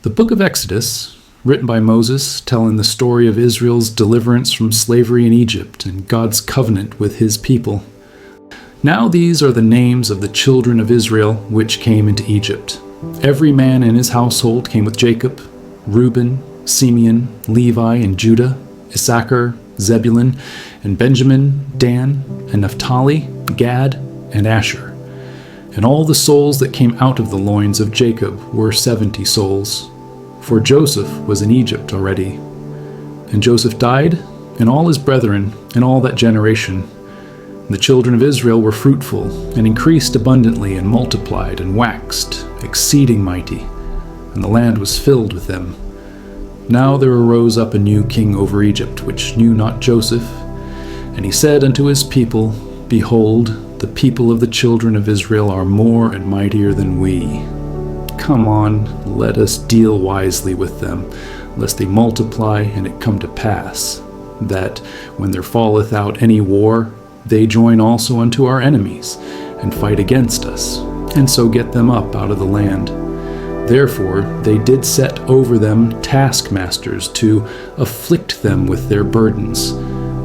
The book of Exodus, written by Moses, telling the story of Israel's deliverance from slavery in Egypt and God's covenant with his people. Now these are the names of the children of Israel which came into Egypt. Every man in his household came with Jacob: Reuben, Simeon, Levi, and Judah, Issachar, Zebulun, and Benjamin, Dan, and Naphtali, Gad, and Asher. And all the souls that came out of the loins of Jacob were 70 souls, for Joseph was in Egypt already. And Joseph died, and all his brethren, and all that generation. And the children of Israel were fruitful, and increased abundantly, and multiplied, and waxed, exceeding mighty, and the land was filled with them. Now there arose up a new king over Egypt, which knew not Joseph. And he said unto his people, Behold, the people of the children of Israel are more and mightier than we. Come on, let us deal wisely with them, lest they multiply, and it come to pass, that, when there falleth out any war, they join also unto our enemies, and fight against us, and so get them up out of the land. Therefore they did set over them taskmasters to afflict them with their burdens.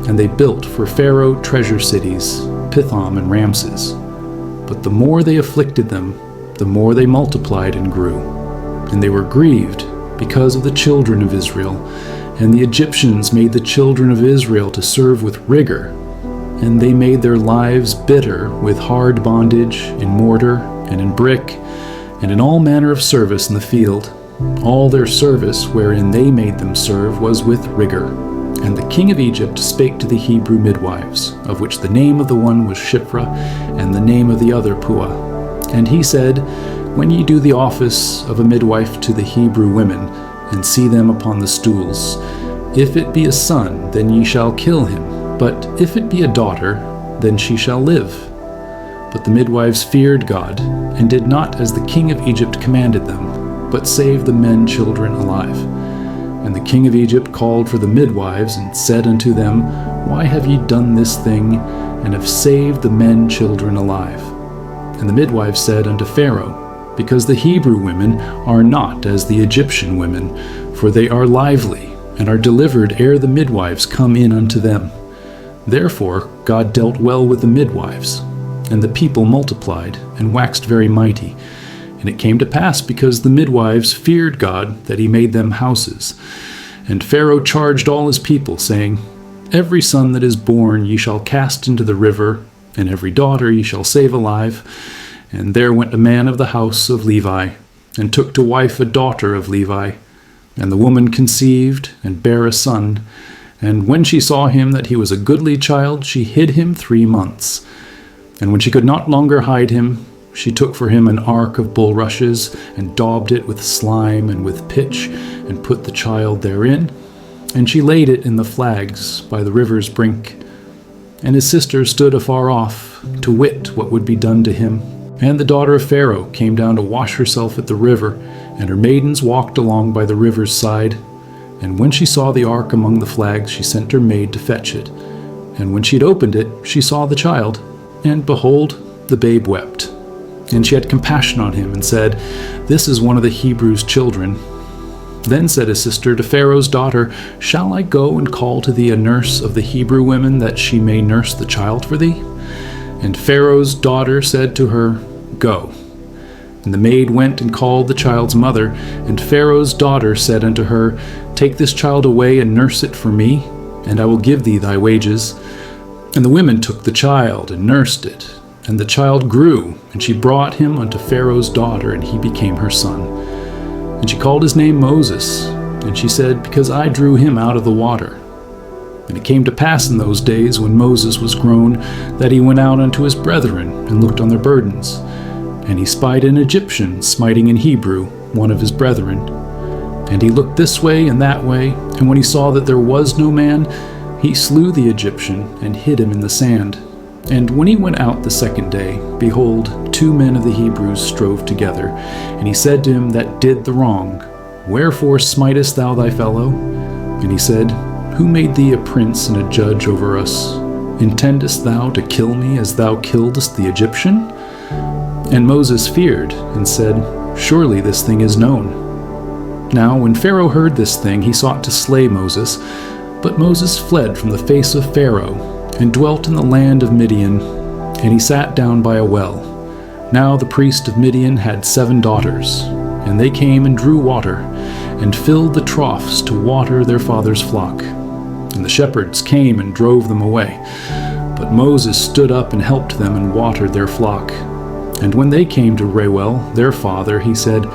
And they built for Pharaoh treasure cities, Pithom and Ramses. But the more they afflicted them, the more they multiplied and grew. And they were grieved because of the children of Israel. And the Egyptians made the children of Israel to serve with rigor. And they made their lives bitter with hard bondage in mortar and in brick, and in all manner of service in the field. All their service wherein they made them serve was with rigor. And the king of Egypt spake to the Hebrew midwives, of which the name of the one was Shiphrah, and the name of the other Puah. And he said, When ye do the office of a midwife to the Hebrew women, and see them upon the stools, if it be a son, then ye shall kill him, but if it be a daughter, then she shall live. But the midwives feared God, and did not as the king of Egypt commanded them, but saved the men children alive. And the king of Egypt called for the midwives, and said unto them, Why have ye done this thing, and have saved the men children alive? And the midwives said unto Pharaoh, Because the Hebrew women are not as the Egyptian women, for they are lively, and are delivered ere the midwives come in unto them. Therefore God dealt well with the midwives. And the people multiplied, and waxed very mighty. And it came to pass, because the midwives feared God, that he made them houses. And Pharaoh charged all his people, saying, Every son that is born ye shall cast into the river, and every daughter ye shall save alive. And there went a man of the house of Levi, and took to wife a daughter of Levi. And the woman conceived, and bare a son. And when she saw him that he was a goodly child, she hid him 3 months. And when she could not longer hide him, she took for him an ark of bulrushes, and daubed it with slime and with pitch, and put the child therein. And she laid it in the flags by the river's brink. And his sister stood afar off, to wit what would be done to him. And the daughter of Pharaoh came down to wash herself at the river, and her maidens walked along by the river's side. And when she saw the ark among the flags, she sent her maid to fetch it. And when she had opened it, she saw the child. And behold, the babe wept. And she had compassion on him, and said, This is one of the Hebrews' children. Then said his sister to Pharaoh's daughter, Shall I go and call to thee a nurse of the Hebrew women, that she may nurse the child for thee? And Pharaoh's daughter said to her, Go. And the maid went and called the child's mother. And Pharaoh's daughter said unto her, Take this child away, and nurse it for me, and I will give thee thy wages. And the women took the child, and nursed it. And the child grew, and she brought him unto Pharaoh's daughter, and he became her son. And she called his name Moses. And she said, Because I drew him out of the water. And it came to pass in those days, when Moses was grown, that he went out unto his brethren, and looked on their burdens. And he spied an Egyptian smiting an Hebrew, one of his brethren. And he looked this way and that way, and when he saw that there was no man, he slew the Egyptian, and hid him in the sand. And when he went out the second day, behold, 2 men of the Hebrews strove together. And he said to him that did the wrong, Wherefore smitest thou thy fellow? And he said, Who made thee a prince and a judge over us? Intendest thou to kill me as thou killedst the Egyptian? And Moses feared, and said, Surely this thing is known. Now when Pharaoh heard this thing, he sought to slay Moses. But Moses fled from the face of Pharaoh, and dwelt in the land of Midian, and he sat down by a well. Now the priest of Midian had 7 daughters, and they came and drew water, and filled the troughs to water their father's flock. And the shepherds came and drove them away. But Moses stood up and helped them and watered their flock. And when they came to Reuel, their father, he said,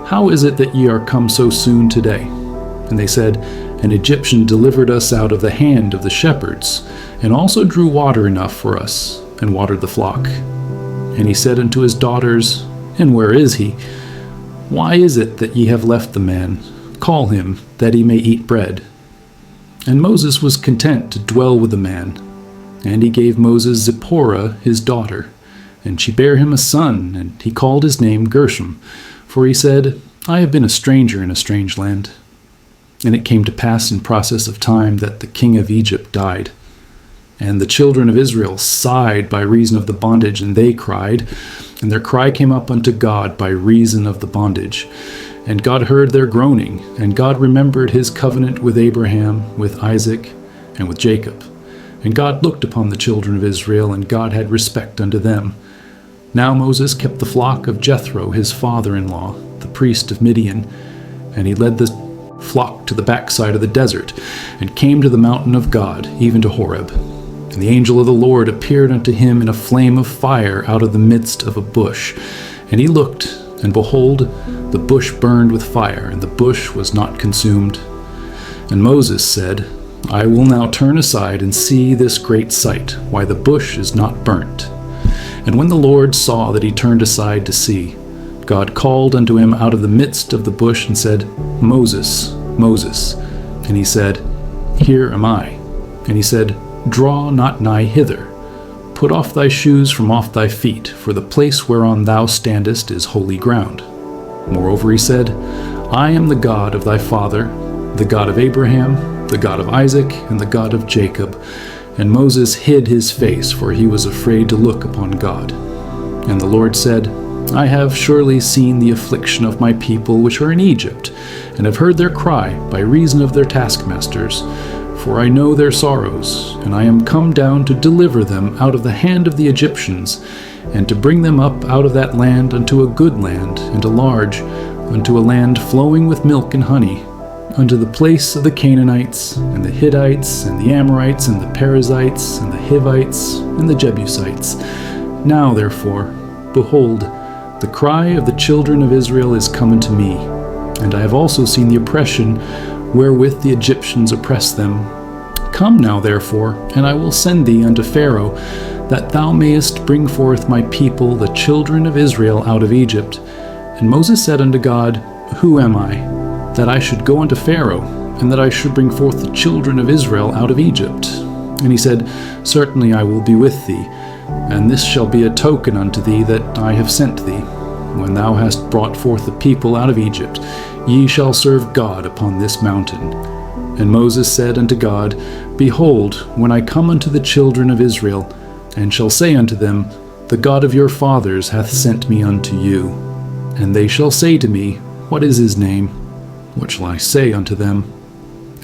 How is it that ye are come so soon today? And they said, An Egyptian delivered us out of the hand of the shepherds, and also drew water enough for us, and watered the flock. And he said unto his daughters, And where is he? Why is it that ye have left the man? Call him, that he may eat bread. And Moses was content to dwell with the man. And he gave Moses Zipporah his daughter, and she bare him a son, and he called his name Gershom, for he said, I have been a stranger in a strange land. And it came to pass in process of time that the king of Egypt died. And the children of Israel sighed by reason of the bondage, and they cried, and their cry came up unto God by reason of the bondage. And God heard their groaning, and God remembered his covenant with Abraham, with Isaac, and with Jacob. And God looked upon the children of Israel, and God had respect unto them. Now Moses kept the flock of Jethro his father-in-law, the priest of Midian, and he led the flock to the backside of the desert, and came to the mountain of God, even to Horeb. And the angel of the Lord appeared unto him in a flame of fire out of the midst of a bush. And he looked, and behold, the bush burned with fire, and the bush was not consumed. And Moses said, I will now turn aside and see this great sight, why the bush is not burnt. And when the Lord saw that he turned aside to see, God called unto him out of the midst of the bush, and said, Moses, Moses. And he said, Here am I. And he said, Draw not nigh hither. Put off thy shoes from off thy feet, for the place whereon thou standest is holy ground. Moreover he said, I am the God of thy father, the God of Abraham, the God of Isaac, and the God of Jacob. And Moses hid his face, for he was afraid to look upon God. And the Lord said, I have surely seen the affliction of my people which are in Egypt, and have heard their cry by reason of their taskmasters. For I know their sorrows, and I am come down to deliver them out of the hand of the Egyptians, and to bring them up out of that land unto a good land, and a large, unto a land flowing with milk and honey, unto the place of the Canaanites, and the Hittites, and the Amorites, and the Perizzites, and the Hivites, and the Jebusites. Now therefore, behold, the cry of the children of Israel is come unto me, and I have also seen the oppression wherewith the Egyptians oppress them. Come now therefore, and I will send thee unto Pharaoh, that thou mayest bring forth my people, the children of Israel, out of Egypt. And Moses said unto God, Who am I, that I should go unto Pharaoh, and that I should bring forth the children of Israel out of Egypt? And he said, Certainly I will be with thee, and this shall be a token unto thee that I have sent thee. When thou hast brought forth the people out of Egypt, ye shall serve God upon this mountain. And Moses said unto God, Behold, when I come unto the children of Israel, and shall say unto them, The God of your fathers hath sent me unto you. And they shall say to me, What is his name? What shall I say unto them?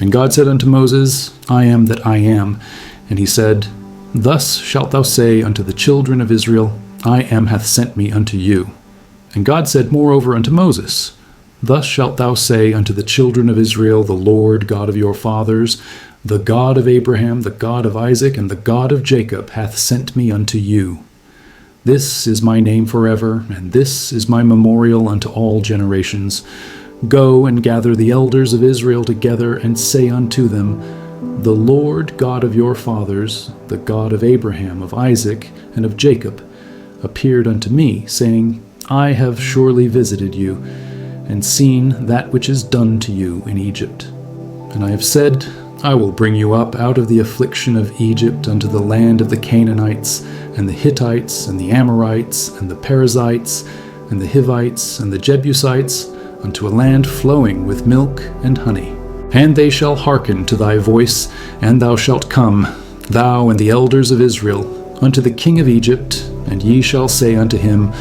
And God said unto Moses, I am that I am. And he said, Thus shalt thou say unto the children of Israel, I am hath sent me unto you. And God said moreover unto Moses, Thus shalt thou say unto the children of Israel, The Lord God of your fathers, the God of Abraham, the God of Isaac, and the God of Jacob hath sent me unto you. This is my name forever, and this is my memorial unto all generations. Go and gather the elders of Israel together, and say unto them, The Lord God of your fathers, the God of Abraham, of Isaac, and of Jacob, appeared unto me, saying, I have surely visited you, and seen that which is done to you in Egypt. And I have said, I will bring you up out of the affliction of Egypt unto the land of the Canaanites, and the Hittites, and the Amorites, and the Perizzites, and the Hivites, and the Jebusites, unto a land flowing with milk and honey. And they shall hearken to thy voice, and thou shalt come, thou and the elders of Israel, unto the king of Egypt, and ye shall say unto him,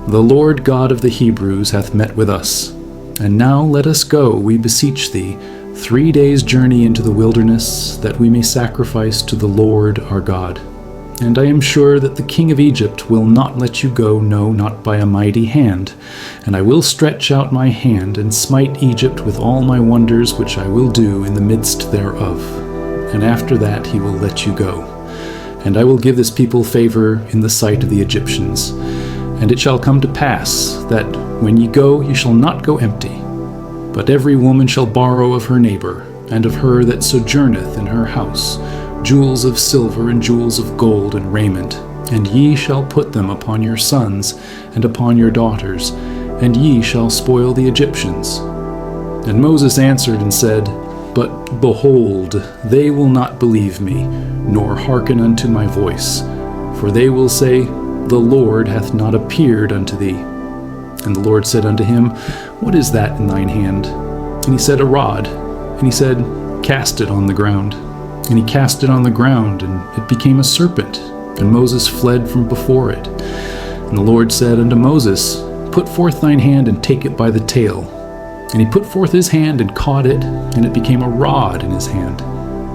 The Lord God of the Hebrews hath met with us. And now let us go, we beseech thee, 3 days' journey into the wilderness, that we may sacrifice to the Lord our God. And I am sure that the king of Egypt will not let you go, no, not by a mighty hand. And I will stretch out my hand, and smite Egypt with all my wonders which I will do in the midst thereof. And after that he will let you go. And I will give this people favor in the sight of the Egyptians. And it shall come to pass, that when ye go, ye shall not go empty. But every woman shall borrow of her neighbor, and of her that sojourneth in her house, jewels of silver and jewels of gold and raiment, and ye shall put them upon your sons and upon your daughters, and ye shall spoil the Egyptians. And Moses answered and said, But behold, they will not believe me, nor hearken unto my voice. For they will say, The Lord hath not appeared unto thee. And the Lord said unto him, What is that in thine hand? And he said, A rod. And he said, Cast it on the ground. And he cast it on the ground, and it became a serpent. And Moses fled from before it. And the Lord said unto Moses, Put forth thine hand, and take it by the tail. And he put forth his hand, and caught it, and it became a rod in his hand,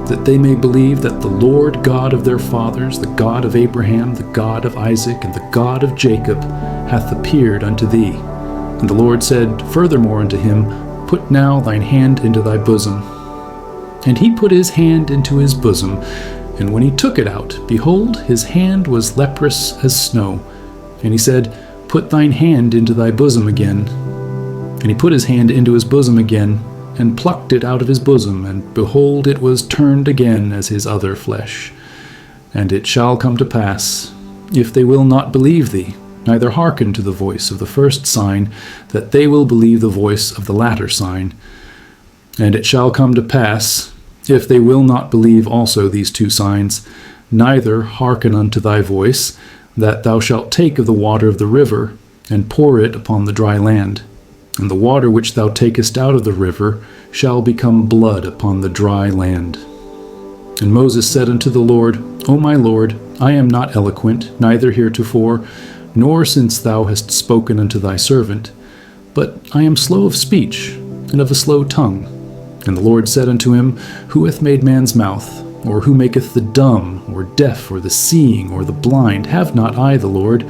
that they may believe that the Lord God of their fathers, the God of Abraham, the God of Isaac, and the God of Jacob, hath appeared unto thee. And the Lord said furthermore unto him, Put now thine hand into thy bosom. And he put his hand into his bosom, and when he took it out, behold, his hand was leprous as snow. And he said, Put thine hand into thy bosom again. And he put his hand into his bosom again, and plucked it out of his bosom, and behold, it was turned again as his other flesh. And it shall come to pass, if they will not believe thee, neither hearken to the voice of the first sign, that they will believe the voice of the latter sign. And it shall come to pass, if they will not believe also these 2 signs, neither hearken unto thy voice, that thou shalt take of the water of the river, and pour it upon the dry land. And the water which thou takest out of the river shall become blood upon the dry land. And Moses said unto the Lord, O my Lord, I am not eloquent, neither heretofore, nor since thou hast spoken unto thy servant, but I am slow of speech, and of a slow tongue. And the Lord said unto him, Who hath made man's mouth? Or who maketh the dumb, or deaf, or the seeing, or the blind? Have not I the Lord?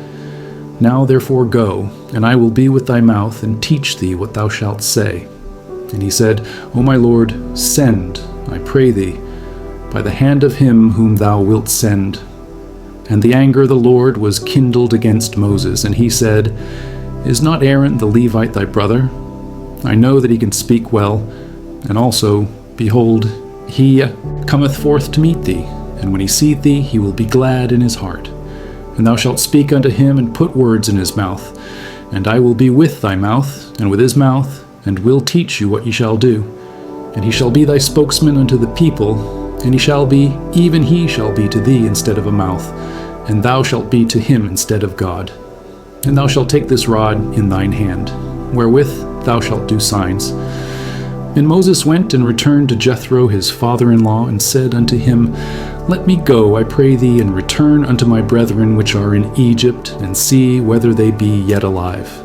Now therefore go, and I will be with thy mouth, and teach thee what thou shalt say. And he said, O my Lord, send, I pray thee, by the hand of him whom thou wilt send. And the anger of the Lord was kindled against Moses, and he said, Is not Aaron the Levite thy brother? I know that he can speak well, and also, behold, he cometh forth to meet thee, and when he seeth thee, he will be glad in his heart. And thou shalt speak unto him, and put words in his mouth. And I will be with thy mouth, and with his mouth, and will teach you what ye shall do. And he shall be thy spokesman unto the people, and he shall be, even he shall be to thee instead of a mouth, and thou shalt be to him instead of God. And thou shalt take this rod in thine hand, wherewith thou shalt do signs. And Moses went and returned to Jethro his father-in-law, and said unto him, Let me go, I pray thee, and return unto my brethren which are in Egypt, and see whether they be yet alive.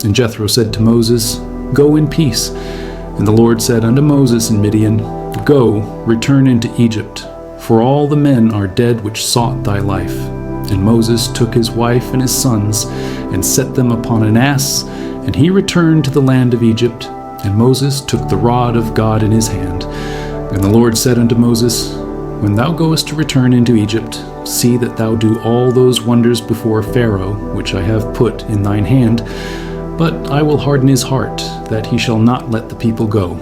And Jethro said to Moses, Go in peace. And the Lord said unto Moses in Midian, Go, return into Egypt, for all the men are dead which sought thy life. And Moses took his wife and his sons, and set them upon an ass, and he returned to the land of Egypt. And Moses took the rod of God in his hand. And the Lord said unto Moses, When thou goest to return into Egypt, see that thou do all those wonders before Pharaoh, which I have put in thine hand. But I will harden his heart, that he shall not let the people go.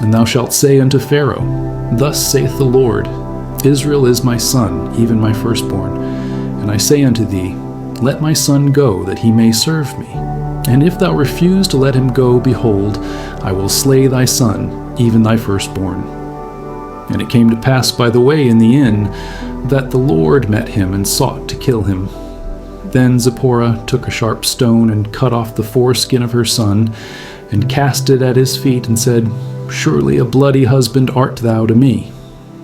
And thou shalt say unto Pharaoh, Thus saith the Lord, Israel is my son, even my firstborn. And I say unto thee, Let my son go, that he may serve me. And if thou refuse to let him go, behold, I will slay thy son, even thy firstborn. And it came to pass by the way in the inn, that the Lord met him and sought to kill him. Then Zipporah took a sharp stone and cut off the foreskin of her son, and cast it at his feet, and said, Surely a bloody husband art thou to me.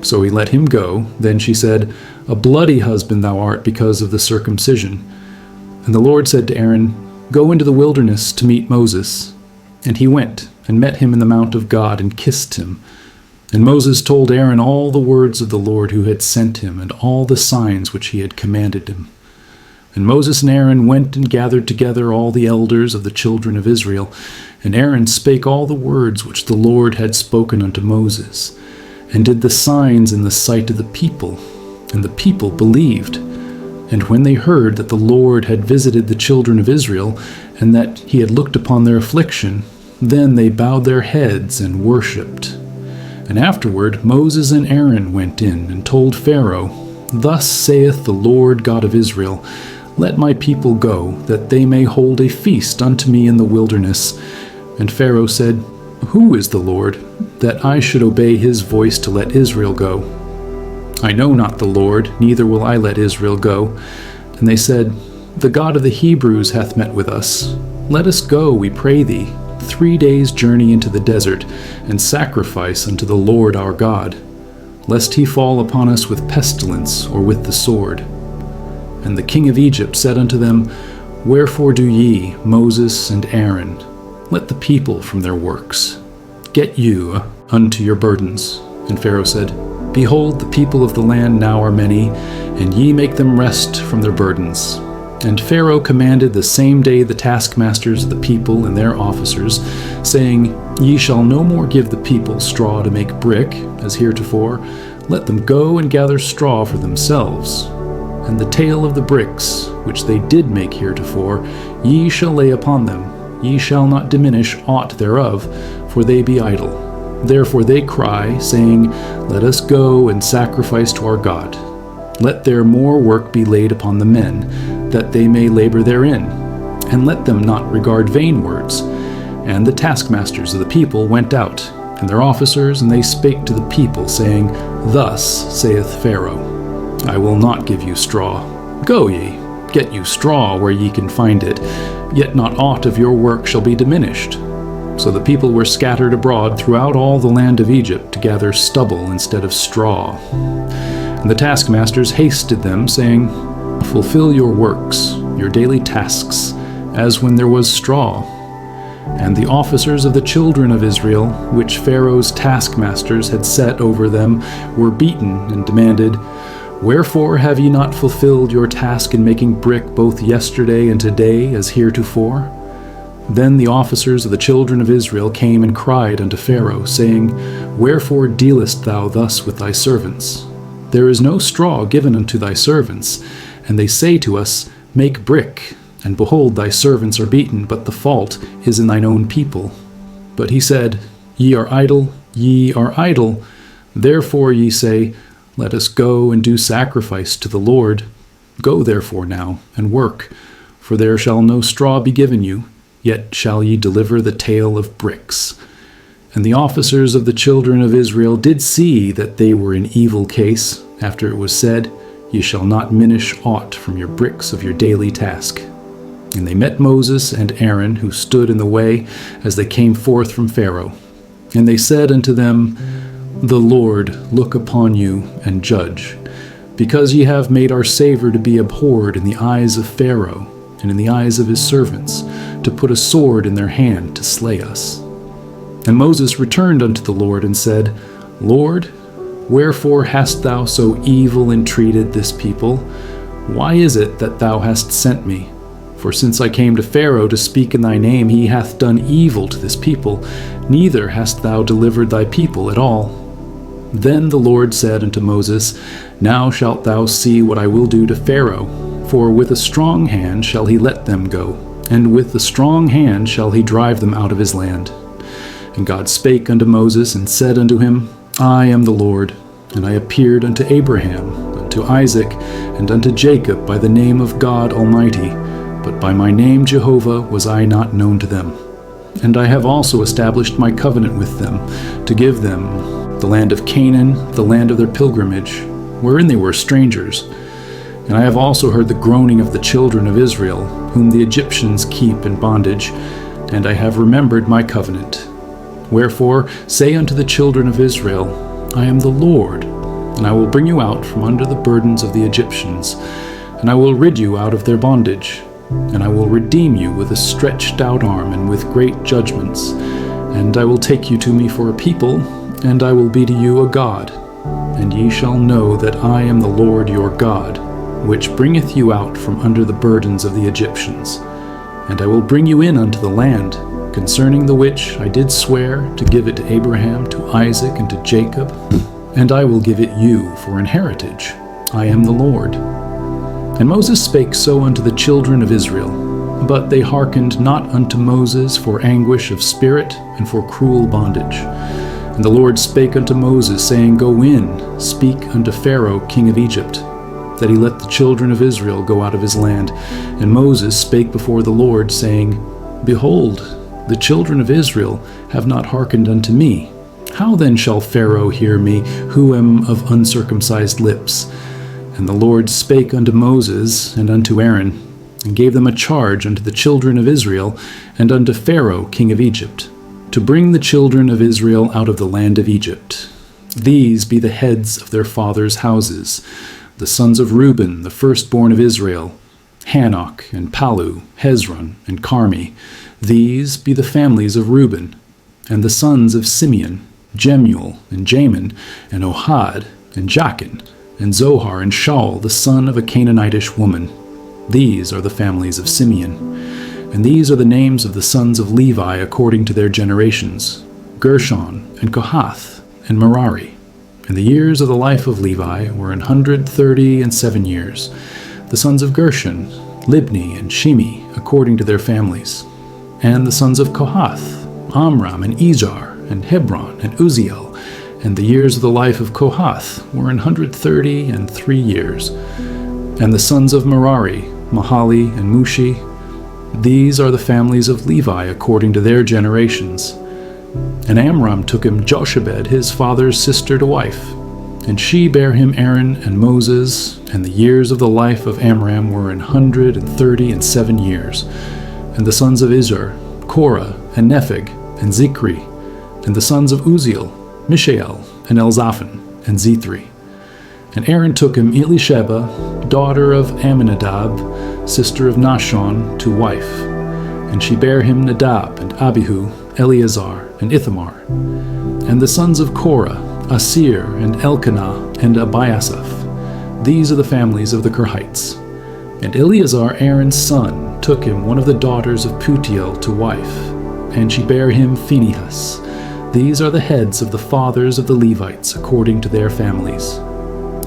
So he let him go. Then she said, A bloody husband thou art because of the circumcision. And the Lord said to Aaron, Go into the wilderness to meet Moses. And he went and met him in the mount of God and kissed him. And Moses told Aaron all the words of the Lord who had sent him, and all the signs which he had commanded him. And Moses and Aaron went and gathered together all the elders of the children of Israel. And Aaron spake all the words which the Lord had spoken unto Moses, and did the signs in the sight of the people. And the people believed. And when they heard that the Lord had visited the children of Israel, and that he had looked upon their affliction, then they bowed their heads and worshipped. And afterward Moses and Aaron went in and told Pharaoh, Thus saith the Lord God of Israel, Let my people go, that they may hold a feast unto me in the wilderness. And Pharaoh said, Who is the Lord, that I should obey his voice to let Israel go? I know not the Lord, neither will I let Israel go. And they said, The God of the Hebrews hath met with us. Let us go, we pray thee, 3 days' journey into the desert, and sacrifice unto the Lord our God, lest he fall upon us with pestilence or with the sword. And the king of Egypt said unto them, Wherefore do ye, Moses and Aaron, let the people from their works? Get you unto your burdens. And Pharaoh said, Behold, the people of the land now are many, and ye make them rest from their burdens. And Pharaoh commanded the same day the taskmasters of the people and their officers, saying, Ye shall no more give the people straw to make brick, as heretofore. Let them go and gather straw for themselves. And the tale of the bricks, which they did make heretofore, ye shall lay upon them. Ye shall not diminish aught thereof, for they be idle. Therefore they cry, saying, Let us go and sacrifice to our God. Let their more work be laid upon the men, that they may labor therein. And let them not regard vain words. And the taskmasters of the people went out, and their officers, and they spake to the people, saying, Thus saith Pharaoh, I will not give you straw. Go ye, get you straw where ye can find it, yet not aught of your work shall be diminished. So the people were scattered abroad throughout all the land of Egypt to gather stubble instead of straw. And the taskmasters hasted them, saying, Fulfill your works, your daily tasks, as when there was straw. And the officers of the children of Israel, which Pharaoh's taskmasters had set over them, were beaten and demanded, Wherefore have ye not fulfilled your task in making brick both yesterday and today as heretofore? Then the officers of the children of Israel came and cried unto Pharaoh, saying, Wherefore dealest thou thus with thy servants? There is no straw given unto thy servants. And they say to us, Make brick. And behold, thy servants are beaten, but the fault is in thine own people. But he said, Ye are idle, ye are idle. Therefore ye say, Let us go and do sacrifice to the Lord. Go therefore now, and work, for there shall no straw be given you, yet shall ye deliver the tale of bricks. And the officers of the children of Israel did see that they were in evil case, after it was said, Ye shall not minish aught from your bricks of your daily task. And they met Moses and Aaron, who stood in the way, as they came forth from Pharaoh. And they said unto them, The Lord look upon you and judge, because ye have made our Saviour to be abhorred in the eyes of Pharaoh, and in the eyes of his servants, to put a sword in their hand to slay us. And Moses returned unto the Lord and said, Lord, wherefore hast thou so evil entreated this people? Why is it that thou hast sent me? For since I came to Pharaoh to speak in thy name, he hath done evil to this people, neither hast thou delivered thy people at all. Then the Lord said unto Moses, Now shalt thou see what I will do to Pharaoh, for with a strong hand shall he let them go, and with a strong hand shall he drive them out of his land. And God spake unto Moses, and said unto him, I am the Lord, and I appeared unto Abraham, unto Isaac, and unto Jacob by the name of God Almighty, but by my name Jehovah was I not known to them. And I have also established my covenant with them, to give them the land of Canaan, the land of their pilgrimage, wherein they were strangers. And I have also heard the groaning of the children of Israel, whom the Egyptians keep in bondage, and I have remembered my covenant. Wherefore say unto the children of Israel, I am the Lord, and I will bring you out from under the burdens of the Egyptians, and I will rid you out of their bondage, and I will redeem you with a stretched out arm and with great judgments. And I will take you to me for a people, and I will be to you a God. And ye shall know that I am the Lord your God, which bringeth you out from under the burdens of the Egyptians. And I will bring you in unto the land, concerning the which I did swear to give it to Abraham, to Isaac, and to Jacob, and I will give it you for an heritage. I am the Lord. And Moses spake so unto the children of Israel, but they hearkened not unto Moses for anguish of spirit and for cruel bondage. And the Lord spake unto Moses, saying, Go in, speak unto Pharaoh king of Egypt, that he let the children of Israel go out of his land. And Moses spake before the Lord, saying, Behold, the children of Israel have not hearkened unto me. How then shall Pharaoh hear me, who am of uncircumcised lips? And the Lord spake unto Moses and unto Aaron, and gave them a charge unto the children of Israel, and unto Pharaoh king of Egypt, to bring the children of Israel out of the land of Egypt. These be the heads of their fathers' houses, the sons of Reuben, the firstborn of Israel, Hanok, and Palu, Hezron, and Carmi. These be the families of Reuben. And the sons of Simeon, Jemuel, and Jamin, and Ohad, and Jachin, and Zohar, and Shaul, the son of a Canaanitish woman. These are the families of Simeon. And these are the names of the sons of Levi according to their generations, Gershon, and Kohath, and Merari. And the years of the life of Levi were 137 years. The sons of Gershon, Libni, and Shimi, according to their families. And the sons of Kohath, Amram, and Izhar, and Hebron, and Uzziel. And the years of the life of Kohath were 133 years. And the sons of Merari, Mahali, and Mushi. These are the families of Levi according to their generations. And Amram took him Jochebed, his father's sister, to wife. And she bare him Aaron and Moses, and the years of the life of Amram were 137 years. And the sons of Izhar, Korah, and Nepheg, and Zikri. And the sons of Uzziel, Mishael, and Elzaphan, and Zethri. And Aaron took him Elisheba, daughter of Amminadab, sister of Nahshon, to wife. And she bare him Nadab, and Abihu, Eleazar, and Ithamar. And the sons of Korah, Asir, and Elkanah, and Abiasaph. These are the families of the Kerhites. And Eleazar, Aaron's son, took him one of the daughters of Putiel to wife. And she bare him Phinehas. These are the heads of the fathers of the Levites according to their families.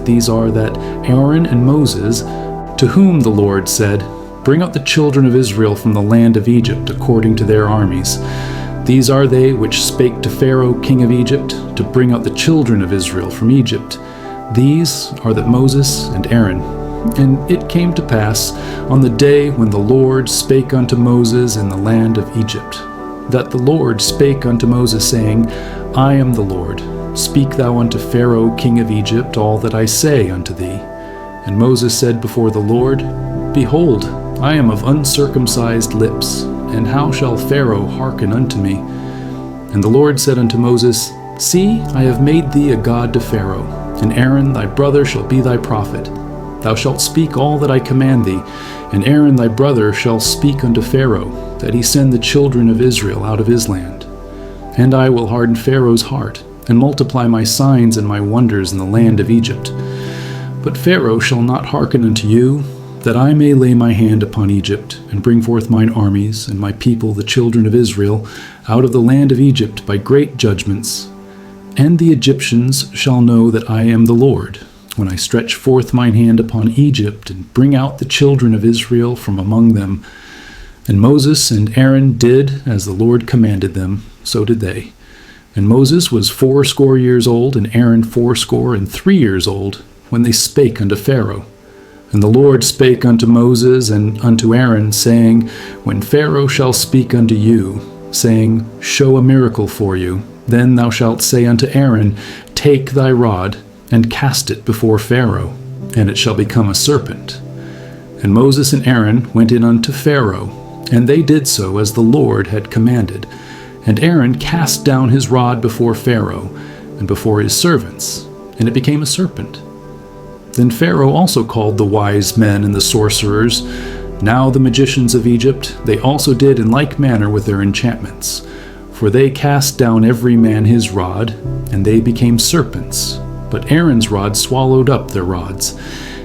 These are that Aaron and Moses, to whom the Lord said, Bring out the children of Israel from the land of Egypt according to their armies. These are they which spake to Pharaoh king of Egypt, to bring out the children of Israel from Egypt. These are that Moses and Aaron. And it came to pass on the day when the Lord spake unto Moses in the land of Egypt, that the Lord spake unto Moses, saying, I am the Lord. Speak thou unto Pharaoh king of Egypt all that I say unto thee. And Moses said before the Lord, Behold, I am of uncircumcised lips, and how shall Pharaoh hearken unto me? And the Lord said unto Moses, See, I have made thee a god to Pharaoh, and Aaron thy brother shall be thy prophet. Thou shalt speak all that I command thee, and Aaron thy brother shall speak unto Pharaoh, that he send the children of Israel out of his land. And I will harden Pharaoh's heart, and multiply my signs and my wonders in the land of Egypt. But Pharaoh shall not hearken unto you, that I may lay my hand upon Egypt, and bring forth mine armies, and my people the children of Israel, out of the land of Egypt by great judgments. And the Egyptians shall know that I am the Lord, when I stretch forth mine hand upon Egypt, and bring out the children of Israel from among them. And Moses and Aaron did as the Lord commanded them, so did they. And Moses was 80 years old, and Aaron 83 years old, when they spake unto Pharaoh. And the Lord spake unto Moses and unto Aaron, saying, When Pharaoh shall speak unto you, saying, Show a miracle for you, then thou shalt say unto Aaron, Take thy rod, and cast it before Pharaoh, and it shall become a serpent. And Moses and Aaron went in unto Pharaoh, and they did so as the Lord had commanded. And Aaron cast down his rod before Pharaoh, and before his servants, and it became a serpent. Then Pharaoh also called the wise men and the sorcerers, Now the magicians of Egypt, they also did in like manner with their enchantments. For they cast down every man his rod, and they became serpents. But Aaron's rod swallowed up their rods.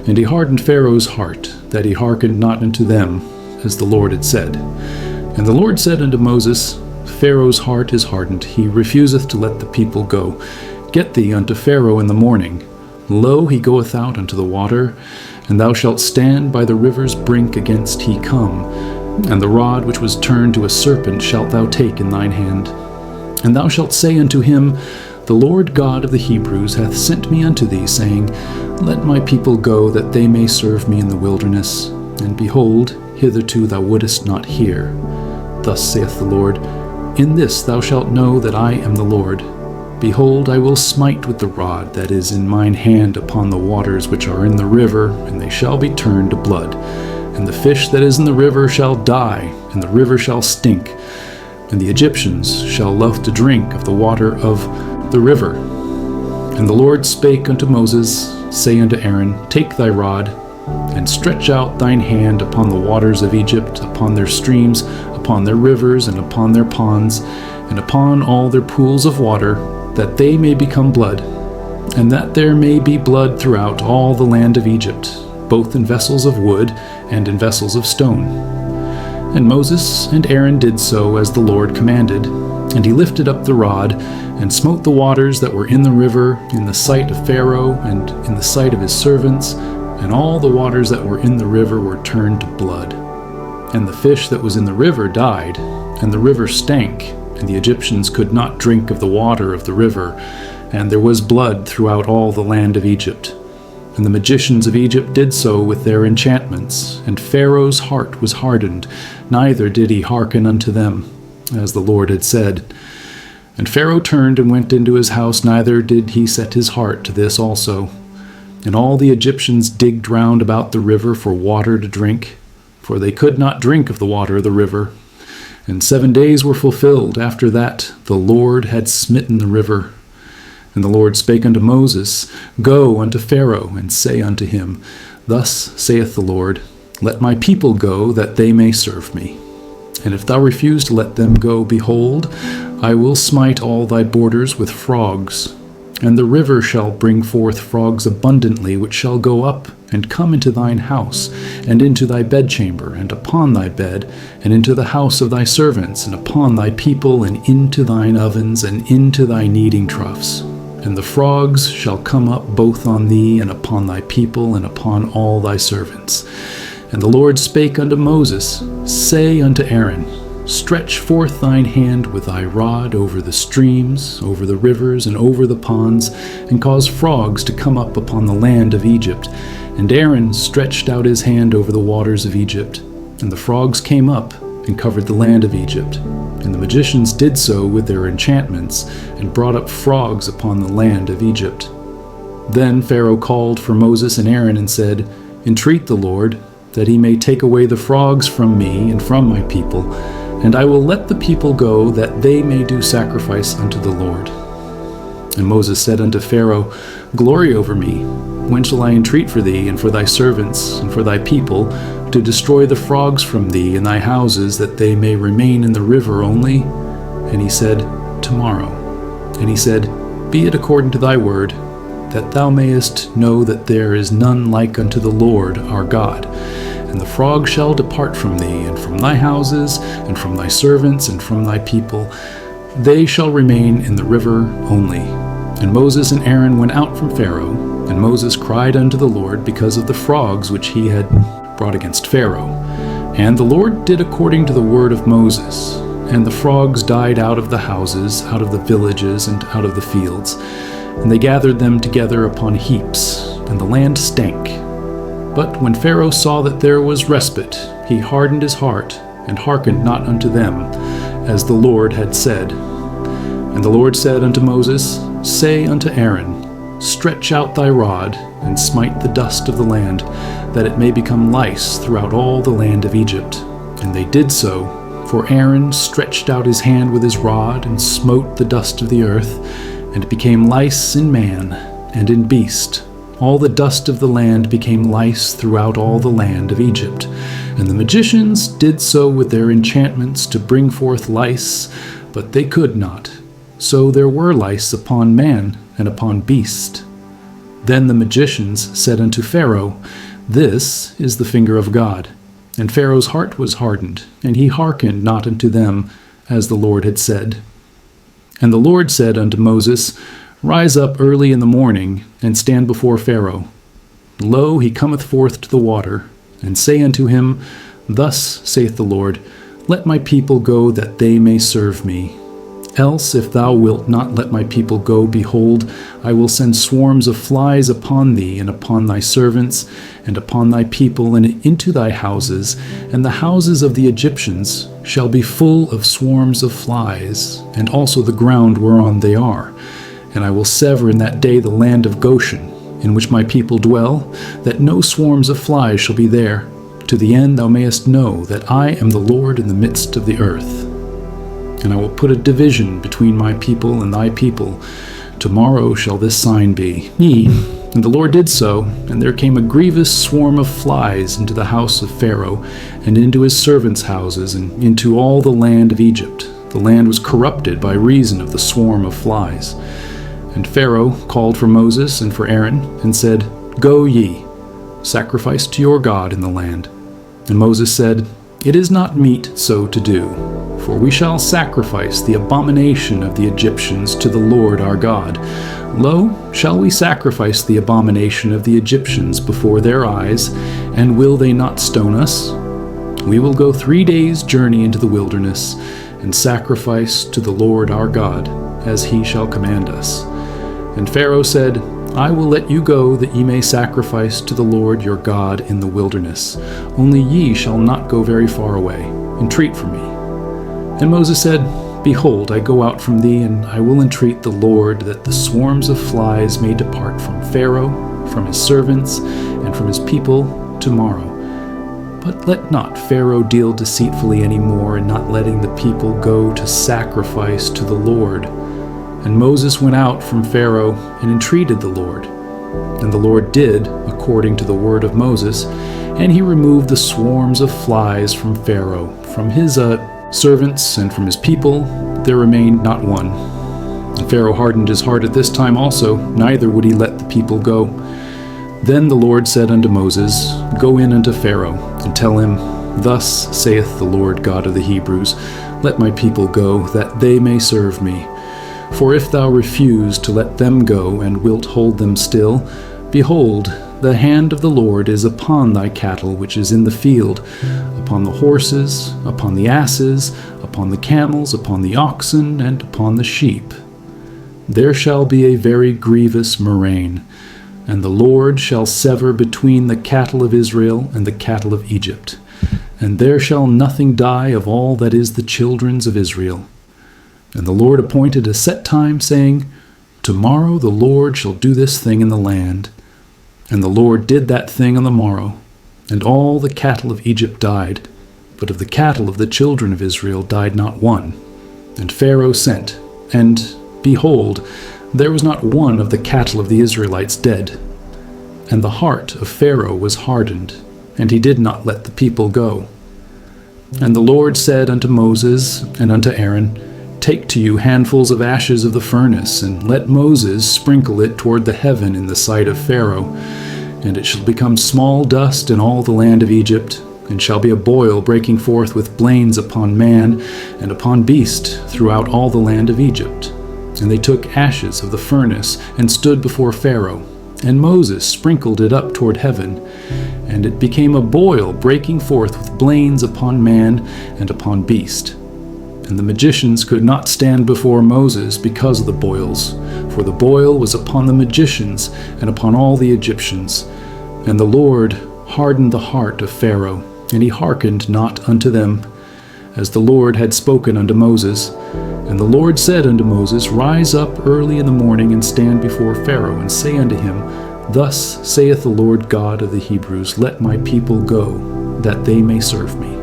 And he hardened Pharaoh's heart, that he hearkened not unto them, as the Lord had said. And the Lord said unto Moses, Pharaoh's heart is hardened, he refuseth to let the people go. Get thee unto Pharaoh in the morning. Lo, he goeth out unto the water, and thou shalt stand by the river's brink against he come. And the rod which was turned to a serpent shalt thou take in thine hand. And thou shalt say unto him, The Lord God of the Hebrews hath sent me unto thee, saying, Let my people go, that they may serve me in the wilderness. And behold, hitherto thou wouldest not hear. Thus saith the Lord, In this thou shalt know that I am the Lord. Behold, I will smite with the rod that is in mine hand upon the waters which are in the river, and they shall be turned to blood. And the fish that is in the river shall die, and the river shall stink. And the Egyptians shall love to drink of the water of the river. And the Lord spake unto Moses, Say unto Aaron, Take thy rod, and stretch out thine hand upon the waters of Egypt, upon their streams, upon their rivers, and upon their ponds, and upon all their pools of water, that they may become blood, and that there may be blood throughout all the land of Egypt, both in vessels of wood and in vessels of stone. And Moses and Aaron did so as the Lord commanded, and he lifted up the rod, and smote the waters that were in the river in the sight of Pharaoh, and in the sight of his servants, and all the waters that were in the river were turned to blood. And the fish that was in the river died, and the river stank, and the Egyptians could not drink of the water of the river, and there was blood throughout all the land of Egypt. And the magicians of Egypt did so with their enchantments, and Pharaoh's heart was hardened, neither did he hearken unto them, as the Lord had said. And Pharaoh turned and went into his house, neither did he set his heart to this also. And all the Egyptians digged round about the river for water to drink, for they could not drink of the water of the river. And 7 days were fulfilled. After that the Lord had smitten the river. And the Lord spake unto Moses, Go unto Pharaoh, and say unto him, Thus saith the Lord, Let my people go, that they may serve me. And if thou refuse to let them go, behold, I will smite all thy borders with frogs. And the river shall bring forth frogs abundantly, which shall go up and come into thine house, and into thy bedchamber, and upon thy bed, and into the house of thy servants, and upon thy people, and into thine ovens, and into thy kneading troughs. And the frogs shall come up both on thee, and upon thy people, and upon all thy servants. And the Lord spake unto Moses, Say unto Aaron, Stretch forth thine hand with thy rod over the streams, over the rivers, and over the ponds, and cause frogs to come up upon the land of Egypt. And Aaron stretched out his hand over the waters of Egypt, and the frogs came up and covered the land of Egypt. And the magicians did so with their enchantments, and brought up frogs upon the land of Egypt. Then Pharaoh called for Moses and Aaron, and said, Entreat the Lord, that he may take away the frogs from me and from my people, and I will let the people go, that they may do sacrifice unto the Lord. And Moses said unto Pharaoh, Glory over me. When shall I entreat for thee, and for thy servants, and for thy people, to destroy the frogs from thee and thy houses, that they may remain in the river only? And he said, Tomorrow. And he said, Be it according to thy word, that thou mayest know that there is none like unto the Lord our God. And the frog shall depart from thee, and from thy houses, and from thy servants, and from thy people. They shall remain in the river only. And Moses and Aaron went out from Pharaoh, and Moses cried unto the Lord because of the frogs which he had brought against Pharaoh. And the Lord did according to the word of Moses. And the frogs died out of the houses, out of the villages, and out of the fields. And they gathered them together upon heaps, and the land stank. But when Pharaoh saw that there was respite, he hardened his heart, and hearkened not unto them, as the Lord had said. And the Lord said unto Moses, Say unto Aaron, Stretch out thy rod, and smite the dust of the land, that it may become lice throughout all the land of Egypt. And they did so, for Aaron stretched out his hand with his rod, and smote the dust of the earth, and it became lice in man, and in beast. All the dust of the land became lice throughout all the land of Egypt. And the magicians did so with their enchantments to bring forth lice, but they could not. So there were lice upon man and upon beast. Then the magicians said unto Pharaoh, This is the finger of God. And Pharaoh's heart was hardened, and he hearkened not unto them, as the Lord had said. And the Lord said unto Moses, Rise up early in the morning, and stand before Pharaoh. Lo, he cometh forth to the water, and say unto him, Thus saith the Lord, Let my people go, that they may serve me. Else, if thou wilt not let my people go, behold, I will send swarms of flies upon thee, and upon thy servants, and upon thy people, and into thy houses, and the houses of the Egyptians shall be full of swarms of flies, and also the ground whereon they are. And I will sever in that day the land of Goshen, in which my people dwell, that no swarms of flies shall be there, to the end thou mayest know that I am the Lord in the midst of the earth. And I will put a division between my people and thy people. Tomorrow shall this sign be. And the Lord did so, and there came a grievous swarm of flies into the house of Pharaoh, and into his servants' houses, and into all the land of Egypt. The land was corrupted by reason of the swarm of flies. And Pharaoh called for Moses and for Aaron, and said, Go ye, sacrifice to your God in the land. And Moses said, It is not meet so to do, for we shall sacrifice the abomination of the Egyptians to the Lord our God. Lo, shall we sacrifice the abomination of the Egyptians before their eyes, and will they not stone us? We will go 3 days' journey into the wilderness, and sacrifice to the Lord our God, as he shall command us. And Pharaoh said, I will let you go, that ye may sacrifice to the Lord your God in the wilderness. Only ye shall not go very far away. Entreat for me. And Moses said, Behold, I go out from thee, and I will entreat the Lord that the swarms of flies may depart from Pharaoh, from his servants, and from his people tomorrow. But let not Pharaoh deal deceitfully any more in not letting the people go to sacrifice to the Lord. And Moses went out from Pharaoh and entreated the Lord. And the Lord did according to the word of Moses, and he removed the swarms of flies from Pharaoh, from his servants, and from his people. There remained not one. And Pharaoh hardened his heart at this time also, neither would he let the people go. Then the Lord said unto Moses, Go in unto Pharaoh, and tell him, Thus saith the Lord God of the Hebrews, Let my people go, that they may serve me. For if thou refuse to let them go, and wilt hold them still, behold, the hand of the Lord is upon thy cattle which is in the field, upon the horses, upon the asses, upon the camels, upon the oxen, and upon the sheep. There shall be a very grievous murrain, and the Lord shall sever between the cattle of Israel and the cattle of Egypt. And there shall nothing die of all that is the children's of Israel. And the Lord appointed a set time, saying, Tomorrow the Lord shall do this thing in the land. And the Lord did that thing on the morrow. And all the cattle of Egypt died, but of the cattle of the children of Israel died not one. And Pharaoh sent, and, behold, there was not one of the cattle of the Israelites dead. And the heart of Pharaoh was hardened, and he did not let the people go. And the Lord said unto Moses and unto Aaron, Take to you handfuls of ashes of the furnace, and let Moses sprinkle it toward the heaven in the sight of Pharaoh. And it shall become small dust in all the land of Egypt, and shall be a boil breaking forth with blains upon man and upon beast throughout all the land of Egypt. And they took ashes of the furnace, and stood before Pharaoh. And Moses sprinkled it up toward heaven, and it became a boil breaking forth with blains upon man and upon beast. And the magicians could not stand before Moses because of the boils, for the boil was upon the magicians and upon all the Egyptians. And the Lord hardened the heart of Pharaoh, and he hearkened not unto them, as the Lord had spoken unto Moses. And the Lord said unto Moses, Rise up early in the morning, and stand before Pharaoh, and say unto him, Thus saith the Lord God of the Hebrews, Let my people go, that they may serve me.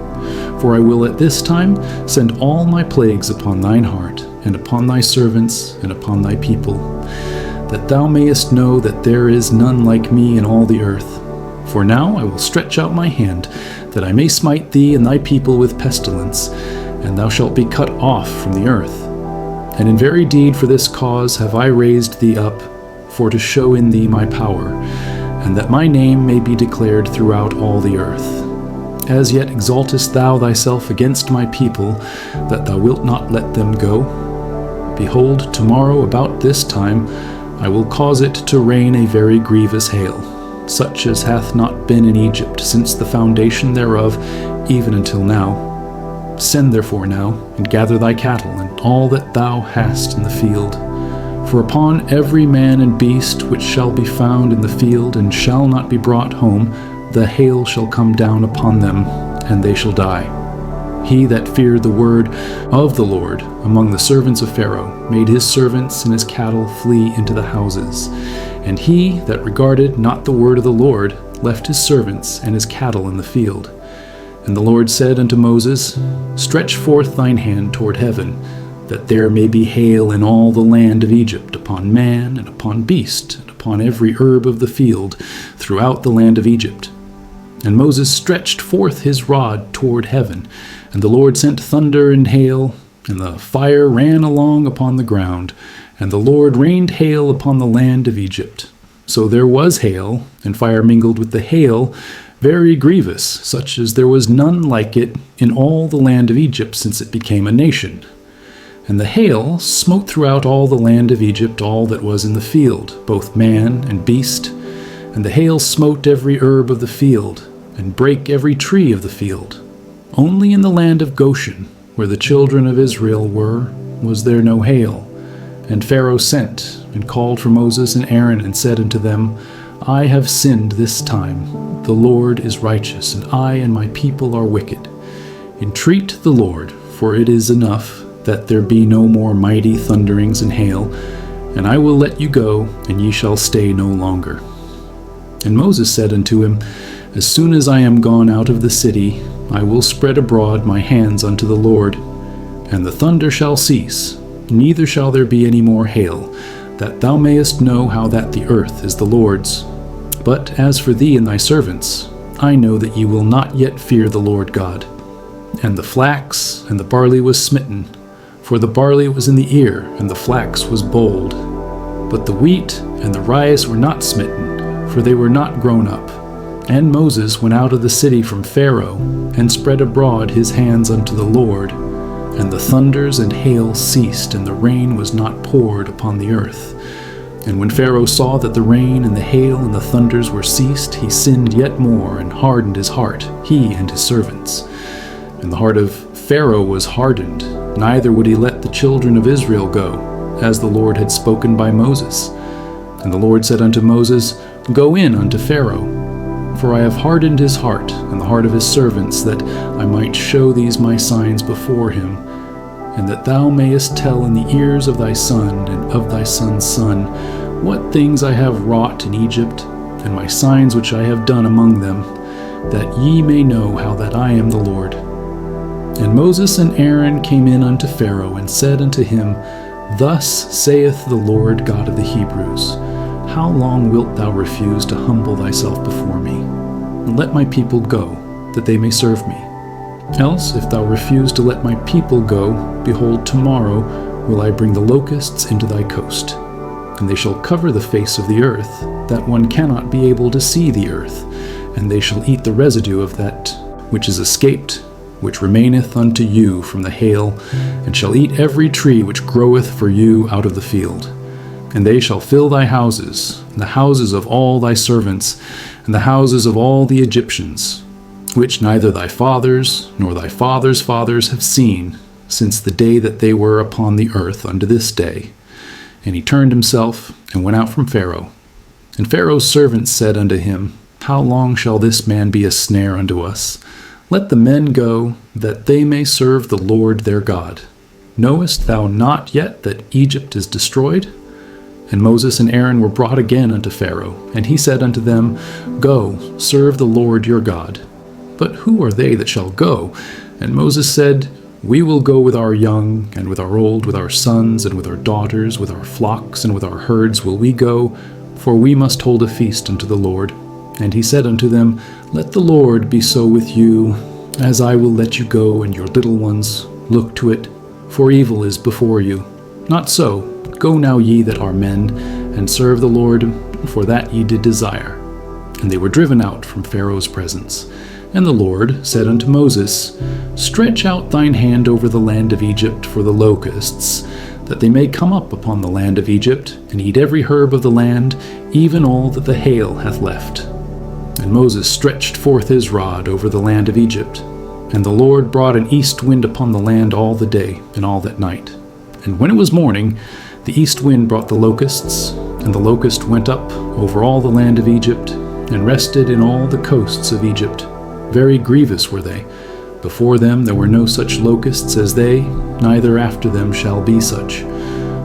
For I will at this time send all my plagues upon thine heart, and upon thy servants, and upon thy people, that thou mayest know that there is none like me in all the earth. For now I will stretch out my hand, that I may smite thee and thy people with pestilence, and thou shalt be cut off from the earth. And in very deed for this cause have I raised thee up, for to show in thee my power, and that my name may be declared throughout all the earth. As yet exaltest thou thyself against my people, that thou wilt not let them go? Behold, tomorrow about this time I will cause it to rain a very grievous hail, such as hath not been in Egypt since the foundation thereof, even until now. Send therefore now, and gather thy cattle, and all that thou hast in the field. For upon every man and beast which shall be found in the field, and shall not be brought home, the hail shall come down upon them, and they shall die. He that feared the word of the Lord among the servants of Pharaoh made his servants and his cattle flee into the houses. And he that regarded not the word of the Lord left his servants and his cattle in the field. And the Lord said unto Moses, Stretch forth thine hand toward heaven, that there may be hail in all the land of Egypt, upon man and upon beast, and upon every herb of the field, throughout the land of Egypt. And Moses stretched forth his rod toward heaven, and the Lord sent thunder and hail, and the fire ran along upon the ground, and the Lord rained hail upon the land of Egypt. So there was hail, and fire mingled with the hail, very grievous, such as there was none like it in all the land of Egypt since it became a nation. And the hail smote throughout all the land of Egypt all that was in the field, both man and beast. And the hail smote every herb of the field, and brake every tree of the field. Only in the land of Goshen, where the children of Israel were, was there no hail. And Pharaoh sent, and called for Moses and Aaron, and said unto them, I have sinned this time. The Lord is righteous, and I and my people are wicked. Entreat the Lord, for it is enough that there be no more mighty thunderings and hail, and I will let you go, and ye shall stay no longer. And Moses said unto him, As soon as I am gone out of the city, I will spread abroad my hands unto the Lord, and the thunder shall cease, neither shall there be any more hail, that thou mayest know how that the earth is the Lord's. But as for thee and thy servants, I know that ye will not yet fear the Lord God. And the flax and the barley was smitten, for the barley was in the ear, and the flax was bold. But the wheat and the rice were not smitten, for they were not grown up. And Moses went out of the city from Pharaoh, and spread abroad his hands unto the Lord. And the thunders and hail ceased, and the rain was not poured upon the earth. And when Pharaoh saw that the rain and the hail and the thunders were ceased, he sinned yet more, and hardened his heart, he and his servants. And the heart of Pharaoh was hardened, neither would he let the children of Israel go, as the Lord had spoken by Moses. And the Lord said unto Moses, Go in unto Pharaoh, for I have hardened his heart, and the heart of his servants, that I might show these my signs before him, and that thou mayest tell in the ears of thy son and of thy son's son what things I have wrought in Egypt, and my signs which I have done among them, that ye may know how that I am the Lord. And Moses and Aaron came in unto Pharaoh, and said unto him, Thus saith the Lord God of the Hebrews, How long wilt thou refuse to humble thyself before me? And let my people go, that they may serve me. Else, if thou refuse to let my people go, behold, tomorrow will I bring the locusts into thy coast. And they shall cover the face of the earth, that one cannot be able to see the earth. And they shall eat the residue of that which is escaped, which remaineth unto you from the hail, and shall eat every tree which groweth for you out of the field. And they shall fill thy houses, and the houses of all thy servants, and the houses of all the Egyptians, which neither thy fathers nor thy fathers' fathers have seen, since the day that they were upon the earth unto this day. And he turned himself, and went out from Pharaoh. And Pharaoh's servants said unto him, How long shall this man be a snare unto us? Let the men go, that they may serve the Lord their God. Knowest thou not yet that Egypt is destroyed? And Moses and Aaron were brought again unto Pharaoh, and he said unto them, Go, serve the Lord your God. But who are they that shall go? And Moses said, We will go with our young, and with our old, with our sons, and with our daughters, with our flocks, and with our herds will we go, for we must hold a feast unto the Lord. And he said unto them, Let the Lord be so with you, as I will let you go and your little ones. Look to it, for evil is before you. Not so. Go now ye that are men, and serve the Lord, for that ye did desire. And they were driven out from Pharaoh's presence. And the Lord said unto Moses, Stretch out thine hand over the land of Egypt for the locusts, that they may come up upon the land of Egypt, and eat every herb of the land, even all that the hail hath left. And Moses stretched forth his rod over the land of Egypt. And the Lord brought an east wind upon the land all the day and all that night. And when it was morning, the east wind brought the locusts, and the locust went up over all the land of Egypt, and rested in all the coasts of Egypt. Very grievous were they. Before them there were no such locusts as they, neither after them shall be such.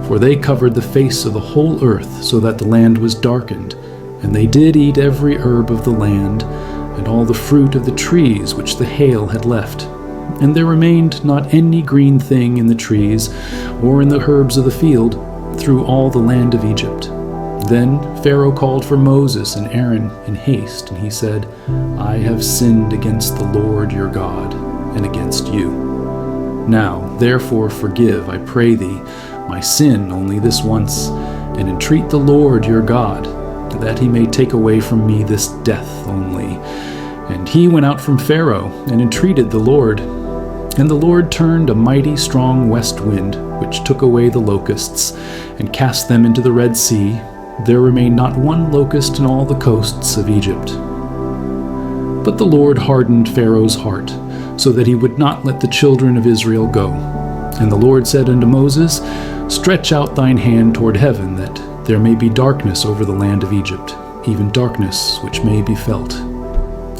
For they covered the face of the whole earth, so that the land was darkened. And they did eat every herb of the land, and all the fruit of the trees which the hail had left. And there remained not any green thing in the trees, or in the herbs of the field, through all the land of Egypt. Then Pharaoh called for Moses and Aaron in haste, and he said, I have sinned against the Lord your God, and against you. Now therefore forgive, I pray thee, my sin only this once, and entreat the Lord your God, that he may take away from me this death only. And he went out from Pharaoh, and entreated the Lord. And the Lord turned a mighty strong west wind, which took away the locusts, and cast them into the Red Sea. There remained not one locust in all the coasts of Egypt. But the Lord hardened Pharaoh's heart, so that he would not let the children of Israel go. And the Lord said unto Moses, Stretch out thine hand toward heaven, that there may be darkness over the land of Egypt, even darkness which may be felt.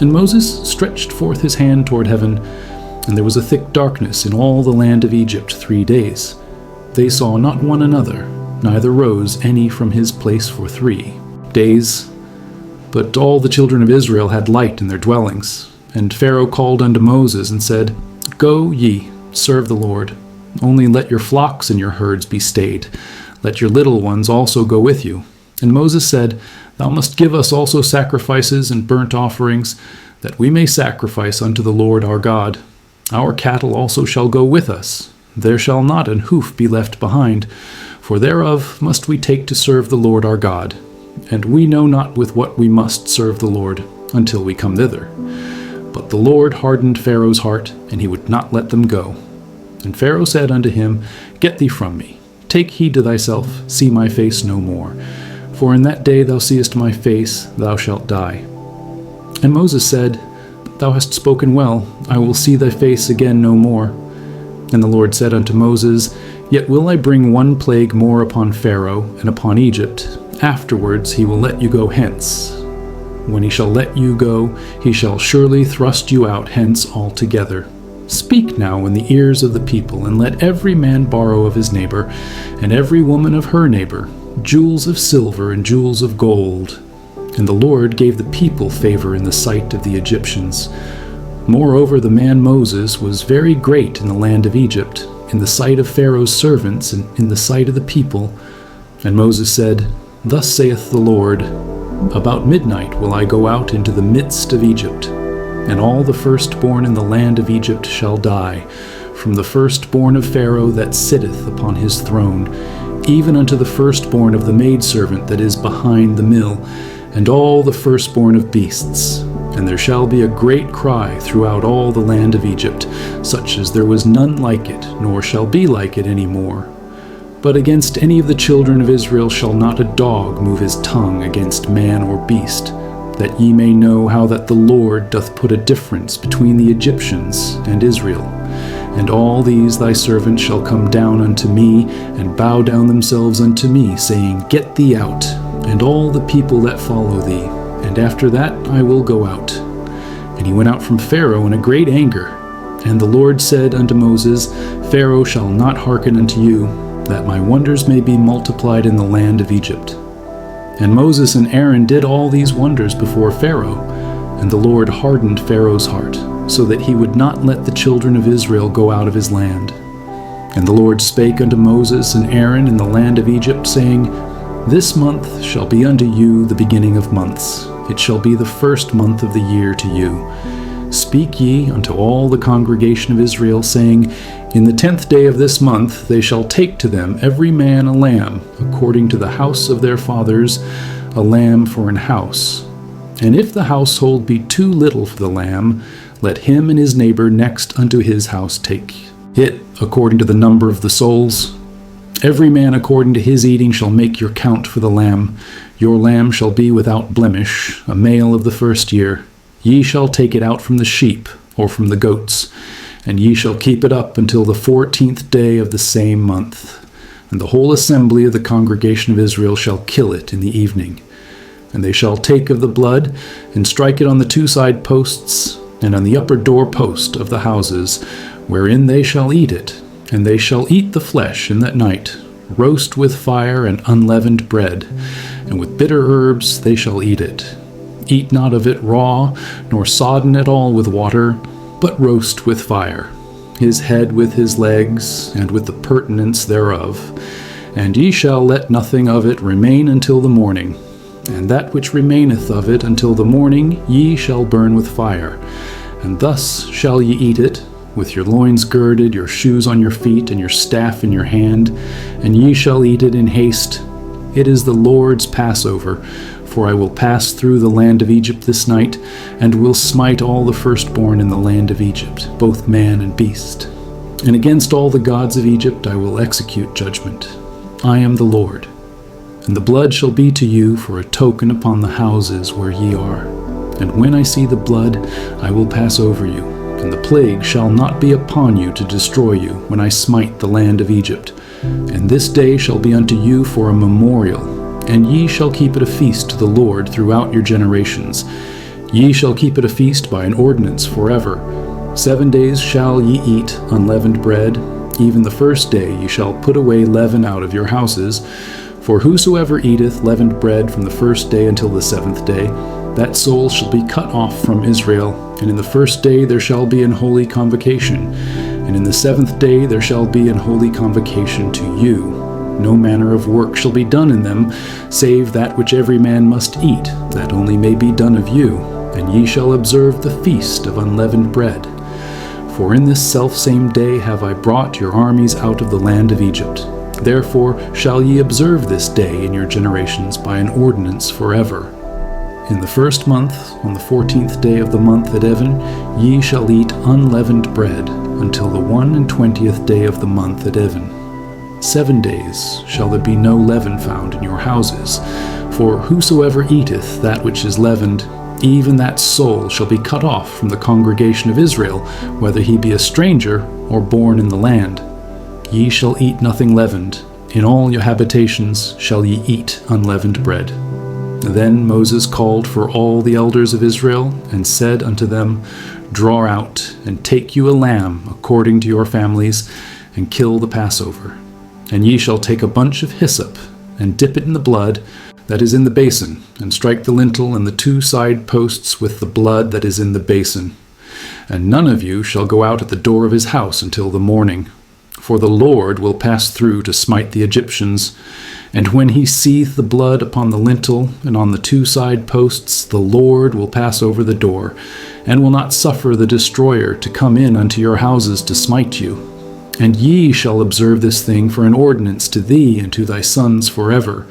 And Moses stretched forth his hand toward heaven, and there was a thick darkness in all the land of Egypt 3 days. They saw not one another, neither rose any from his place for 3 days. But all the children of Israel had light in their dwellings. And Pharaoh called unto Moses and said, Go ye, serve the Lord. Only let your flocks and your herds be stayed. Let your little ones also go with you. And Moses said, Thou must give us also sacrifices and burnt offerings, that we may sacrifice unto the Lord our God. Our cattle also shall go with us. There shall not an hoof be left behind, for thereof must we take to serve the Lord our God. And we know not with what we must serve the Lord, until we come thither. But the Lord hardened Pharaoh's heart, and he would not let them go. And Pharaoh said unto him, Get thee from me. Take heed to thyself, see my face no more. For in that day thou seest my face, thou shalt die. And Moses said, Thou hast spoken well, I will see thy face again no more. And the Lord said unto Moses, Yet will I bring one plague more upon Pharaoh and upon Egypt. Afterwards he will let you go hence. When he shall let you go, he shall surely thrust you out hence altogether. Speak now in the ears of the people, and let every man borrow of his neighbor, and every woman of her neighbor, jewels of silver and jewels of gold. And the Lord gave the people favor in the sight of the Egyptians. Moreover, the man Moses was very great in the land of Egypt, in the sight of Pharaoh's servants, and in the sight of the people. And Moses said, Thus saith the Lord, About midnight will I go out into the midst of Egypt, and all the firstborn in the land of Egypt shall die, from the firstborn of Pharaoh that sitteth upon his throne, even unto the firstborn of the maidservant that is behind the mill, and all the firstborn of beasts. And there shall be a great cry throughout all the land of Egypt, such as there was none like it, nor shall be like it any more. But against any of the children of Israel shall not a dog move his tongue against man or beast, that ye may know how that the Lord doth put a difference between the Egyptians and Israel. And all these thy servants shall come down unto me, and bow down themselves unto me, saying, Get thee out, and all the people that follow thee, and after that I will go out. And he went out from Pharaoh in a great anger. And the Lord said unto Moses, Pharaoh shall not hearken unto you, that my wonders may be multiplied in the land of Egypt. And Moses and Aaron did all these wonders before Pharaoh, and the Lord hardened Pharaoh's heart, so that he would not let the children of Israel go out of his land. And the Lord spake unto Moses and Aaron in the land of Egypt, saying, This month shall be unto you the beginning of months. it shall be the first month of the year to you. Speak ye unto all the congregation of Israel, saying, In the 10th day of this month they shall take to them every man a lamb, according to the house of their fathers, a lamb for an house. And if the household be too little for the lamb, let him and his neighbor next unto his house take it, according to the number of the souls. Every man according to his eating shall make your count for the lamb. Your lamb shall be without blemish, a male of the first year. Ye shall take it out from the sheep, or from the goats, and ye shall keep it up until the 14th day of the same month. And the whole assembly of the congregation of Israel shall kill it in the evening. And they shall take of the blood, and strike it on the 2 side posts, and on the upper door post of the houses, wherein they shall eat it. And they shall eat the flesh in that night, roast with fire and unleavened bread, and with bitter herbs they shall eat it. Eat not of it raw, nor sodden at all with water, but roast with fire, his head with his legs, and with the purtenance thereof. And ye shall let nothing of it remain until the morning. And that which remaineth of it until the morning ye shall burn with fire. And thus shall ye eat it, with your loins girded, your shoes on your feet, and your staff in your hand, and ye shall eat it in haste. It is the Lord's Passover, for I will pass through the land of Egypt this night, and will smite all the firstborn in the land of Egypt, both man and beast. And against all the gods of Egypt I will execute judgment. I am the Lord. And the blood shall be to you for a token upon the houses where ye are. And when I see the blood, I will pass over you. And the plague shall not be upon you to destroy you, when I smite the land of Egypt. And this day shall be unto you for a memorial, and ye shall keep it a feast to the Lord throughout your generations. Ye shall keep it a feast by an ordinance forever. 7 days shall ye eat unleavened bread. Even the first day ye shall put away leaven out of your houses. For whosoever eateth leavened bread from the first day until the 7th day, that soul shall be cut off from Israel. And in the first day there shall be an holy convocation, and in the 7th day there shall be an holy convocation to you. No manner of work shall be done in them, save that which every man must eat, that only may be done of you. And ye shall observe the feast of unleavened bread. For in this selfsame day have I brought your armies out of the land of Egypt. Therefore shall ye observe this day in your generations by an ordinance forever. In the first month, on the 14th day of the month at even, ye shall eat unleavened bread, until the 21st day of the month at even. 7 days shall there be no leaven found in your houses. For whosoever eateth that which is leavened, even that soul shall be cut off from the congregation of Israel, whether he be a stranger or born in the land. Ye shall eat nothing leavened. In all your habitations shall ye eat unleavened bread. Then Moses called for all the elders of Israel, and said unto them, Draw out, and take you a lamb according to your families, and kill the Passover. And ye shall take a bunch of hyssop, and dip it in the blood that is in the basin, and strike the lintel and the 2 side posts with the blood that is in the basin. And none of you shall go out at the door of his house until the morning. For the Lord will pass through to smite the Egyptians. And when he seeth the blood upon the lintel and on the 2 side posts, the Lord will pass over the door, and will not suffer the destroyer to come in unto your houses to smite you. And ye shall observe this thing for an ordinance to thee and to thy sons forever.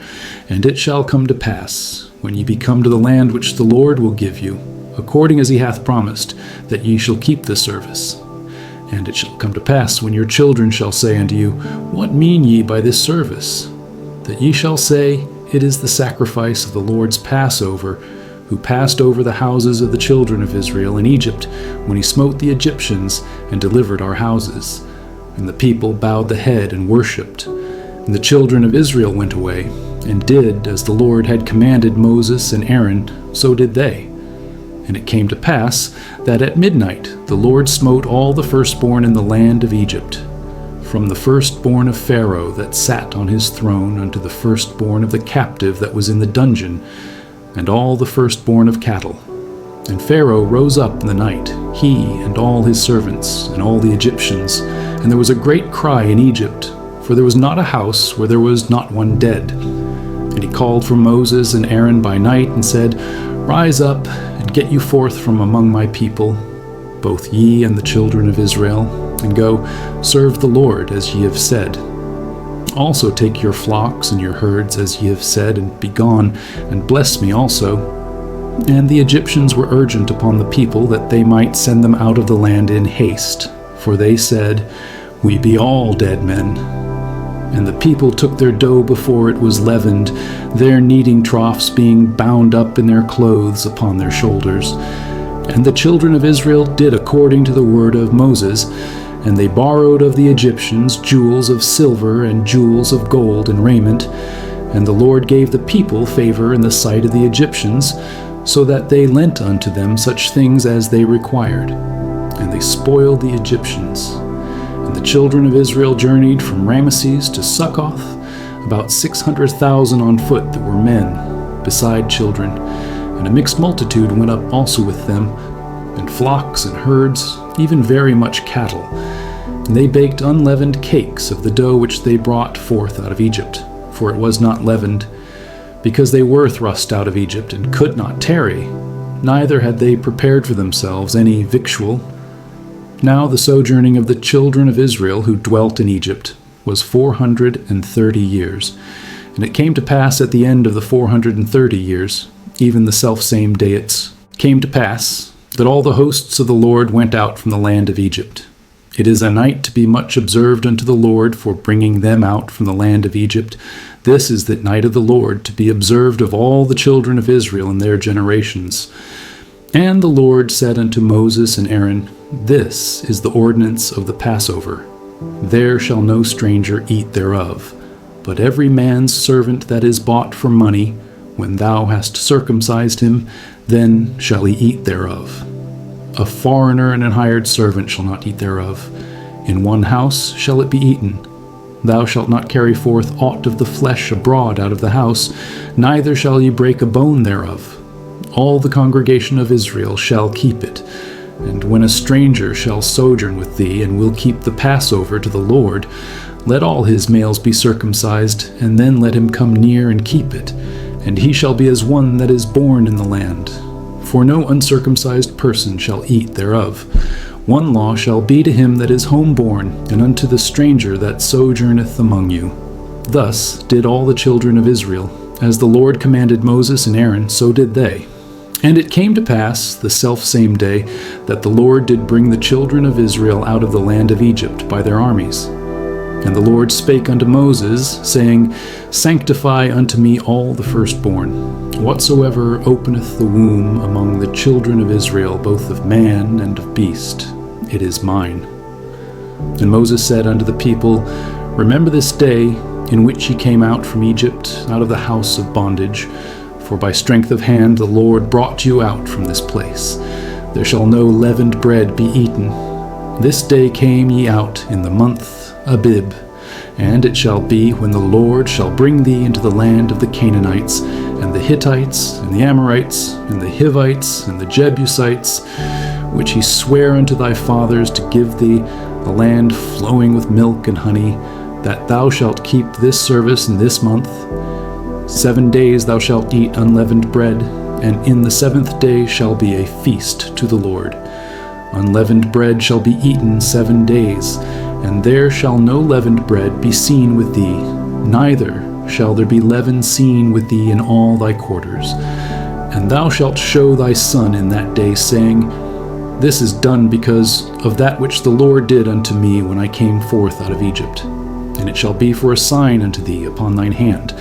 And it shall come to pass, when ye be come to the land which the Lord will give you, according as he hath promised, that ye shall keep the service. And it shall come to pass, when your children shall say unto you, What mean ye by this service? That ye shall say, It is the sacrifice of the Lord's Passover, who passed over the houses of the children of Israel in Egypt, when he smote the Egyptians and delivered our houses. And the people bowed the head and worshipped. And the children of Israel went away, and did as the Lord had commanded Moses and Aaron, so did they. And it came to pass that at midnight the Lord smote all the firstborn in the land of Egypt, from the firstborn of Pharaoh that sat on his throne unto the firstborn of the captive that was in the dungeon, and all the firstborn of cattle. And Pharaoh rose up in the night, he and all his servants, and all the Egyptians, and there was a great cry in Egypt, for there was not a house where there was not one dead. And he called for Moses and Aaron by night, and said, Rise up, and get you forth from among my people, both ye and the children of Israel, and go serve the Lord as ye have said. Also take your flocks and your herds as ye have said, and be gone, and bless me also. And the Egyptians were urgent upon the people that they might send them out of the land in haste, for they said, We be all dead men. And the people took their dough before it was leavened, their kneading troughs being bound up in their clothes upon their shoulders. And the children of Israel did according to the word of Moses, and they borrowed of the Egyptians jewels of silver and jewels of gold and raiment. And the Lord gave the people favor in the sight of the Egyptians, so that they lent unto them such things as they required. And they spoiled the Egyptians. And the children of Israel journeyed from Ramesses to Succoth, about 600,000 on foot that were men, beside children. And a mixed multitude went up also with them, and flocks and herds, even very much cattle. And they baked unleavened cakes of the dough which they brought forth out of Egypt, for it was not leavened, because they were thrust out of Egypt, and could not tarry, neither had they prepared for themselves any victual. Now the sojourning of the children of Israel who dwelt in Egypt was 430 years. And it came to pass at the end of the 430 years, even the selfsame day it came to pass, that all the hosts of the Lord went out from the land of Egypt. It is a night to be much observed unto the Lord for bringing them out from the land of Egypt. This is the night of the Lord, to be observed of all the children of Israel in their generations. And the Lord said unto Moses and Aaron, This is the ordinance of the Passover. There shall no stranger eat thereof, but every man's servant that is bought for money, when thou hast circumcised him, then shall he eat thereof. A foreigner and an hired servant shall not eat thereof. In one house shall it be eaten. Thou shalt not carry forth aught of the flesh abroad out of the house, neither shall ye break a bone thereof. All the congregation of Israel shall keep it. And when a stranger shall sojourn with thee, and will keep the Passover to the Lord, let all his males be circumcised, and then let him come near and keep it. And he shall be as one that is born in the land. For no uncircumcised person shall eat thereof. One law shall be to him that is homeborn, and unto the stranger that sojourneth among you. Thus did all the children of Israel. As the Lord commanded Moses and Aaron, so did they. And it came to pass, the selfsame day, that the Lord did bring the children of Israel out of the land of Egypt by their armies. And the Lord spake unto Moses, saying, Sanctify unto me all the firstborn, whatsoever openeth the womb among the children of Israel, both of man and of beast. It is mine. And Moses said unto the people, Remember this day in which ye came out from Egypt, out of the house of bondage. For by strength of hand the Lord brought you out from this place. There shall no leavened bread be eaten. This day came ye out in the month Abib. And it shall be, when the Lord shall bring thee into the land of the Canaanites, and the Hittites, and the Amorites, and the Hivites, and the Jebusites, which he sware unto thy fathers to give thee, a land flowing with milk and honey, that thou shalt keep this service in this month. 7 days thou shalt eat unleavened bread, and in the 7th day shall be a feast to the Lord. Unleavened bread shall be eaten 7 days, and there shall no leavened bread be seen with thee, neither shall there be leaven seen with thee in all thy quarters. And thou shalt show thy son in that day, saying, This is done because of that which the Lord did unto me when I came forth out of Egypt. And it shall be for a sign unto thee upon thine hand,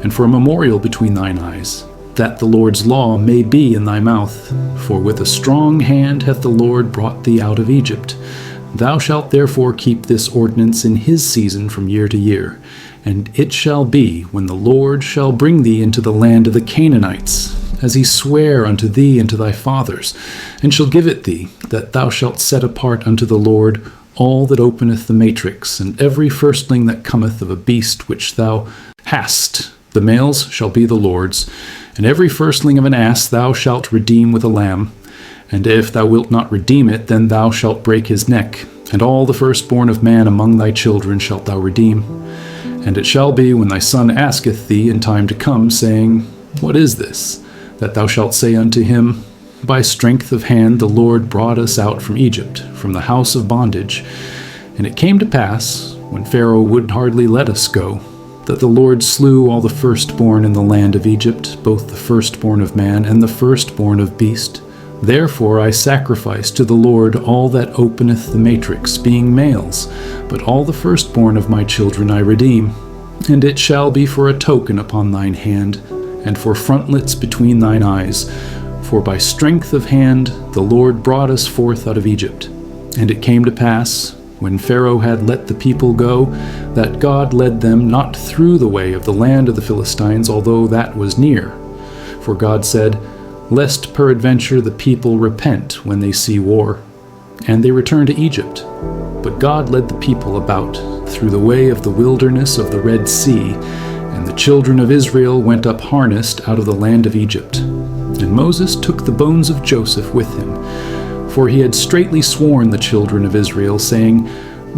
and for a memorial between thine eyes, that the Lord's law may be in thy mouth. For with a strong hand hath the Lord brought thee out of Egypt. Thou shalt therefore keep this ordinance in his season from year to year. And it shall be, when the Lord shall bring thee into the land of the Canaanites, as he sware unto thee and to thy fathers, and shall give it thee, that thou shalt set apart unto the Lord all that openeth the matrix, and every firstling that cometh of a beast which thou hast. The males shall be the Lord's, and every firstling of an ass thou shalt redeem with a lamb. And if thou wilt not redeem it, then thou shalt break his neck. And all the firstborn of man among thy children shalt thou redeem. And it shall be, when thy son asketh thee in time to come, saying, What is this? that thou shalt say unto him, By strength of hand the Lord brought us out from Egypt, from the house of bondage. And it came to pass, when Pharaoh would hardly let us go, that the Lord slew all the firstborn in the land of Egypt, both the firstborn of man and the firstborn of beast. Therefore I sacrifice to the Lord all that openeth the matrix, being males, but all the firstborn of my children I redeem. And it shall be for a token upon thine hand, and for frontlets between thine eyes. For by strength of hand the Lord brought us forth out of Egypt. And it came to pass, when Pharaoh had let the people go, that God led them not through the way of the land of the Philistines, although that was near. For God said, Lest peradventure the people repent when they see war. And they returned to Egypt. But God led the people about through the way of the wilderness of the Red Sea, and the children of Israel went up harnessed out of the land of Egypt. And Moses took the bones of Joseph with him, for he had straitly sworn the children of Israel, saying,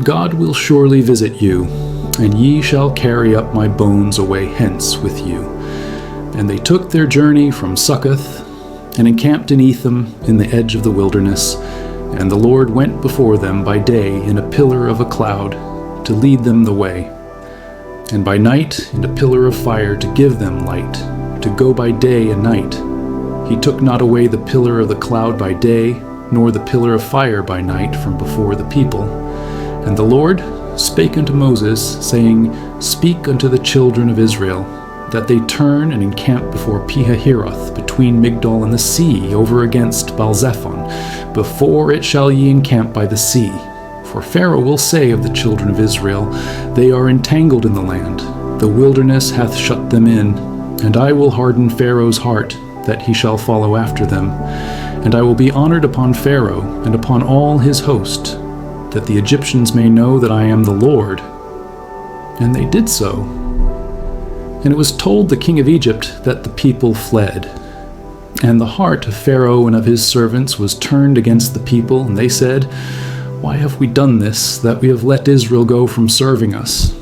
God will surely visit you, and ye shall carry up my bones away hence with you. And they took their journey from Succoth, and encamped in Etham in the edge of the wilderness. And the Lord went before them by day in a pillar of a cloud, to lead them the way, and by night in a pillar of fire to give them light, to go by day and night. He took not away the pillar of the cloud by day, nor the pillar of fire by night from before the people. And the Lord spake unto Moses, saying, Speak unto the children of Israel, that they turn and encamp before Pihahiroth, between Migdol and the sea, over against Baalzephon. Before it shall ye encamp by the sea. For Pharaoh will say of the children of Israel, They are entangled in the land, the wilderness hath shut them in. And I will harden Pharaoh's heart, that he shall follow after them. And I will be honored upon Pharaoh, and upon all his host, that the Egyptians may know that I am the Lord. And they did so. And it was told the king of Egypt that the people fled. And the heart of Pharaoh and of his servants was turned against the people, and they said, Why have we done this, that we have let Israel go from serving us?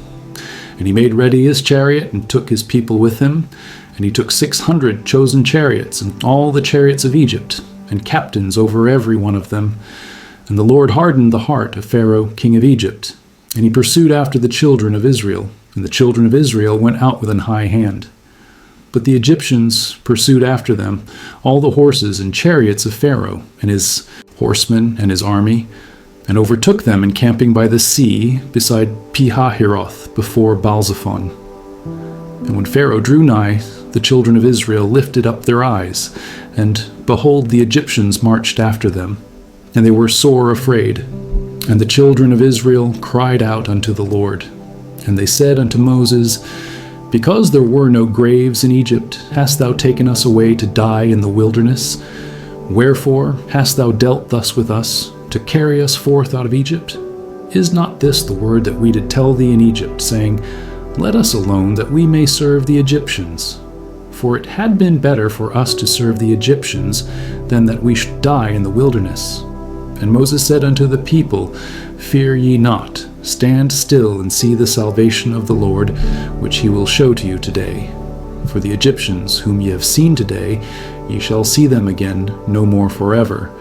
And he made ready his chariot, and took his people with him. And he took 600 chosen chariots, and all the chariots of Egypt, and captains over every one of them. And the Lord hardened the heart of Pharaoh king of Egypt, and he pursued after the children of Israel. And the children of Israel went out with an high hand. But the Egyptians pursued after them all the horses and chariots of Pharaoh, and his horsemen and his army, and overtook them encamping by the sea beside Pihahiroth before Baalzephon. And when Pharaoh drew nigh, the children of Israel lifted up their eyes, and behold, the Egyptians marched after them, and they were sore afraid. And the children of Israel cried out unto the Lord. And they said unto Moses, Because there were no graves in Egypt, hast thou taken us away to die in the wilderness? Wherefore hast thou dealt thus with us, to carry us forth out of Egypt? Is not this the word that we did tell thee in Egypt, saying, Let us alone, that we may serve the Egyptians? For it had been better for us to serve the Egyptians, than that we should die in the wilderness. And Moses said unto the people, Fear ye not. Stand still and see the salvation of the Lord, which he will show to you today. For the Egyptians, whom ye have seen today, ye shall see them again no more forever.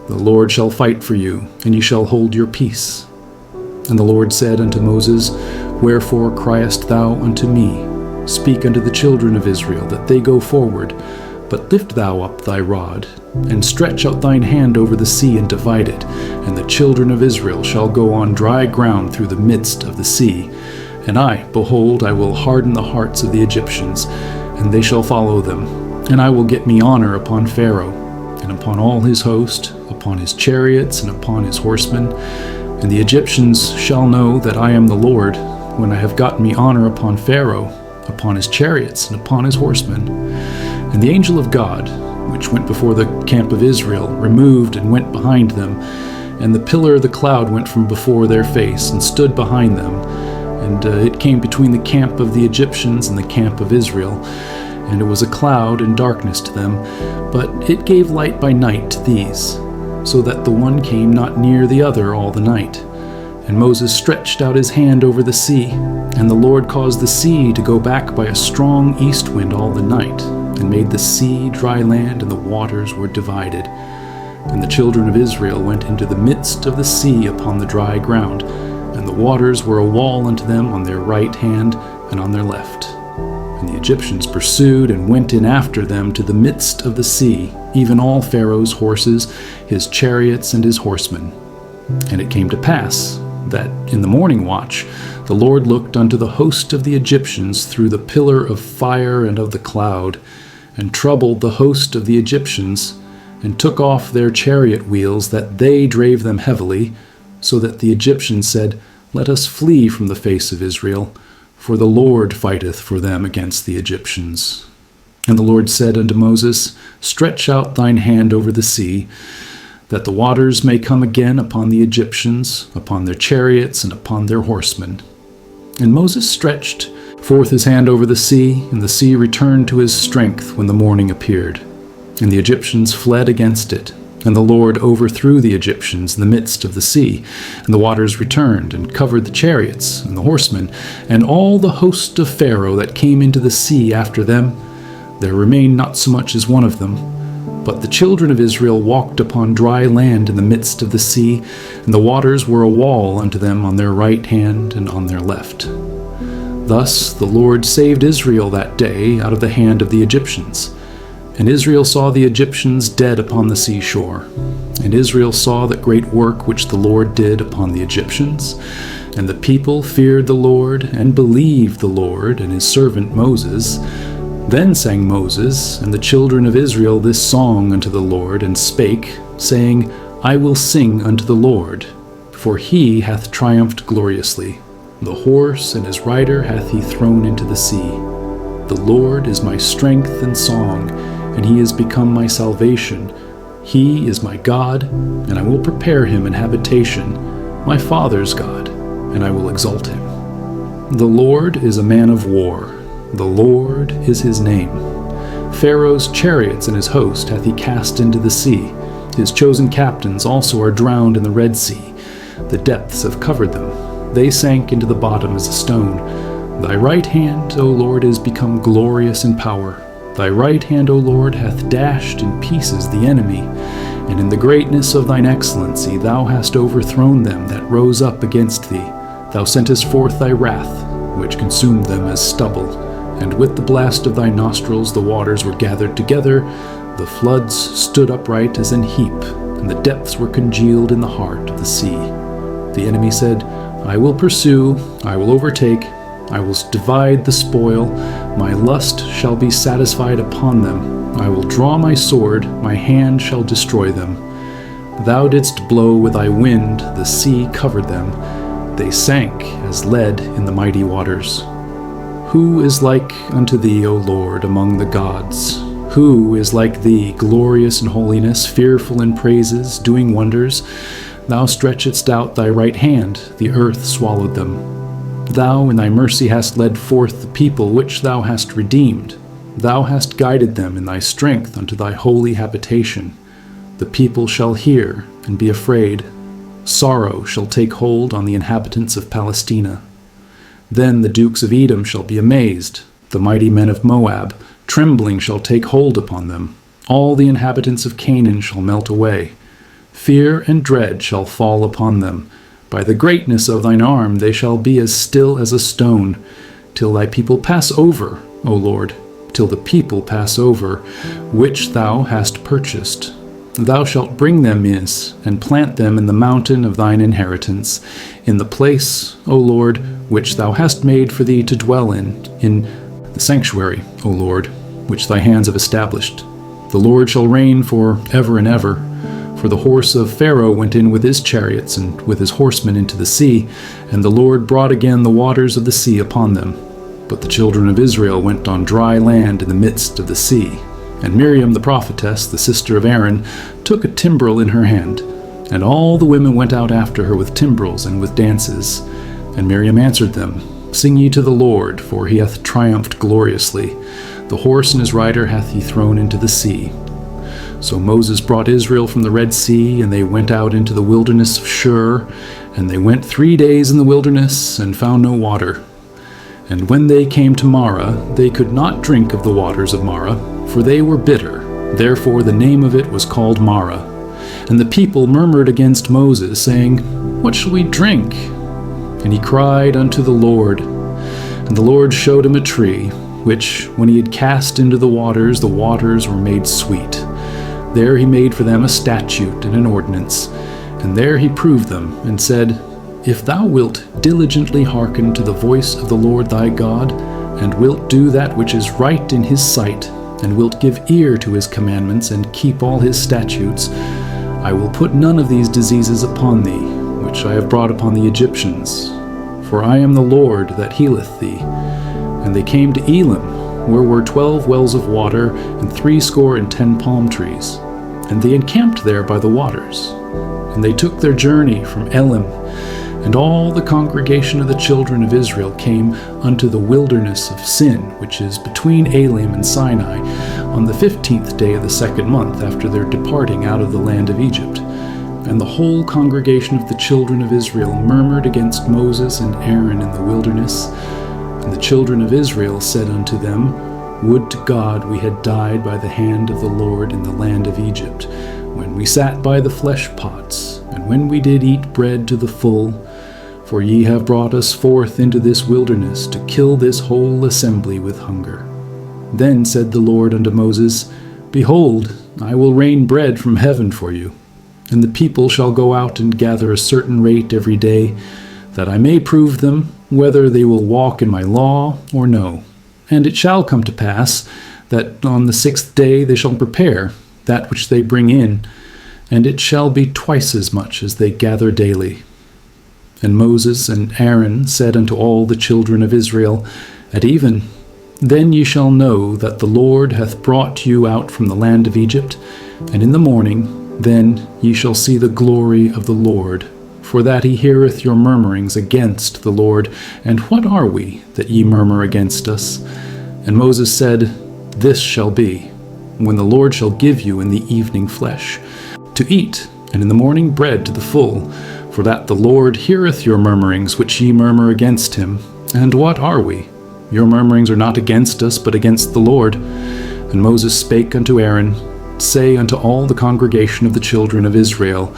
The Lord shall fight for you, and ye shall hold your peace. And the Lord said unto Moses, Wherefore criest thou unto me? Speak unto the children of Israel, that they go forward. But lift thou up thy rod, and stretch out thine hand over the sea, and divide it, and the children of Israel shall go on dry ground through the midst of the sea. And I, behold, I will harden the hearts of the Egyptians, and they shall follow them. And I will get me honor upon Pharaoh, and upon all his host, upon his chariots, and upon his horsemen. And the Egyptians shall know that I am the Lord, when I have gotten me honor upon Pharaoh, upon his chariots, and upon his horsemen. And the angel of God, which went before the camp of Israel, removed and went behind them. And the pillar of the cloud went from before their face, and stood behind them. And it came between the camp of the Egyptians and the camp of Israel. And it was a cloud and darkness to them, but it gave light by night to these, so that the one came not near the other all the night. And Moses stretched out his hand over the sea, and the Lord caused the sea to go back by a strong east wind all the night. and made the sea dry land, and the waters were divided. And the children of Israel went into the midst of the sea upon the dry ground, and the waters were a wall unto them on their right hand and on their left. And the Egyptians pursued and went in after them to the midst of the sea, even all Pharaoh's horses, his chariots, and his horsemen. And it came to pass that in the morning watch the Lord looked unto the host of the Egyptians through the pillar of fire and of the cloud, and troubled the host of the Egyptians, and took off their chariot wheels, that they drave them heavily, so that the Egyptians said, Let us flee from the face of Israel, for the Lord fighteth for them against the Egyptians. And the Lord said unto Moses, Stretch out thine hand over the sea, that the waters may come again upon the Egyptians, upon their chariots, and upon their horsemen. And Moses stretched forth his hand over the sea, and the sea returned to his strength when the morning appeared. And the Egyptians fled against it. And the Lord overthrew the Egyptians in the midst of the sea. And the waters returned, and covered the chariots, and the horsemen, and all the host of Pharaoh that came into the sea after them. There remained not so much as one of them. But the children of Israel walked upon dry land in the midst of the sea, and the waters were a wall unto them on their right hand and on their left. Thus the Lord saved Israel that day out of the hand of the Egyptians. And Israel saw the Egyptians dead upon the seashore. And Israel saw that great work which the Lord did upon the Egyptians. And the people feared the Lord, and believed the Lord and his servant Moses. Then sang Moses and the children of Israel this song unto the Lord, and spake, saying, I will sing unto the Lord, for he hath triumphed gloriously. The horse and his rider hath he thrown into the sea. The Lord is my strength and song, and he is become my salvation. He is my God, and I will prepare him an habitation, my father's God, and I will exalt him. The Lord is a man of war. The Lord is his name. Pharaoh's chariots and his host hath he cast into the sea. His chosen captains also are drowned in the Red Sea. The depths have covered them. They sank into the bottom as a stone. Thy right hand, O Lord, is become glorious in power. Thy right hand, O Lord, hath dashed in pieces the enemy. And in the greatness of thine excellency thou hast overthrown them that rose up against thee. Thou sentest forth thy wrath, which consumed them as stubble. And with the blast of thy nostrils the waters were gathered together, the floods stood upright as an heap, and the depths were congealed in the heart of the sea. The enemy said, I will pursue, I will overtake, I will divide the spoil, my lust shall be satisfied upon them. I will draw my sword, my hand shall destroy them. Thou didst blow with thy wind, the sea covered them. They sank as lead in the mighty waters. Who is like unto thee, O Lord, among the gods? Who is like thee, glorious in holiness, fearful in praises, doing wonders? Thou stretchedst out thy right hand, the earth swallowed them. Thou in thy mercy hast led forth the people which thou hast redeemed. Thou hast guided them in thy strength unto thy holy habitation. The people shall hear and be afraid. Sorrow shall take hold on the inhabitants of Palestina. Then the dukes of Edom shall be amazed, the mighty men of Moab. Trembling shall take hold upon them. All the inhabitants of Canaan shall melt away. Fear and dread shall fall upon them. By the greatness of thine arm they shall be as still as a stone, till thy people pass over, O Lord, till the people pass over, which thou hast purchased. Thou shalt bring them in, and plant them in the mountain of thine inheritance, in the place, O Lord, which thou hast made for thee to dwell in the sanctuary, O Lord, which thy hands have established. The Lord shall reign for ever and ever. For the horse of Pharaoh went in with his chariots and with his horsemen into the sea, and the Lord brought again the waters of the sea upon them. But the children of Israel went on dry land in the midst of the sea. And Miriam the prophetess, the sister of Aaron, took a timbrel in her hand. And all the women went out after her with timbrels and with dances. And Miriam answered them, Sing ye to the Lord, for he hath triumphed gloriously. The horse and his rider hath he thrown into the sea. So Moses brought Israel from the Red Sea, and they went out into the wilderness of Shur. And they went 3 days in the wilderness, and found no water. And when they came to Marah, they could not drink of the waters of Marah, for they were bitter. Therefore the name of it was called Marah. And the people murmured against Moses, saying, What shall we drink? And he cried unto the Lord. And the Lord showed him a tree, which, when he had cast into the waters were made sweet. There he made for them a statute and an ordinance, and there he proved them, and said, If thou wilt diligently hearken to the voice of the Lord thy God, and wilt do that which is right in his sight, and wilt give ear to his commandments, and keep all his statutes, I will put none of these diseases upon thee, which I have brought upon the Egyptians. For I am the Lord that healeth thee. And they came to Elim, where were 12 wells of water, and 70 palm trees. And they encamped there by the waters. And they took their journey from Elim. And all the congregation of the children of Israel came unto the wilderness of Sin, which is between Elim and Sinai, on the 15th day of the 2nd month after their departing out of the land of Egypt. And the whole congregation of the children of Israel murmured against Moses and Aaron in the wilderness. And the children of Israel said unto them, Would to God we had died by the hand of the Lord in the land of Egypt, when we sat by the flesh pots, and when we did eat bread to the full. For ye have brought us forth into this wilderness to kill this whole assembly with hunger. Then said the Lord unto Moses, Behold, I will rain bread from heaven for you, and the people shall go out and gather a certain rate every day, that I may prove them whether they will walk in my law or no. And it shall come to pass that on the 6th day they shall prepare that which they bring in, and it shall be twice as much as they gather daily. And Moses and Aaron said unto all the children of Israel, At even, then ye shall know that the Lord hath brought you out from the land of Egypt, and in the morning then ye shall see the glory of the Lord, for that he heareth your murmurings against the Lord. And what are we, that ye murmur against us? And Moses said, This shall be, when the Lord shall give you in the evening flesh, to eat, and in the morning bread to the full, for that the Lord heareth your murmurings which ye murmur against him. And what are we? Your murmurings are not against us, but against the Lord. And Moses spake unto Aaron, Say unto all the congregation of the children of Israel,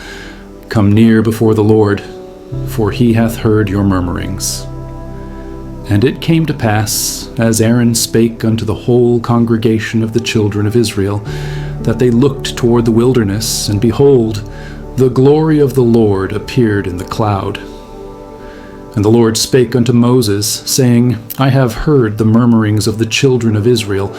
Come near before the Lord, for he hath heard your murmurings. And it came to pass, as Aaron spake unto the whole congregation of the children of Israel, that they looked toward the wilderness, and behold, the glory of the Lord appeared in the cloud. And the Lord spake unto Moses, saying, I have heard the murmurings of the children of Israel.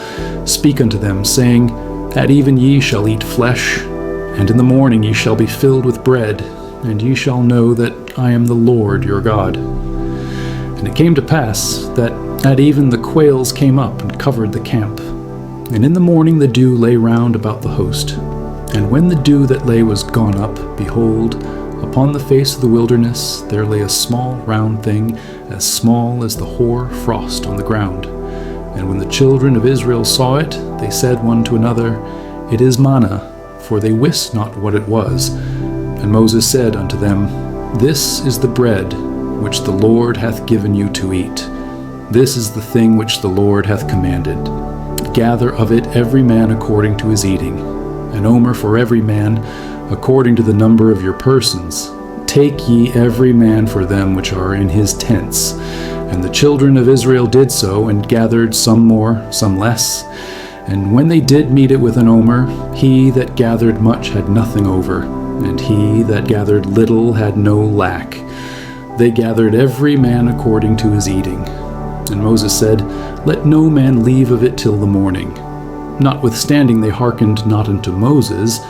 Speak unto them, saying, At even ye shall eat flesh, and in the morning ye shall be filled with bread, and ye shall know that I am the Lord your God. And it came to pass that at even the quails came up and covered the camp. And in the morning the dew lay round about the host. And when the dew that lay was gone up, behold, upon the face of the wilderness there lay a small round thing, as small as the hoar frost on the ground. And when the children of Israel saw it, they said one to another, It is manna, for they wist not what it was. And Moses said unto them, This is the bread which the Lord hath given you to eat. This is the thing which the Lord hath commanded. Gather of it every man according to his eating, an omer for every man, according to the number of your persons. Take ye every man for them which are in his tents. And the children of Israel did so, and gathered some more, some less. And when they did meet it with an omer, he that gathered much had nothing over, and he that gathered little had no lack. They gathered every man according to his eating. And Moses said, Let no man leave of it till the morning. Notwithstanding they hearkened not unto Moses,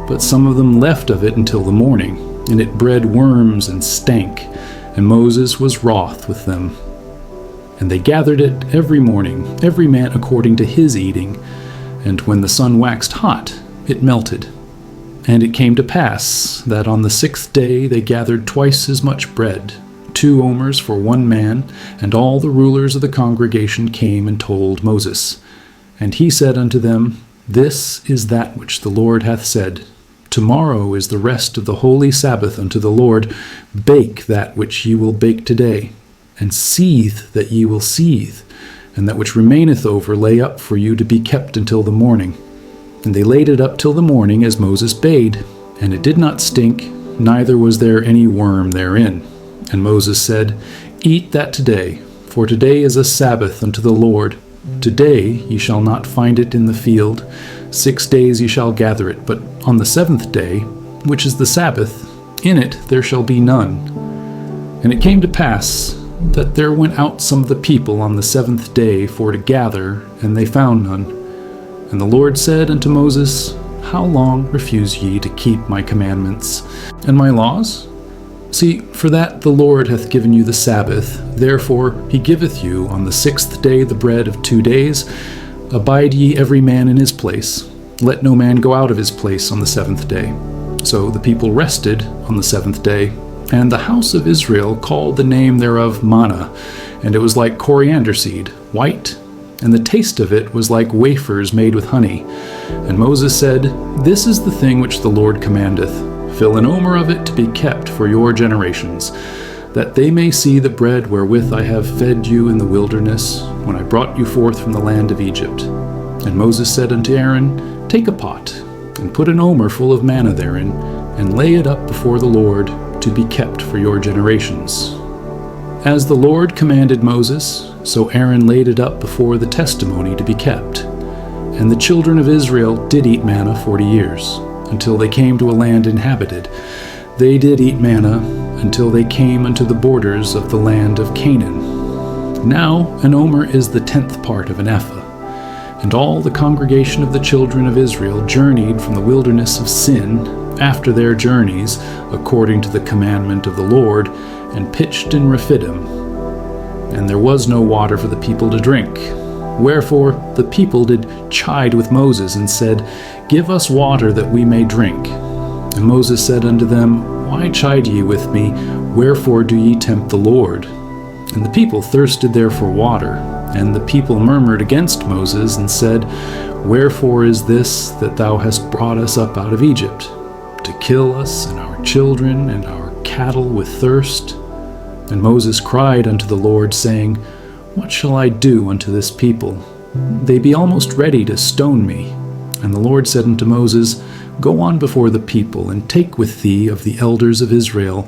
but some of them left of it until the morning, and it bred worms and stank, and Moses was wroth with them. And they gathered it every morning, every man according to his eating, and when the sun waxed hot, it melted. And it came to pass that on the 6th day they gathered twice as much bread, 2 omers for one man, and all the rulers of the congregation came and told Moses. And he said unto them, This is that which the Lord hath said, Tomorrow is the rest of the holy Sabbath unto the Lord. Bake that which ye will bake today, and seethe that ye will seethe, and that which remaineth over lay up for you to be kept until the morning. And they laid it up till the morning, as Moses bade, and it did not stink, neither was there any worm therein. And Moses said, Eat that today, for today is a Sabbath unto the Lord. Today ye shall not find it in the field. 6 days ye shall gather it, but on the 7th day, which is the Sabbath, in it there shall be none. And it came to pass that there went out some of the people on the 7th day for to gather, and they found none. And the Lord said unto Moses, How long refuse ye to keep my commandments and my laws? See, for that the Lord hath given you the Sabbath, therefore he giveth you on the 6th day the bread of 2 days. Abide ye every man in his place. Let no man go out of his place on the 7th day. So the people rested on the 7th day, and the house of Israel called the name thereof Manna, and it was like coriander seed, white, and the taste of it was like wafers made with honey. And Moses said, This is the thing which the Lord commandeth. Fill an omer of it to be kept for your generations, that they may see the bread wherewith I have fed you in the wilderness, when I brought you forth from the land of Egypt. And Moses said unto Aaron, Take a pot, and put an omer full of manna therein, and lay it up before the Lord, to be kept for your generations. As the Lord commanded Moses, so Aaron laid it up before the testimony to be kept. And the children of Israel did eat manna 40 years, until they came to a land inhabited. They did eat manna until they came unto the borders of the land of Canaan. Now an omer is the 10th part of an ephah. And all the congregation of the children of Israel journeyed from the wilderness of Sin after their journeys, according to the commandment of the Lord, and pitched in Rephidim. And there was no water for the people to drink. Wherefore the people did chide with Moses, and said, Give us water that we may drink. And Moses said unto them, Why chide ye with me? Wherefore do ye tempt the Lord? And the people thirsted there for water. And the people murmured against Moses, and said, Wherefore is this that thou hast brought us up out of Egypt? To kill us and our children and our cattle with thirst? And Moses cried unto the Lord, saying, What shall I do unto this people? They be almost ready to stone me. And the Lord said unto Moses, Go on before the people, and take with thee of the elders of Israel,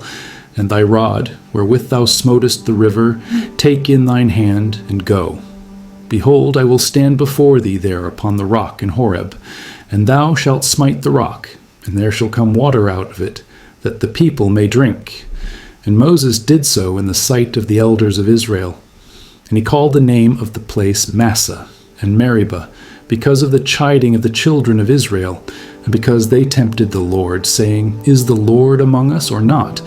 and thy rod, wherewith thou smotest the river, take in thine hand, and go. Behold, I will stand before thee there upon the rock in Horeb, and thou shalt smite the rock, and there shall come water out of it, that the people may drink. And Moses did so in the sight of the elders of Israel. And he called the name of the place Massah and Meribah, because of the chiding of the children of Israel, and because they tempted the Lord, saying, Is the Lord among us or not?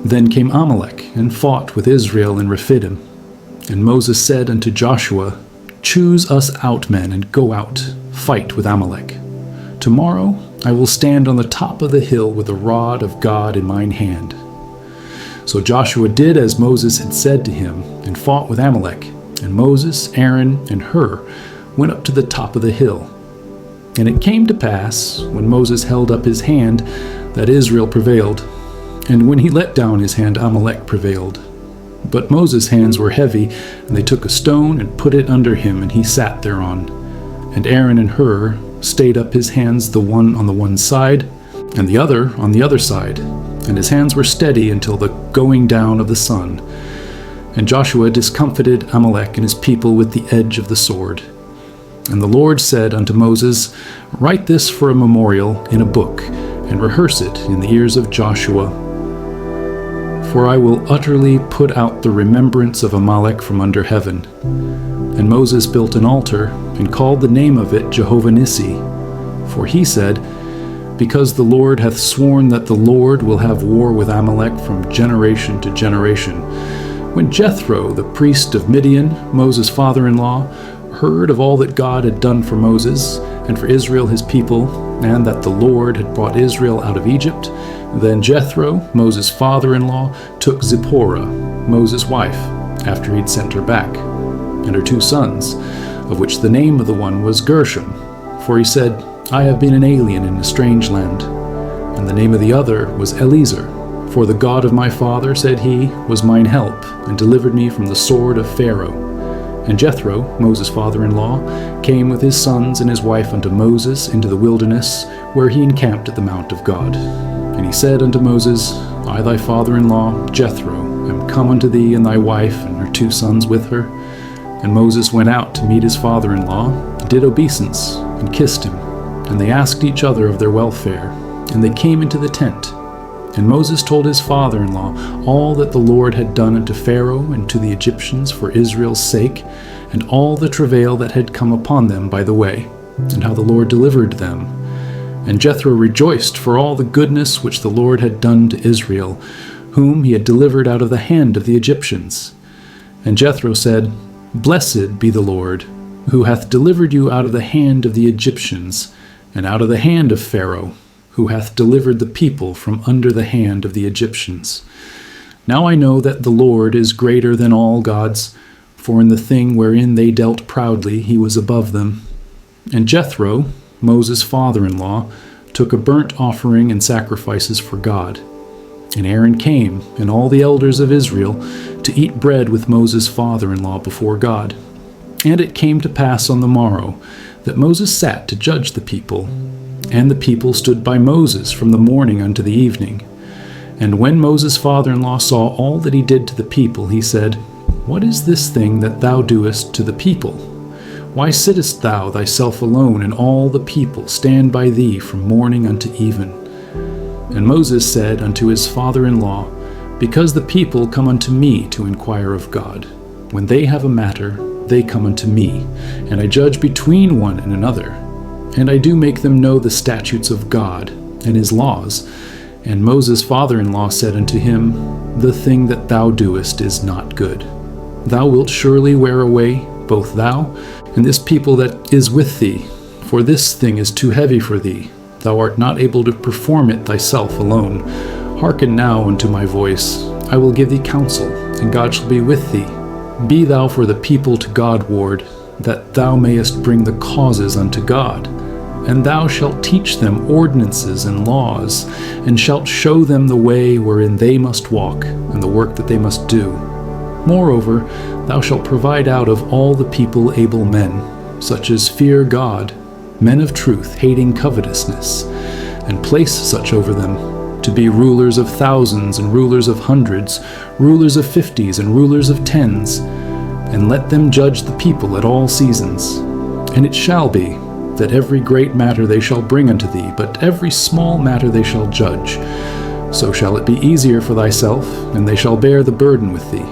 Then came Amalek, and fought with Israel in Rephidim. And Moses said unto Joshua, Choose us out men, and go out, fight with Amalek. Tomorrow I will stand on the top of the hill with the rod of God in mine hand. So Joshua did as Moses had said to him, and fought with Amalek. And Moses, Aaron, and Hur went up to the top of the hill. And it came to pass, when Moses held up his hand, that Israel prevailed. And when he let down his hand, Amalek prevailed. But Moses' hands were heavy, and they took a stone and put it under him, and he sat thereon. And Aaron and Hur stayed up his hands, the one on the one side, and the other on the other side. And his hands were steady until the going down of the sun. And Joshua discomfited Amalek and his people with the edge of the sword. And the Lord said unto Moses, Write this for a memorial in a book, and rehearse it in the ears of Joshua. For I will utterly put out the remembrance of Amalek from under heaven. And Moses built an altar, and called the name of it Jehovah Nissi. For he said, Because the Lord hath sworn that the Lord will have war with Amalek from generation to generation. When Jethro, the priest of Midian, Moses' father-in-law, heard of all that God had done for Moses and for Israel his people, and that the Lord had brought Israel out of Egypt, then Jethro, Moses' father-in-law, took Zipporah, Moses' wife, after he'd sent her back, and her 2 sons, of which the name of the one was Gershom, for he said, I have been an alien in a strange land. And the name of the other was Eliezer, For the God of my father, said he, was mine help, and delivered me from the sword of Pharaoh. And Jethro, Moses' father-in-law, came with his sons and his wife unto Moses into the wilderness, where he encamped at the mount of God. And he said unto Moses, I thy father-in-law, Jethro, am come unto thee, and thy wife and her 2 sons with her. And Moses went out to meet his father-in-law, did obeisance, and kissed him. And they asked each other of their welfare, and they came into the tent. And Moses told his father-in-law all that the Lord had done unto Pharaoh and to the Egyptians for Israel's sake, and all the travail that had come upon them by the way, and how the Lord delivered them. And Jethro rejoiced for all the goodness which the Lord had done to Israel, whom he had delivered out of the hand of the Egyptians. And Jethro said, Blessed be the Lord, who hath delivered you out of the hand of the Egyptians, and out of the hand of Pharaoh, who hath delivered the people from under the hand of the Egyptians. Now I know that the Lord is greater than all gods, for in the thing wherein they dealt proudly he was above them. And Jethro, Moses' father-in-law, took a burnt offering and sacrifices for God. And Aaron came, and all the elders of Israel, to eat bread with Moses' father-in-law before God. And it came to pass on the morrow that Moses sat to judge the people. And the people stood by Moses from the morning unto the evening. And when Moses' father-in-law saw all that he did to the people, he said, What is this thing that thou doest to the people? Why sittest thou thyself alone, and all the people stand by thee from morning unto even? And Moses said unto his father-in-law, Because the people come unto me to inquire of God. When they have a matter, they come unto me, and I judge between one and another. And I do make them know the statutes of God, and his laws. And Moses' father-in-law said unto him, The thing that thou doest is not good. Thou wilt surely wear away, both thou and this people that is with thee, for this thing is too heavy for thee. Thou art not able to perform it thyself alone. Hearken now unto my voice. I will give thee counsel, and God shall be with thee. Be thou for the people to God ward, that thou mayest bring the causes unto God. And thou shalt teach them ordinances and laws, and shalt show them the way wherein they must walk, and the work that they must do. Moreover, thou shalt provide out of all the people able men, such as fear God, men of truth, hating covetousness, and place such over them, to be rulers of thousands and rulers of hundreds, rulers of 50s and rulers of 10s, and let them judge the people at all seasons. And it shall be, that every great matter they shall bring unto thee, but every small matter they shall judge. So shall it be easier for thyself, and they shall bear the burden with thee.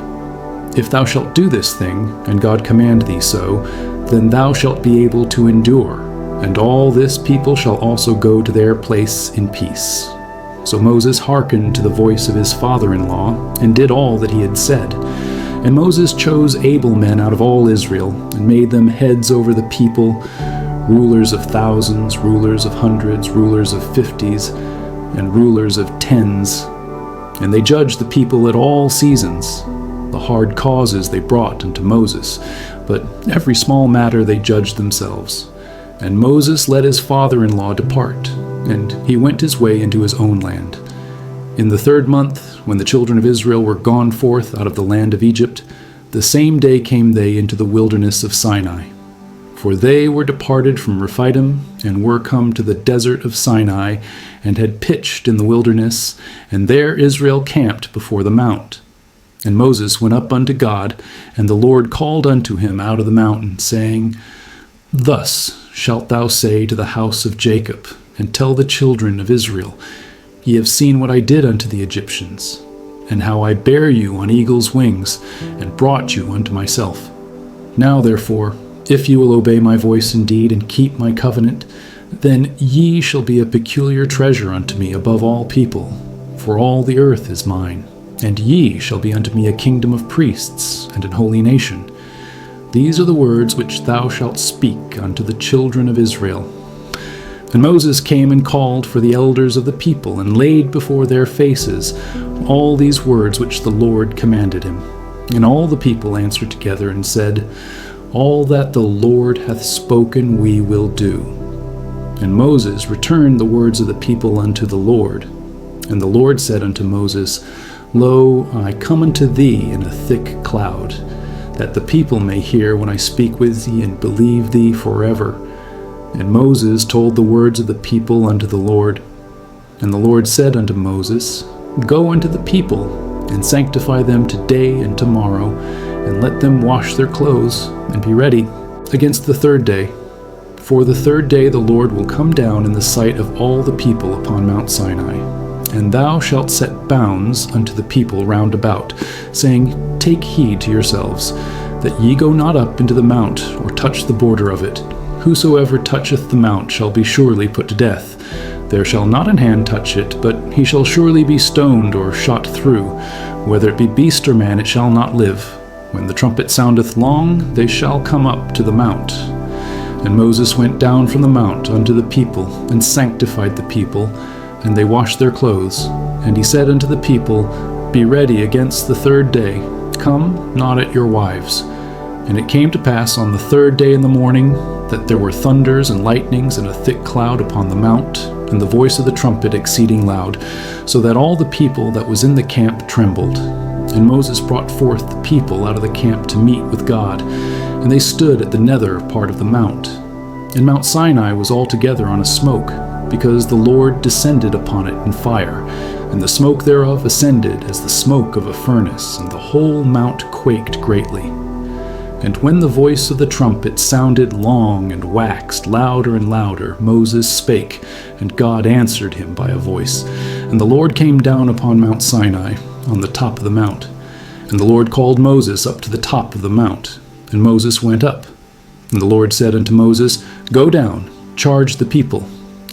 If thou shalt do this thing, and God command thee so, then thou shalt be able to endure, and all this people shall also go to their place in peace. So Moses hearkened to the voice of his father-in-law, and did all that he had said. And Moses chose able men out of all Israel, and made them heads over the people, rulers of thousands, rulers of hundreds, rulers of 50s, and rulers of 10s. And they judged the people at all seasons. The hard causes they brought unto Moses, but every small matter they judged themselves. And Moses let his father-in-law depart, and he went his way into his own land. In the 3rd month, when the children of Israel were gone forth out of the land of Egypt, the same day came they into the wilderness of Sinai. For they were departed from Rephidim, and were come to the desert of Sinai, and had pitched in the wilderness, and there Israel camped before the mount. And Moses went up unto God, and the Lord called unto him out of the mountain, saying, Thus shalt thou say to the house of Jacob, and tell the children of Israel, Ye have seen what I did unto the Egyptians, and how I bare you on eagle's wings, and brought you unto myself. Now therefore, if ye will obey my voice indeed, and keep my covenant, then ye shall be a peculiar treasure unto me above all people, for all the earth is mine. And ye shall be unto me a kingdom of priests, and an holy nation. These are the words which thou shalt speak unto the children of Israel. And Moses came and called for the elders of the people, and laid before their faces all these words which the Lord commanded him. And all the people answered together and said, All that the Lord hath spoken we will do. And Moses returned the words of the people unto the Lord. And the Lord said unto Moses, Lo, I come unto thee in a thick cloud, that the people may hear when I speak with thee, and believe thee forever. And Moses told the words of the people unto the Lord. And the Lord said unto Moses, Go unto the people, and sanctify them today and tomorrow, and let them wash their clothes, and be ready against the third day. For the third day the Lord will come down in the sight of all the people upon Mount Sinai. And thou shalt set bounds unto the people round about, saying, Take heed to yourselves, that ye go not up into the mount, or touch the border of it. Whosoever toucheth the mount shall be surely put to death. There shall not an hand touch it, but he shall surely be stoned or shot through. Whether it be beast or man, it shall not live. When the trumpet soundeth long, they shall come up to the mount. And Moses went down from the mount unto the people, and sanctified the people, and they washed their clothes. And he said unto the people, Be ready against the third day, come not at your wives. And it came to pass on the third day in the morning, that there were thunders and lightnings and a thick cloud upon the mount, and the voice of the trumpet exceeding loud, so that all the people that was in the camp trembled. And Moses brought forth the people out of the camp to meet with God, and they stood at the nether part of the mount. And Mount Sinai was altogether on a smoke, because the Lord descended upon it in fire, and the smoke thereof ascended as the smoke of a furnace, and the whole mount quaked greatly. And when the voice of the trumpet sounded long and waxed louder and louder, Moses spake, and God answered him by a voice. And the Lord came down upon Mount Sinai, on the top of the mount. And the Lord called Moses up to the top of the mount. And Moses went up. And the Lord said unto Moses, Go down, charge the people,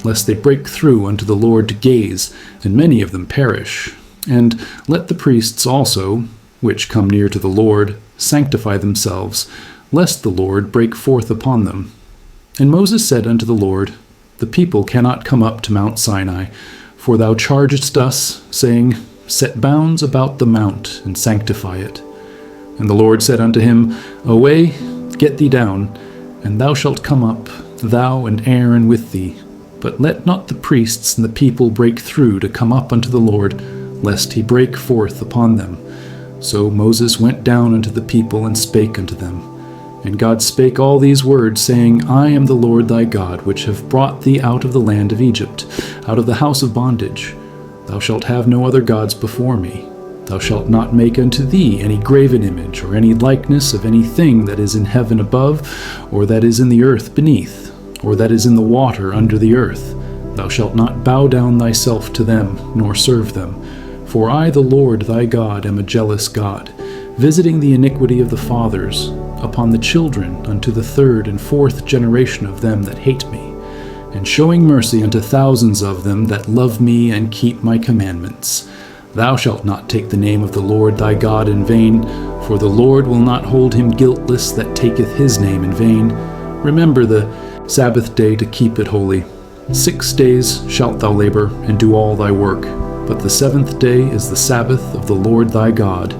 lest they break through unto the Lord to gaze, and many of them perish. And let the priests also, which come near to the Lord, sanctify themselves, lest the Lord break forth upon them. And Moses said unto the Lord, The people cannot come up to Mount Sinai, for thou chargest us, saying, Set bounds about the mount, and sanctify it. And the Lord said unto him, Away, get thee down, and thou shalt come up, thou and Aaron with thee. But let not the priests and the people break through to come up unto the Lord, lest he break forth upon them. So Moses went down unto the people, and spake unto them. And God spake all these words, saying, I am the Lord thy God, which have brought thee out of the land of Egypt, out of the house of bondage. Thou shalt have no other gods before me. Thou shalt not make unto thee any graven image, or any likeness of any thing that is in heaven above, or that is in the earth beneath, or that is in the water under the earth. Thou shalt not bow down thyself to them, nor serve them. For I, the Lord thy God, am a jealous God, visiting the iniquity of the fathers upon the children unto the third and fourth generation of them that hate me, and showing mercy unto thousands of them that love me and keep my commandments. Thou shalt not take the name of the Lord thy God in vain, for the Lord will not hold him guiltless that taketh his name in vain. Remember the Sabbath day to keep it holy. 6 days shalt thou labor, and do all thy work. But the seventh day is the Sabbath of the Lord thy God.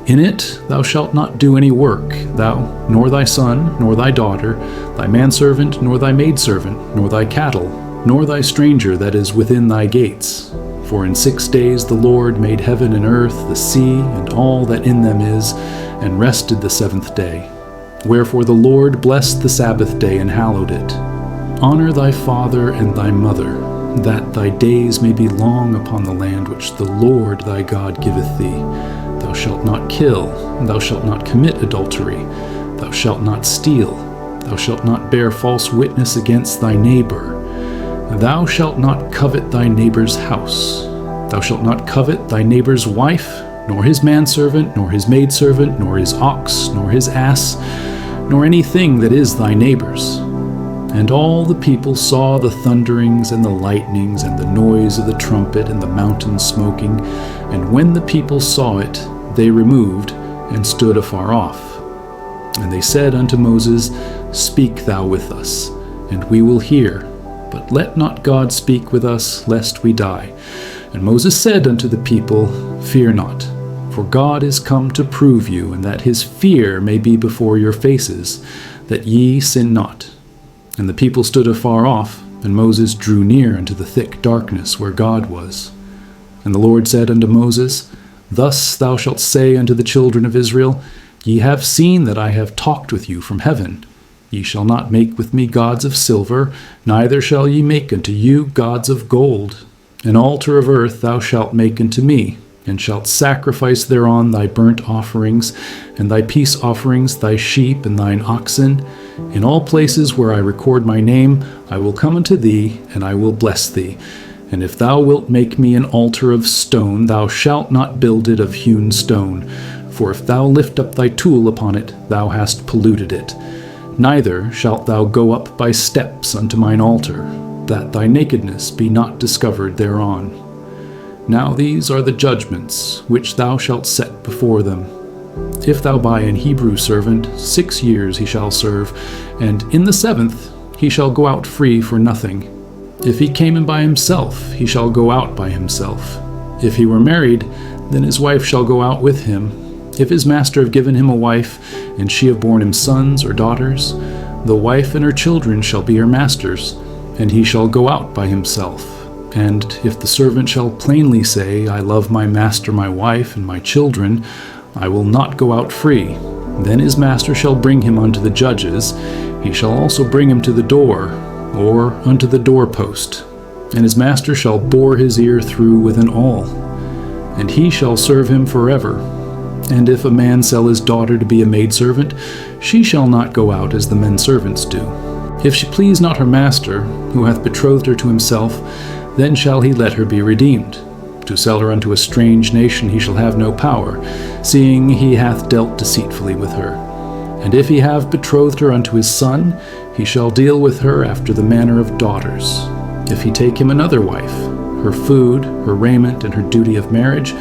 In it thou shalt not do any work, thou, nor thy son, nor thy daughter, thy manservant, nor thy maidservant, nor thy cattle, nor thy stranger that is within thy gates. For in 6 days the Lord made heaven and earth, the sea, and all that in them is, and rested the seventh day. Wherefore the Lord blessed the Sabbath day and hallowed it. Honor thy father and thy mother, that thy days may be long upon the land which the Lord thy God giveth thee. Thou shalt not kill, thou shalt not commit adultery, thou shalt not steal, thou shalt not bear false witness against thy neighbor. Thou shalt not covet thy neighbor's house. Thou shalt not covet thy neighbor's wife, nor his manservant, nor his maidservant, nor his ox, nor his ass, nor anything that is thy neighbor's. And all the people saw the thunderings and the lightnings and the noise of the trumpet and the mountain smoking. And when the people saw it, they removed and stood afar off. And they said unto Moses, Speak thou with us, and we will hear. But let not God speak with us, lest we die. And Moses said unto the people, Fear not, for God is come to prove you, and that his fear may be before your faces, that ye sin not. And the people stood afar off, and Moses drew near unto the thick darkness where God was. And the Lord said unto Moses, Thus thou shalt say unto the children of Israel, Ye have seen that I have talked with you from heaven. Ye shall not make with me gods of silver, neither shall ye make unto you gods of gold. An altar of earth thou shalt make unto me, and shalt sacrifice thereon thy burnt offerings, and thy peace offerings, thy sheep, and thine oxen. In all places where I record my name, I will come unto thee, and I will bless thee. And if thou wilt make me an altar of stone, thou shalt not build it of hewn stone. For if thou lift up thy tool upon it, thou hast polluted it. Neither shalt thou go up by steps unto mine altar, that thy nakedness be not discovered thereon. Now these are the judgments which thou shalt set before them. If thou buy an Hebrew servant, 6 years he shall serve, and in the 7th he shall go out free for nothing. If he came in by himself, he shall go out by himself. If he were married, then his wife shall go out with him. If his master have given him a wife, and she have borne him sons or daughters, the wife and her children shall be her master's, and he shall go out by himself. And if the servant shall plainly say, I love my master, my wife, and my children, I will not go out free, then his master shall bring him unto the judges. He shall also bring him to the door, or unto the doorpost, and his master shall bore his ear through with an awl, and he shall serve him forever. And if a man sell his daughter to be a maidservant, she shall not go out as the men servants do. If she please not her master, who hath betrothed her to himself, then shall he let her be redeemed. To sell her unto a strange nation he shall have no power, seeing he hath dealt deceitfully with her. And if he have betrothed her unto his son, he shall deal with her after the manner of daughters. If he take him another wife, her food, her raiment, and her duty of marriage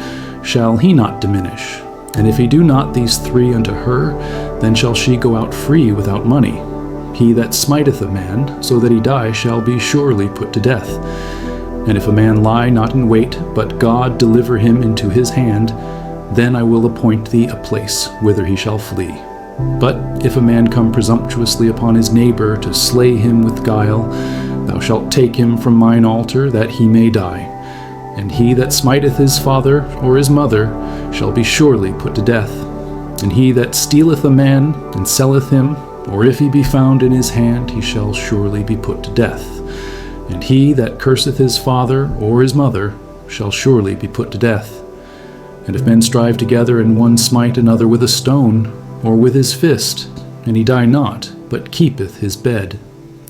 shall he not diminish. And if he do not these 3 unto her, then shall she go out free without money. He that smiteth a man, so that he die, shall be surely put to death. And if a man lie not in wait, but God deliver him into his hand, then I will appoint thee a place whither he shall flee. But if a man come presumptuously upon his neighbor to slay him with guile, thou shalt take him from mine altar, that he may die. And he that smiteth his father or his mother shall be surely put to death. And he that stealeth a man and selleth him, or if he be found in his hand, he shall surely be put to death. And he that curseth his father or his mother shall surely be put to death. And if men strive together, and one smite another with a stone, or with his fist, and he die not, but keepeth his bed,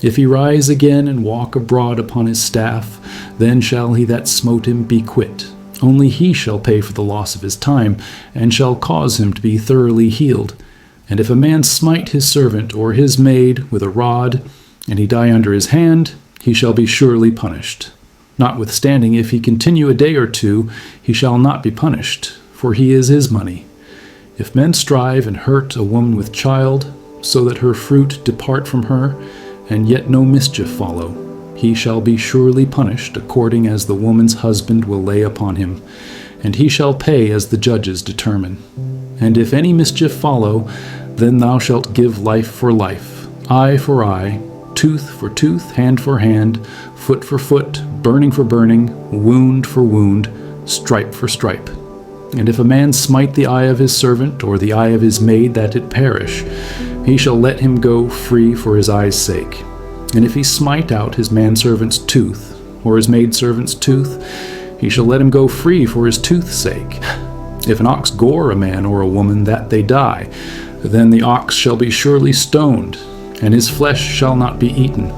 if he rise again and walk abroad upon his staff, then shall he that smote him be quit. Only he shall pay for the loss of his time, and shall cause him to be thoroughly healed. And if a man smite his servant or his maid with a rod, and he die under his hand, he shall be surely punished. Notwithstanding, if he continue a day or 2, he shall not be punished, for he is his money. If men strive and hurt a woman with child, so that her fruit depart from her, and yet no mischief follow, he shall be surely punished according as the woman's husband will lay upon him, and he shall pay as the judges determine. And if any mischief follow, then thou shalt give life for life, eye for eye, tooth for tooth, hand for hand, foot for foot, burning for burning, wound for wound, stripe for stripe. And if a man smite the eye of his servant, or the eye of his maid, that it perish, he shall let him go free for his eye's sake. And if he smite out his manservant's tooth, or his maidservant's tooth, he shall let him go free for his tooth's sake. If an ox gore a man or a woman, that they die, then the ox shall be surely stoned, and his flesh shall not be eaten,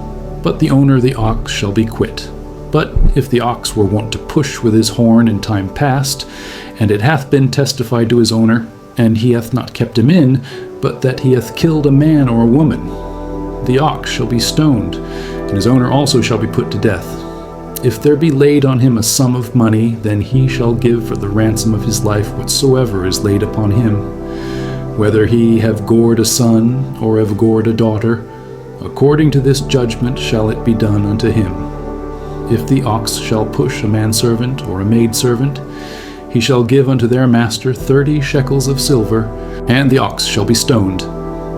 but the owner of the ox shall be quit. But if the ox were wont to push with his horn in time past, and it hath been testified to his owner, and he hath not kept him in, but that he hath killed a man or a woman, the ox shall be stoned, and his owner also shall be put to death. If there be laid on him a sum of money, then he shall give for the ransom of his life whatsoever is laid upon him. Whether he have gored a son, or have gored a daughter, according to this judgment shall it be done unto him. If the ox shall push a manservant or a maidservant, he shall give unto their master 30 shekels of silver, and the ox shall be stoned.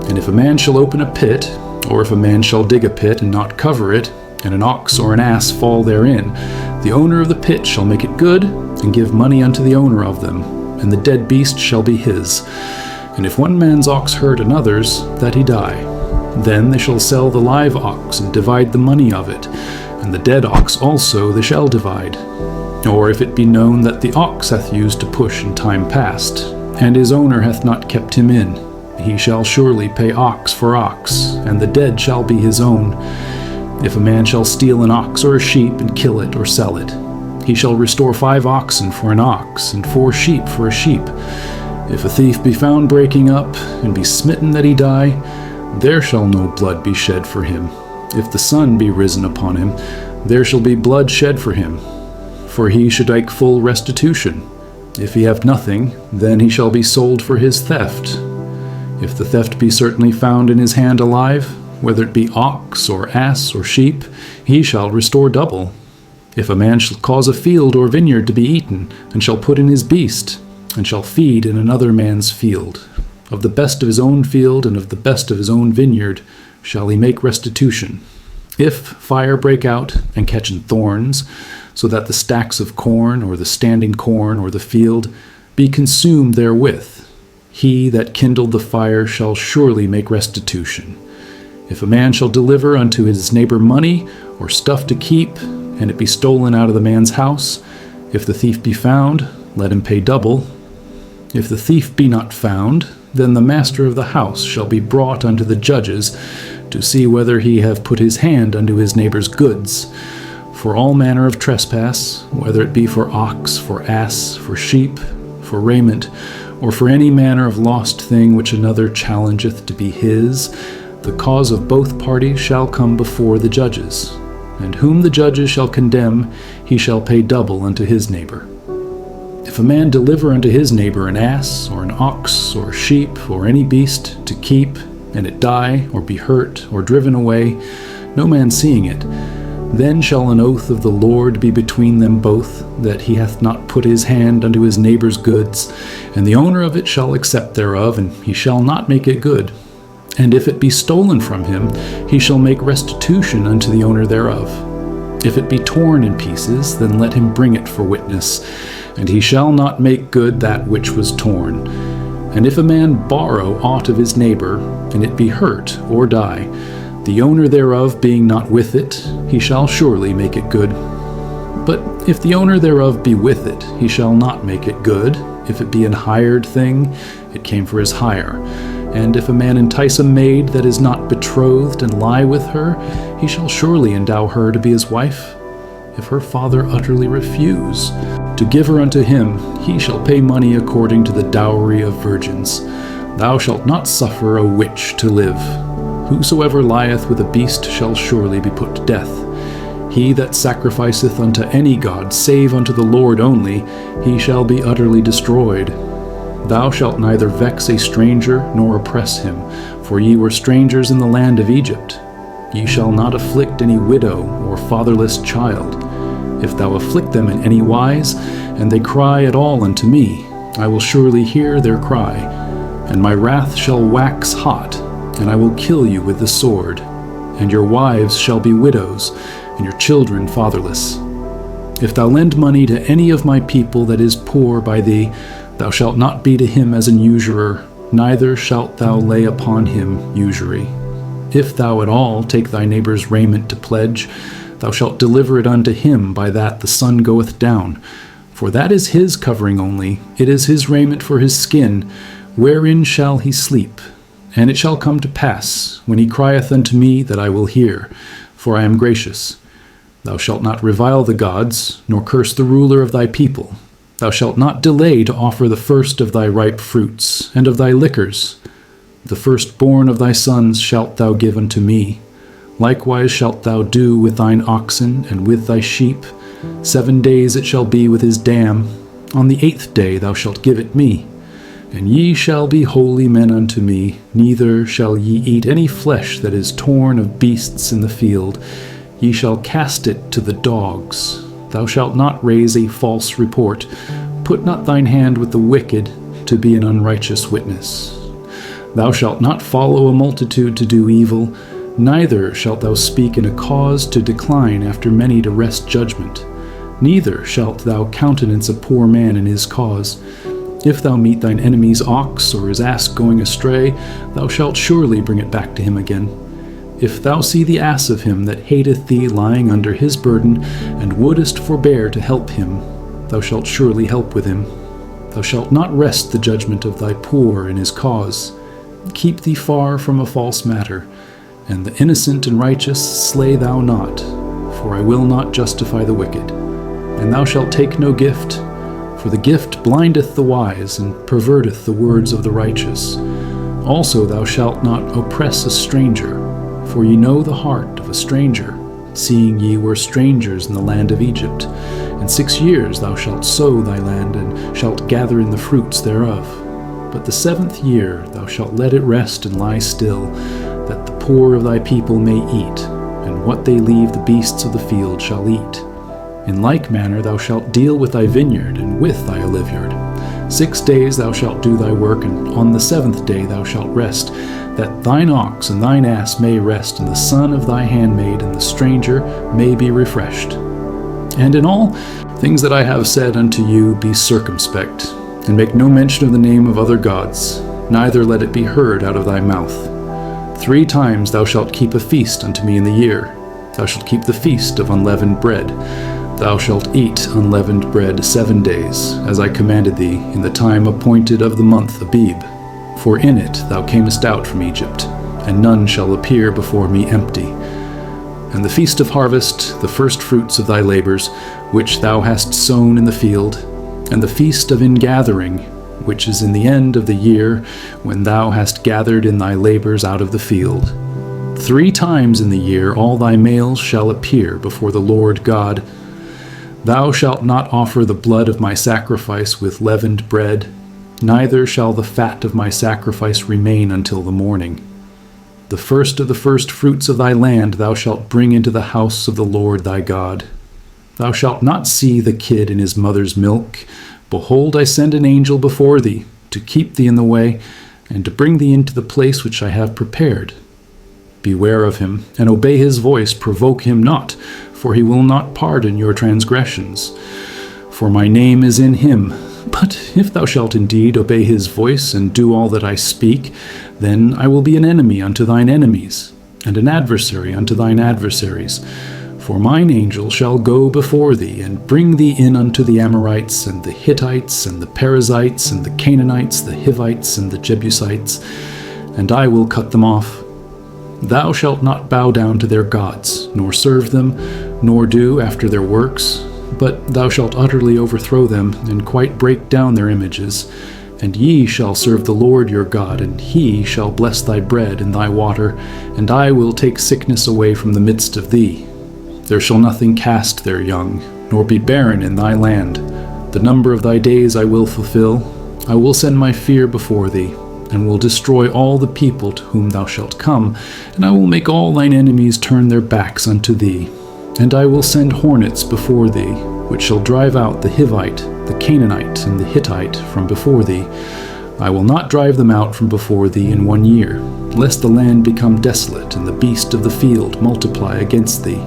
And if a man shall open a pit, or if a man shall dig a pit and not cover it, and an ox or an ass fall therein, the owner of the pit shall make it good, and give money unto the owner of them, and the dead beast shall be his. And if one man's ox hurt another's, that he die. Then they shall sell the live ox, and divide the money of it, and the dead ox also they shall divide. Or if it be known that the ox hath used to push in time past, and his owner hath not kept him in, he shall surely pay ox for ox, and the dead shall be his own. If a man shall steal an ox or a sheep, and kill it or sell it, he shall restore 5 oxen for an ox, and 4 sheep for a sheep. If a thief be found breaking up, and be smitten that he die, there shall no blood be shed for him. If the sun be risen upon him, there shall be blood shed for him. For he should make full restitution. If he have nothing, then he shall be sold for his theft. If the theft be certainly found in his hand alive, whether it be ox or ass or sheep, he shall restore double. If a man shall cause a field or vineyard to be eaten, and shall put in his beast, and shall feed in another man's field, of the best of his own field and of the best of his own vineyard shall he make restitution. If fire break out and catch in thorns, so that the stacks of corn or the standing corn or the field be consumed therewith, he that kindled the fire shall surely make restitution. If a man shall deliver unto his neighbor money or stuff to keep, and it be stolen out of the man's house, if the thief be found, let him pay double. If the thief be not found, then the master of the house shall be brought unto the judges to see whether he have put his hand unto his neighbor's goods. For all manner of trespass, whether it be for ox, for ass, for sheep, for raiment, or for any manner of lost thing which another challengeth to be his, the cause of both parties shall come before the judges. And whom the judges shall condemn, he shall pay double unto his neighbor. If a man deliver unto his neighbor an ass, or an ox, or a sheep, or any beast, to keep, and it die, or be hurt, or driven away, no man seeing it, then shall an oath of the Lord be between them both, that he hath not put his hand unto his neighbor's goods, and the owner of it shall accept thereof, and he shall not make it good. And if it be stolen from him, he shall make restitution unto the owner thereof. If it be torn in pieces, then let him bring it for witness, and he shall not make good that which was torn. And if a man borrow aught of his neighbor, and it be hurt or die, the owner thereof being not with it, he shall surely make it good. But if the owner thereof be with it, he shall not make it good. If it be an hired thing, it came for his hire. And if a man entice a maid that is not betrothed, and lie with her, he shall surely endow her to be his wife. If her father utterly refuse to give her unto him, he shall pay money according to the dowry of virgins. Thou shalt not suffer a witch to live. Whosoever lieth with a beast shall surely be put to death. He that sacrificeth unto any god, save unto the Lord only, he shall be utterly destroyed. Thou shalt neither vex a stranger, nor oppress him, for ye were strangers in the land of Egypt. Ye shall not afflict any widow or fatherless child. If thou afflict them in any wise, and they cry at all unto me, I will surely hear their cry, and my wrath shall wax hot, and I will kill you with the sword, and your wives shall be widows, and your children fatherless. If thou lend money to any of my people that is poor by thee, thou shalt not be to him as an usurer, neither shalt thou lay upon him usury. If thou at all take thy neighbor's raiment to pledge, thou shalt deliver it unto him by that the sun goeth down. For that is his covering only, it is his raiment for his skin, wherein shall he sleep. And it shall come to pass, when he crieth unto me, that I will hear, for I am gracious. Thou shalt not revile the gods, nor curse the ruler of thy people. Thou shalt not delay to offer the first of thy ripe fruits, and of thy liquors. The firstborn of thy sons shalt thou give unto me. Likewise shalt thou do with thine oxen and with thy sheep. 7 days it shall be with his dam. On the 8th day thou shalt give it me. And ye shall be holy men unto me, neither shall ye eat any flesh that is torn of beasts in the field. Ye shall cast it to the dogs. Thou shalt not raise a false report. Put not thine hand with the wicked, to be an unrighteous witness. Thou shalt not follow a multitude to do evil, neither shalt thou speak in a cause to decline after many to wrest judgment. Neither shalt thou countenance a poor man in his cause. If thou meet thine enemy's ox or his ass going astray, thou shalt surely bring it back to him again. If thou see the ass of him that hateth thee lying under his burden, and wouldest forbear to help him, thou shalt surely help with him. Thou shalt not wrest the judgment of thy poor in his cause. Keep thee far from a false matter, and the innocent and righteous slay thou not, for I will not justify the wicked. And thou shalt take no gift, for the gift blindeth the wise, and perverteth the words of the righteous. Also thou shalt not oppress a stranger, for ye know the heart of a stranger, seeing ye were strangers in the land of Egypt. And 6 years thou shalt sow thy land, and shalt gather in the fruits thereof. But the 7th year thou shalt let it rest and lie still, that the poor of thy people may eat, and what they leave the beasts of the field shall eat. In like manner thou shalt deal with thy vineyard and with thy oliveyard. 6 days thou shalt do thy work, and on the 7th day thou shalt rest, that thine ox and thine ass may rest, and the son of thy handmaid and the stranger may be refreshed. And in all things that I have said unto you be circumspect, and make no mention of the name of other gods, neither let it be heard out of thy mouth. 3 times thou shalt keep a feast unto me in the year. Thou shalt keep the feast of unleavened bread. Thou shalt eat unleavened bread 7 days, as I commanded thee, in the time appointed of the month Abib. For in it thou camest out from Egypt, and none shall appear before me empty. And the feast of harvest, the first fruits of thy labors, which thou hast sown in the field, and the feast of ingathering, which is in the end of the year, when thou hast gathered in thy labors out of the field. 3 times in the year all thy males shall appear before the Lord God. Thou shalt not offer the blood of my sacrifice with leavened bread, neither shall the fat of my sacrifice remain until the morning. The first of the first fruits of thy land thou shalt bring into the house of the Lord thy God. Thou shalt not see the kid in his mother's milk. Behold, I send an angel before thee, to keep thee in the way, and to bring thee into the place which I have prepared. Beware of him, and obey his voice, provoke him not, for he will not pardon your transgressions. For my name is in him. But if thou shalt indeed obey his voice, and do all that I speak, then I will be an enemy unto thine enemies, and an adversary unto thine adversaries. For mine angel shall go before thee, and bring thee in unto the Amorites, and the Hittites, and the Perizzites, and the Canaanites, the Hivites, and the Jebusites, and I will cut them off. Thou shalt not bow down to their gods, nor serve them, nor do after their works, but thou shalt utterly overthrow them, and quite break down their images. And ye shall serve the Lord your God, and he shall bless thy bread and thy water, and I will take sickness away from the midst of thee. There shall nothing cast their young, nor be barren in thy land. The number of thy days I will fulfill. I will send my fear before thee, and will destroy all the people to whom thou shalt come, and I will make all thine enemies turn their backs unto thee. And I will send hornets before thee, which shall drive out the Hivite, the Canaanite, and the Hittite from before thee. I will not drive them out from before thee in 1 year, lest the land become desolate, and the beast of the field multiply against thee.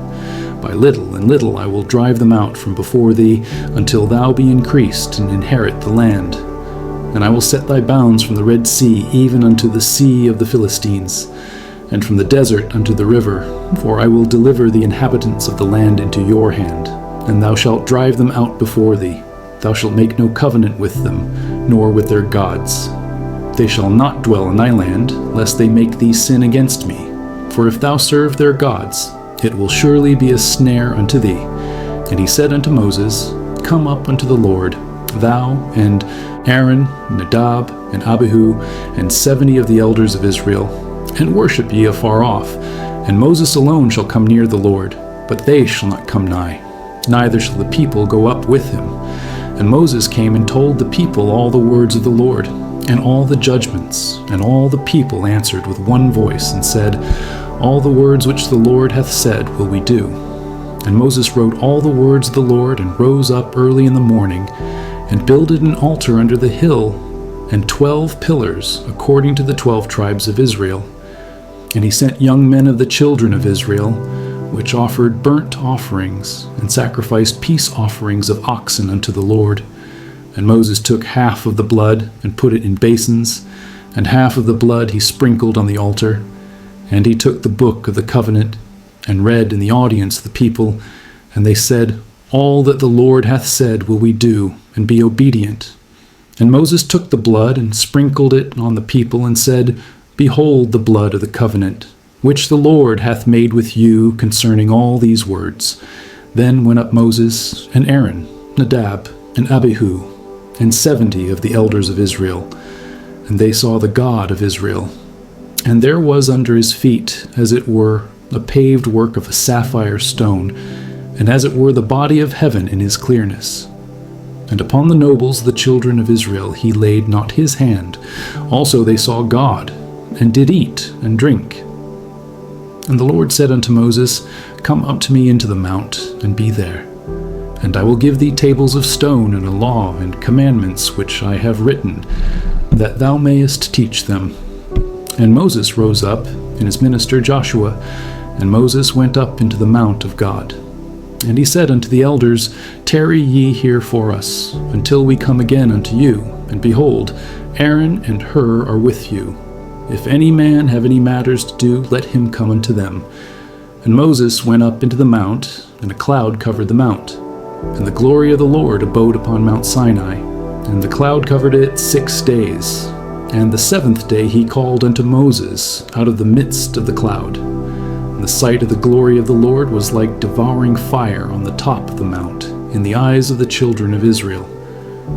By little and little I will drive them out from before thee, until thou be increased and inherit the land. And I will set thy bounds from the Red Sea even unto the sea of the Philistines, and from the desert unto the river, for I will deliver the inhabitants of the land into your hand, and thou shalt drive them out before thee. Thou shalt make no covenant with them, nor with their gods. They shall not dwell in thy land, lest they make thee sin against me. For if thou serve their gods, it will surely be a snare unto thee. And he said unto Moses, Come up unto the Lord, thou and Aaron, Nadab, and Abihu, and 70 of the elders of Israel, and worship ye afar off. And Moses alone shall come near the Lord, but they shall not come nigh, neither shall the people go up with him. And Moses came and told the people all the words of the Lord, and all the judgments. And all the people answered with one voice, and said, All the words which the Lord hath said will we do. And Moses wrote all the words of the Lord, and rose up early in the morning, and builded an altar under the hill, and 12 pillars, according to the 12 tribes of Israel. And he sent young men of the children of Israel, which offered burnt offerings and sacrificed peace offerings of oxen unto the Lord. And Moses took half of the blood and put it in basins, and half of the blood he sprinkled on the altar. And he took the book of the covenant, and read in the audience the people, and they said, All that the Lord hath said will we do, and be obedient. And Moses took the blood, and sprinkled it on the people, and said, Behold the blood of the covenant, which the Lord hath made with you concerning all these words. Then went up Moses, and Aaron, Nadab, and Abihu, and 70 of the elders of Israel. And they saw the God of Israel. And there was under his feet, as it were, a paved work of a sapphire stone, and as it were the body of heaven in his clearness. And upon the nobles, the children of Israel, he laid not his hand. Also they saw God, and did eat and drink. And the Lord said unto Moses, Come up to me into the mount, and be there. And I will give thee tables of stone, and a law, and commandments which I have written, that thou mayest teach them. And Moses rose up, and his minister Joshua, and Moses went up into the mount of God. And he said unto the elders, Tarry ye here for us, until we come again unto you. And behold, Aaron and Hur are with you. If any man have any matters to do, let him come unto them. And Moses went up into the mount, and a cloud covered the mount. And the glory of the Lord abode upon Mount Sinai, and the cloud covered it 6 days. And the 7th day he called unto Moses out of the midst of the cloud. And the sight of the glory of the Lord was like devouring fire on the top of the mount, in the eyes of the children of Israel.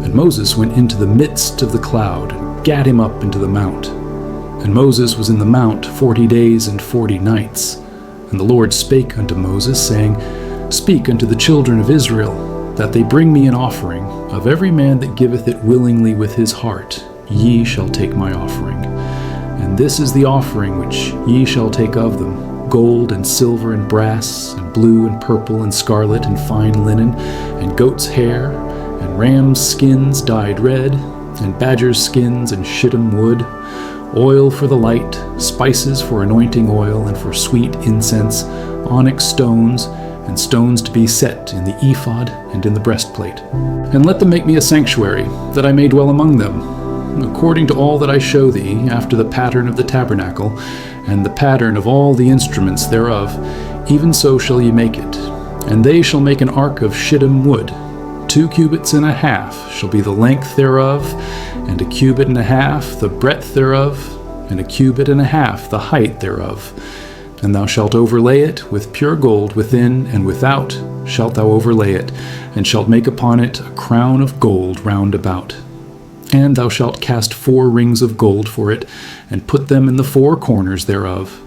And Moses went into the midst of the cloud, and gat him up into the mount. And Moses was in the mount 40 days and 40 nights. And the Lord spake unto Moses, saying, Speak unto the children of Israel, that they bring me an offering. Of every man that giveth it willingly with his heart, ye shall take my offering. And this is the offering which ye shall take of them, gold and silver and brass, and blue and purple and scarlet and fine linen, and goat's hair, and ram's skins dyed red, and badger's skins and shittim wood, oil for the light, spices for anointing oil and for sweet incense, onyx stones, and stones to be set in the ephod and in the breastplate. And let them make me a sanctuary, that I may dwell among them, according to all that I show thee, after the pattern of the tabernacle, and the pattern of all the instruments thereof, even so shall ye make it. And they shall make an ark of shittim wood. 2 cubits and a half shall be the length thereof, and 1 cubit and a half the breadth thereof, and 1 cubit and a half the height thereof. And thou shalt overlay it with pure gold within and without shalt thou overlay it, and shalt make upon it a crown of gold round about. And thou shalt cast 4 rings of gold for it, and put them in the 4 corners thereof.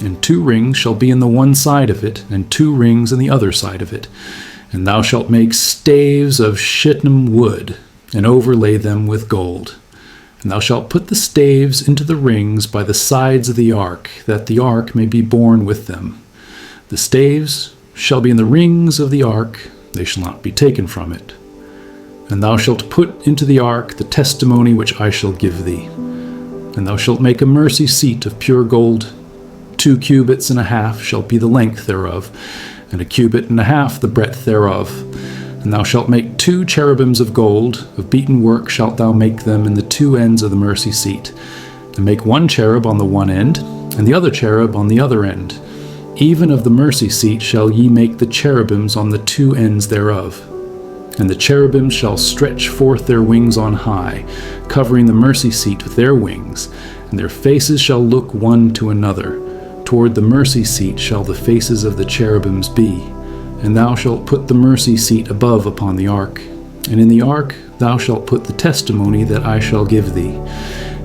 And 2 rings shall be in the one side of it, and 2 rings in the other side of it. And thou shalt make staves of shittim wood, and overlay them with gold. And thou shalt put the staves into the rings by the sides of the ark, that the ark may be borne with them. The staves shall be in the rings of the ark, they shall not be taken from it. And thou shalt put into the ark the testimony which I shall give thee. And thou shalt make a mercy seat of pure gold. 2 cubits and a half shall be the length thereof, and 1 cubit and a half the breadth thereof. And thou shalt make 2 cherubims of gold, of beaten work shalt thou make them in the 2 ends of the mercy seat. And make 1 cherub on the one end, and the other cherub on the other end. Even of the mercy seat shall ye make the cherubims on the 2 ends thereof. And the cherubims shall stretch forth their wings on high, covering the mercy seat with their wings, and their faces shall look one to another. Toward the mercy seat shall the faces of the cherubims be. And thou shalt put the mercy seat above upon the ark. And in the ark thou shalt put the testimony that I shall give thee.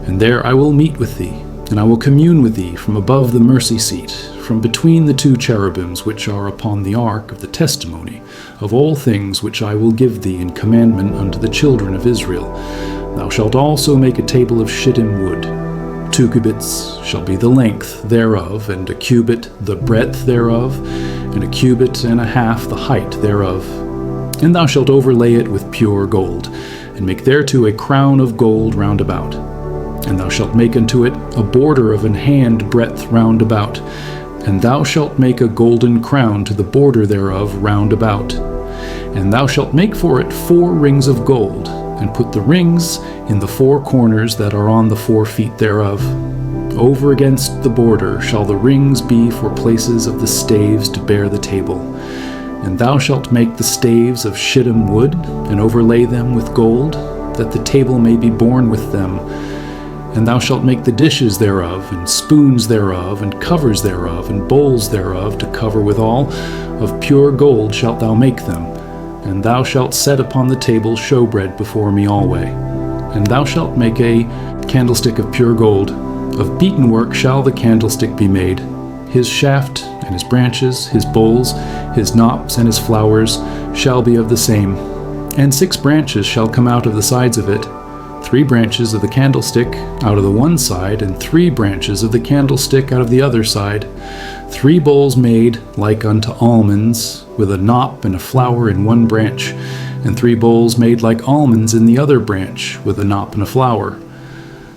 And there I will meet with thee, and I will commune with thee from above the mercy seat, from between the 2 cherubims which are upon the ark of the testimony, of all things which I will give thee in commandment unto the children of Israel. Thou shalt also make a table of shittim wood. 2 cubits shall be the length thereof, and 1 cubit the breadth thereof, and 1 cubit and a half the height thereof. And thou shalt overlay it with pure gold, and make thereto a crown of gold round about. And thou shalt make unto it a border of an hand breadth round about. And thou shalt make a golden crown to the border thereof round about. And thou shalt make for it 4 rings of gold, and put the rings in the 4 corners that are on the 4 feet thereof. Over against the border shall the rings be for places of the staves to bear the table. And thou shalt make the staves of shittim wood, and overlay them with gold, that the table may be borne with them. And thou shalt make the dishes thereof, and spoons thereof, and covers thereof, and bowls thereof, to cover withal. Of pure gold shalt thou make them. And thou shalt set upon the table showbread before me alway. And thou shalt make a candlestick of pure gold. Of beaten work shall the candlestick be made. His shaft and his branches, his bowls, his knops and his flowers shall be of the same. And 6 branches shall come out of the sides of it, 3 branches of the candlestick out of the one side, and 3 branches of the candlestick out of the other side. 3 bowls made like unto almonds, with a knop and a flower in one branch, and 3 bowls made like almonds in the other branch, with a knop and a flower.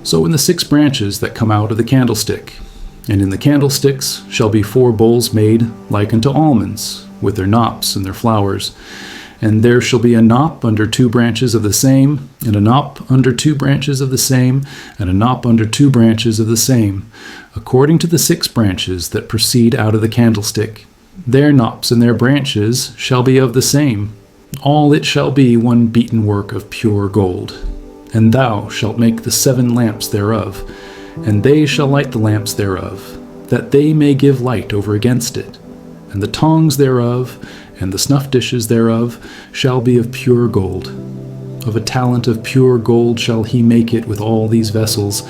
So in the 6 branches that come out of the candlestick. And in the candlesticks shall be 4 bowls made like unto almonds, with their knops and their flowers. And there shall be a knop under 2 branches of the same, and a knop under 2 branches of the same, and a knop under 2 branches of the same, according to the 6 branches that proceed out of the candlestick. Their knops and their branches shall be of the same. All it shall be one beaten work of pure gold. And thou shalt make the 7 lamps thereof, and they shall light the lamps thereof, that they may give light over against it. And the tongs thereof, and the snuff dishes thereof, shall be of pure gold. Of a talent of pure gold shall he make it with all these vessels.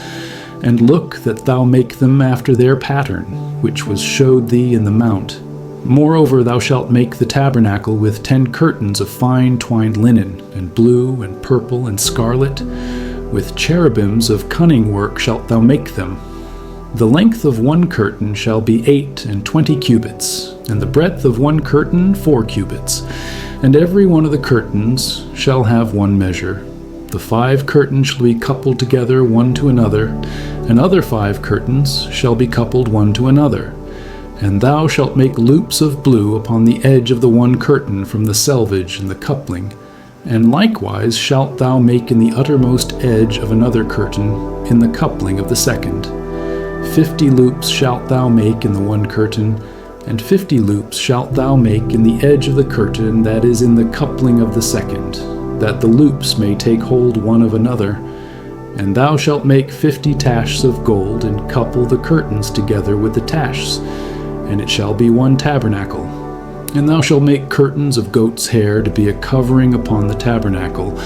And look that thou make them after their pattern, which was showed thee in the mount. Moreover, thou shalt make the tabernacle with 10 curtains of fine twined linen, and blue, and purple, and scarlet. With cherubims of cunning work shalt thou make them. The length of one curtain shall be 28 cubits, and the breadth of one curtain 4 cubits. And every one of the curtains shall have one measure. The 5 curtains shall be coupled together one to another, and other 5 curtains shall be coupled one to another. And thou shalt make loops of blue upon the edge of the one curtain from the selvage and the coupling. And likewise shalt thou make in the uttermost edge of another curtain in the coupling of the second. 50 loops shalt thou make in the one curtain, and 50 loops shalt thou make in the edge of the curtain that is in the coupling of the second, that the loops may take hold one of another. And thou shalt make 50 tashs of gold, and couple the curtains together with the tashs, and it shall be one tabernacle. And thou shalt make curtains of goat's hair to be a covering upon the tabernacle.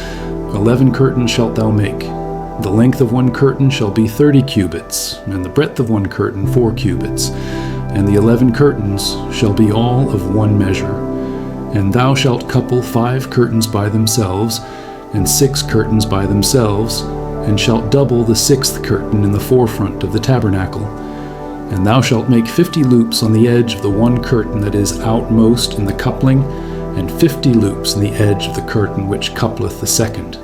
11 curtains shalt thou make. The length of one curtain shall be 30 cubits, and the breadth of one curtain 4 cubits. And the 11 curtains shall be all of one measure. And thou shalt couple 5 curtains by themselves, and 6 curtains by themselves, and shalt double the 6th curtain in the forefront of the tabernacle. And thou shalt make 50 loops on the edge of the one curtain that is outmost in the coupling, and 50 loops in the edge of the curtain which coupleth the second.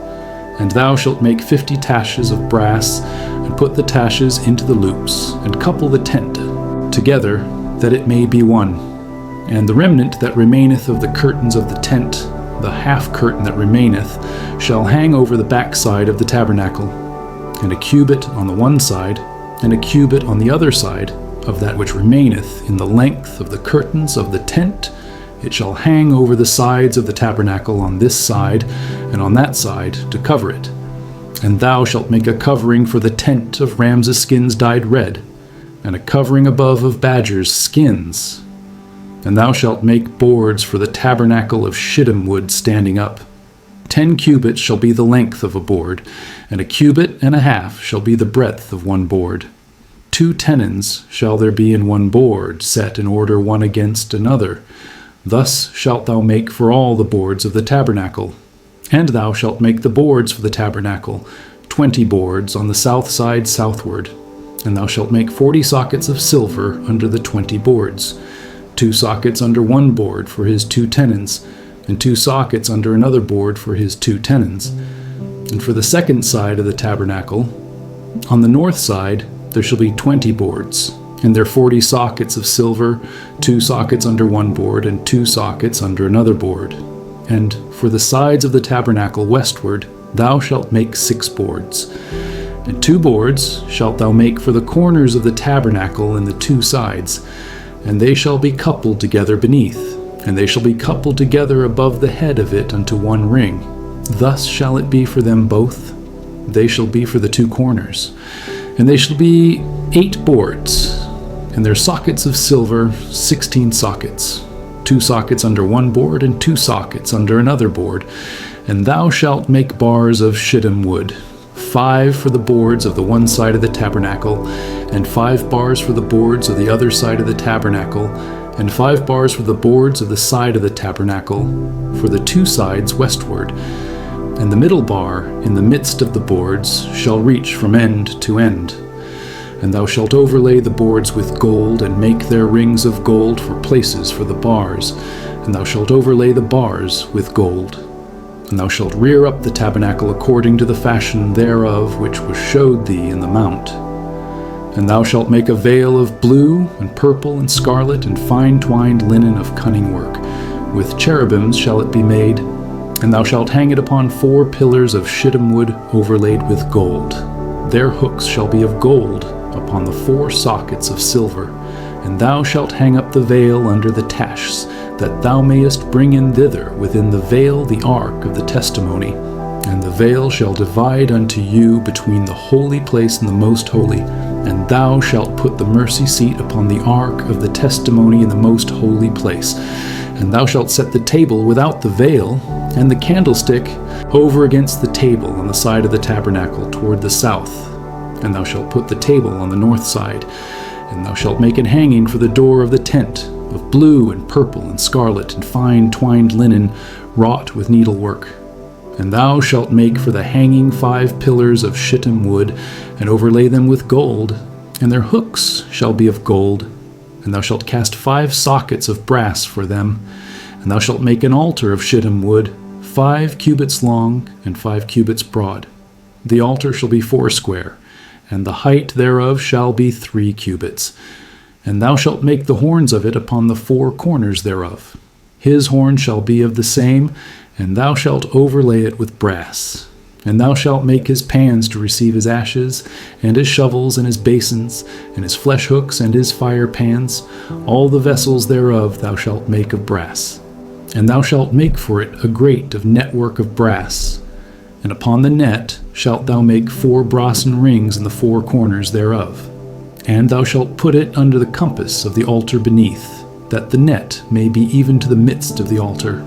And thou shalt make 50 taches of brass, and put the taches into the loops, and couple the tent together, that it may be one. And the remnant that remaineth of the curtains of the tent, the half curtain that remaineth, shall hang over the backside of the tabernacle, and a cubit on the one side, and a cubit on the other side of that which remaineth in the length of the curtains of the tent. It shall hang over the sides of the tabernacle on this side and on that side to cover it. And thou shalt make a covering for the tent of ram's skins dyed red, and a covering above of badgers' skins. And thou shalt make boards for the tabernacle of shittim wood standing up. 10 cubits shall be the length of a board, and a cubit and a half shall be the breadth of one board. 2 tenons shall there be in one board, set in order one against another. Thus shalt thou make for all the boards of the tabernacle. And thou shalt make the boards for the tabernacle, 20 boards on the south side southward. And thou shalt make 40 sockets of silver under the 20 boards, 2 sockets under one board for his 2 tenons, and 2 sockets under another board for his 2 tenons. And for the second side of the tabernacle, on the north side there shall be 20 boards, and their 40 sockets of silver, 2 sockets under one board, and 2 sockets under another board. And for the sides of the tabernacle westward, thou shalt make 6 boards. And 2 boards shalt thou make for the corners of the tabernacle in the 2 sides, and they shall be coupled together beneath, and they shall be coupled together above the head of it unto one ring. Thus shall it be for them both. They shall be for the 2 corners. And they shall be 8 boards, and their sockets of silver 16 sockets, 2 sockets under one board, and 2 sockets under another board. And thou shalt make bars of shittim wood, 5 for the boards of the one side of the tabernacle, and 5 bars for the boards of the other side of the tabernacle, and 5 bars for the boards of the side of the tabernacle, for the 2 sides westward. And the middle bar in the midst of the boards shall reach from end to end. And thou shalt overlay the boards with gold, and make their rings of gold for places for the bars. And thou shalt overlay the bars with gold. And thou shalt rear up the tabernacle according to the fashion thereof which was showed thee in the mount. And thou shalt make a veil of blue, and purple, and scarlet, and fine twined linen of cunning work. With cherubims shall it be made. And thou shalt hang it upon 4 pillars of shittim wood overlaid with gold. Their hooks shall be of gold upon the 4 sockets of silver. And thou shalt hang up the veil under the tashs, that thou mayest bring in thither within the veil the ark of the testimony. And the veil shall divide unto you between the holy place and the most holy. And thou shalt put the mercy seat upon the ark of the testimony in the most holy place. And thou shalt set the table without the veil, and the candlestick over against the table on the side of the tabernacle toward the south. And thou shalt put the table on the north side. And thou shalt make an hanging for the door of the tent, of blue and purple and scarlet and fine twined linen, wrought with needlework. And thou shalt make for the hanging 5 pillars of shittim wood, and overlay them with gold, and their hooks shall be of gold. And thou shalt cast 5 sockets of brass for them. And thou shalt make an altar of shittim wood, 5 cubits long, and 5 cubits broad. The altar shall be 4 square, and the height thereof shall be 3 cubits. And thou shalt make the horns of it upon the 4 corners thereof. His horn shall be of the same, and thou shalt overlay it with brass. And thou shalt make his pans to receive his ashes, and his shovels, and his basins, and his flesh hooks, and his fire pans. All the vessels thereof thou shalt make of brass. And thou shalt make for it a grate of network of brass. And upon the net shalt thou make 4 brassen rings in the 4 corners thereof. And thou shalt put it under the compass of the altar beneath, that the net may be even to the midst of the altar.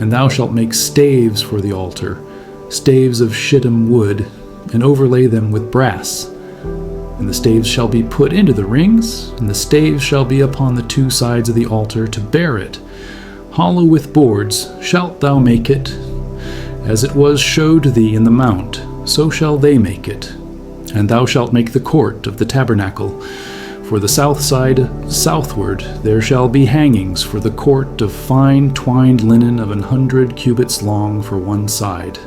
And thou shalt make staves for the altar, staves of shittim wood, and overlay them with brass. And the staves shall be put into the rings, and the staves shall be upon the 2 sides of the altar to bear it. Hollow with boards shalt thou make it. As it was showed thee in the mount, so shall they make it. And thou shalt make the court of the tabernacle. For the south side southward there shall be hangings for the court of fine twined linen of 100 cubits long for one side.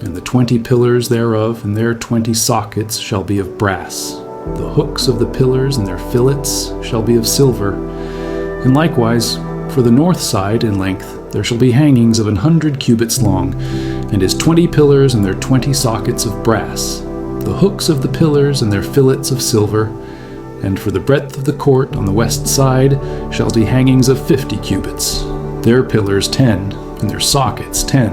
And the 20 pillars thereof and their 20 sockets shall be of brass. The hooks of the pillars and their fillets shall be of silver. And likewise, for the north side in length there shall be hangings of 100 cubits long, and his 20 pillars and their 20 sockets of brass. The hooks of the pillars and their fillets of silver. And for the breadth of the court on the west side shall be hangings of 50 cubits, their pillars 10, and their sockets 10.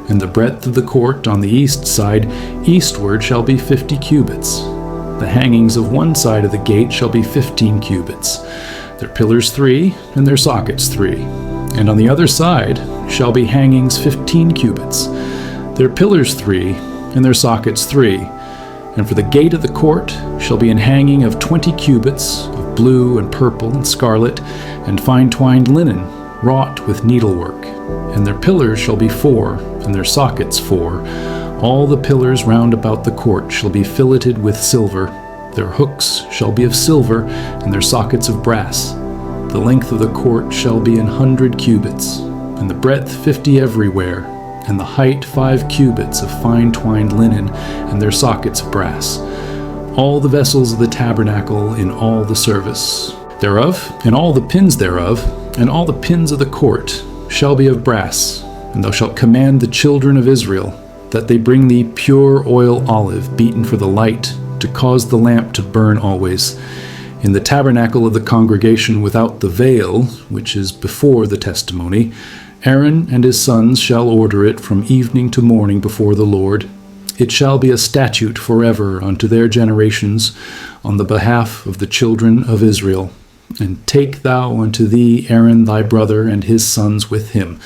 And the breadth of the court on the east side eastward shall be 50 cubits. The hangings of one side of the gate shall be 15 cubits, their pillars 3, and their sockets 3. And on the other side shall be hangings 15 cubits, their pillars 3, and their sockets 3. And for the gate of the court shall be an hanging of 20 cubits, of blue and purple and scarlet, and fine twined linen, wrought with needlework. And their pillars shall be 4, and their sockets 4. All the pillars round about the court shall be filleted with silver. Their hooks shall be of silver, and their sockets of brass. The length of the court shall be 100 cubits, and the breadth 50 everywhere, and the height 5 cubits of fine twined linen, and their sockets of brass. all the vessels of the tabernacle in all the service thereof, and all the pins thereof, and all the pins of the court shall be of brass. And thou shalt command the children of Israel that they bring thee pure oil olive beaten for the light, to cause the lamp to burn always. In the tabernacle of the congregation without the veil, which is before the testimony, Aaron and his sons shall order it from evening to morning before the Lord. It shall be a statute forever unto their generations on the behalf of the children of Israel. And take thou unto thee Aaron thy brother and his sons with him,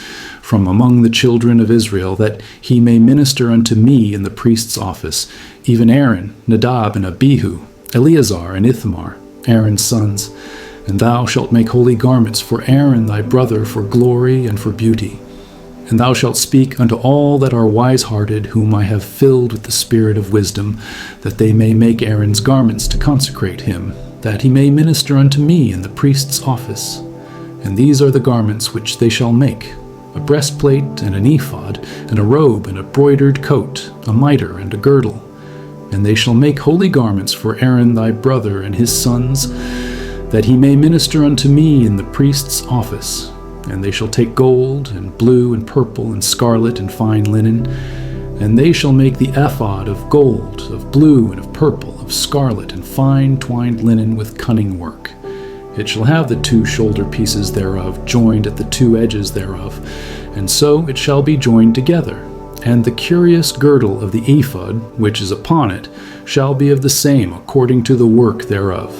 from among the children of Israel, that he may minister unto me in the priest's office, even Aaron, Nadab, and Abihu, Eleazar, and Ithamar, Aaron's sons. And thou shalt make holy garments for Aaron thy brother for glory and for beauty. And thou shalt speak unto all that are wise-hearted, whom I have filled with the spirit of wisdom, that they may make Aaron's garments to consecrate him, that he may minister unto me in the priest's office. And these are the garments which they shall make: a breastplate and an ephod, and a robe and a broidered coat, a mitre and a girdle. And they shall make holy garments for Aaron thy brother and his sons, that he may minister unto me in the priest's office. And they shall take gold, and blue, and purple, and scarlet, and fine linen. And they shall make the ephod of gold, of blue, and of purple, of scarlet, and fine twined linen with cunning work. It shall have the 2 shoulder pieces thereof joined at the 2 edges thereof, and so it shall be joined together. And the curious girdle of the ephod, which is upon it, shall be of the same according to the work thereof,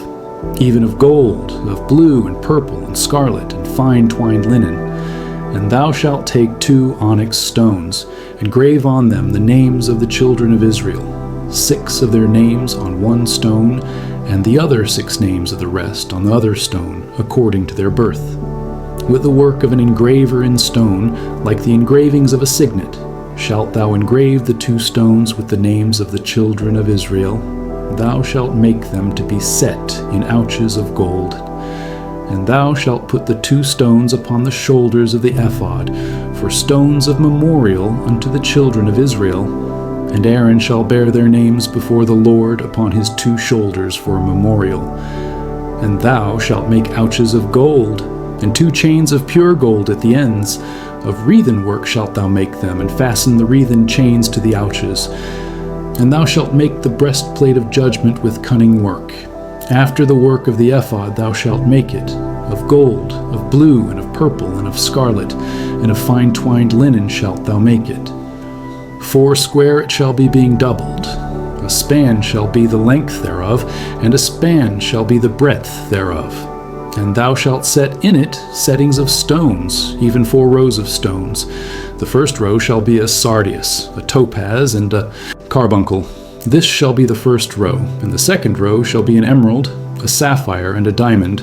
even of gold, of blue, and purple, and scarlet, and fine twined linen. And thou shalt take 2 onyx stones, and grave on them the names of the children of Israel, 6 of their names on 1 stone, and the other 6 names of the rest on the other stone, according to their birth. With the work of an engraver in stone, like the engravings of a signet, shalt thou engrave the 2 stones with the names of the children of Israel. Thou shalt make them to be set in ouches of gold. And thou shalt put the 2 stones upon the shoulders of the ephod, for stones of memorial unto the children of Israel. And Aaron shall bear their names before the Lord upon his 2 shoulders for a memorial. And thou shalt make ouches of gold, and 2 chains of pure gold at the ends. Of wreathen work shalt thou make them, and fasten the wreathen chains to the ouches. And thou shalt make the breastplate of judgment with cunning work. After the work of the ephod thou shalt make it, of gold, of blue, and of purple, and of scarlet, and of fine twined linen shalt thou make it. 4 square it shall be, being doubled. A span shall be the length thereof, and a span shall be the breadth thereof. And thou shalt set in it settings of stones, even 4 rows of stones. The first row shall be a sardius, a topaz, and a carbuncle. This shall be the first row. And the second row shall be an emerald, a sapphire, and a diamond.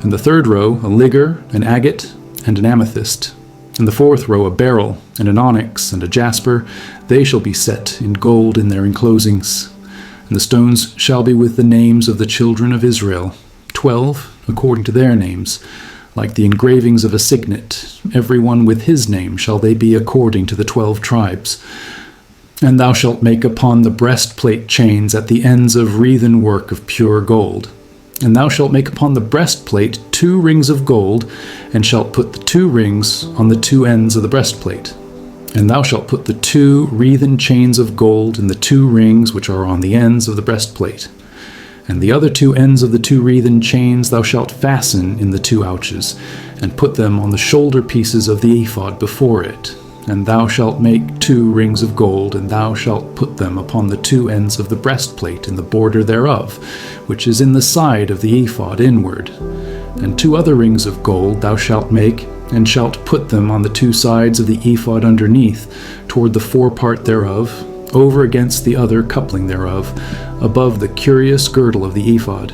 And the third row a ligure, an agate, and an amethyst. And the fourth row a beryl, and an onyx, and a jasper. They shall be set in gold in their enclosings. And the stones shall be with the names of the children of Israel, 12 according to their names, like the engravings of a signet. Every one with his name shall they be according to the 12 tribes. And thou shalt make upon the breastplate chains at the ends of wreathen work of pure gold. And thou shalt make upon the breastplate 2 rings of gold, and shalt put the 2 rings on the 2 ends of the breastplate. And thou shalt put the 2 wreathen chains of gold in the 2 rings which are on the ends of the breastplate. And the other 2 ends of the 2 wreathen chains thou shalt fasten in the 2 ouches, and put them on the shoulder pieces of the ephod before it. And thou shalt make 2 rings of gold, and thou shalt put them upon the 2 ends of the breastplate in the border thereof, which is in the side of the ephod inward. And 2 other rings of gold thou shalt make, and shalt put them on the 2 sides of the ephod underneath, toward the forepart thereof, over against the other coupling thereof, above the curious girdle of the ephod.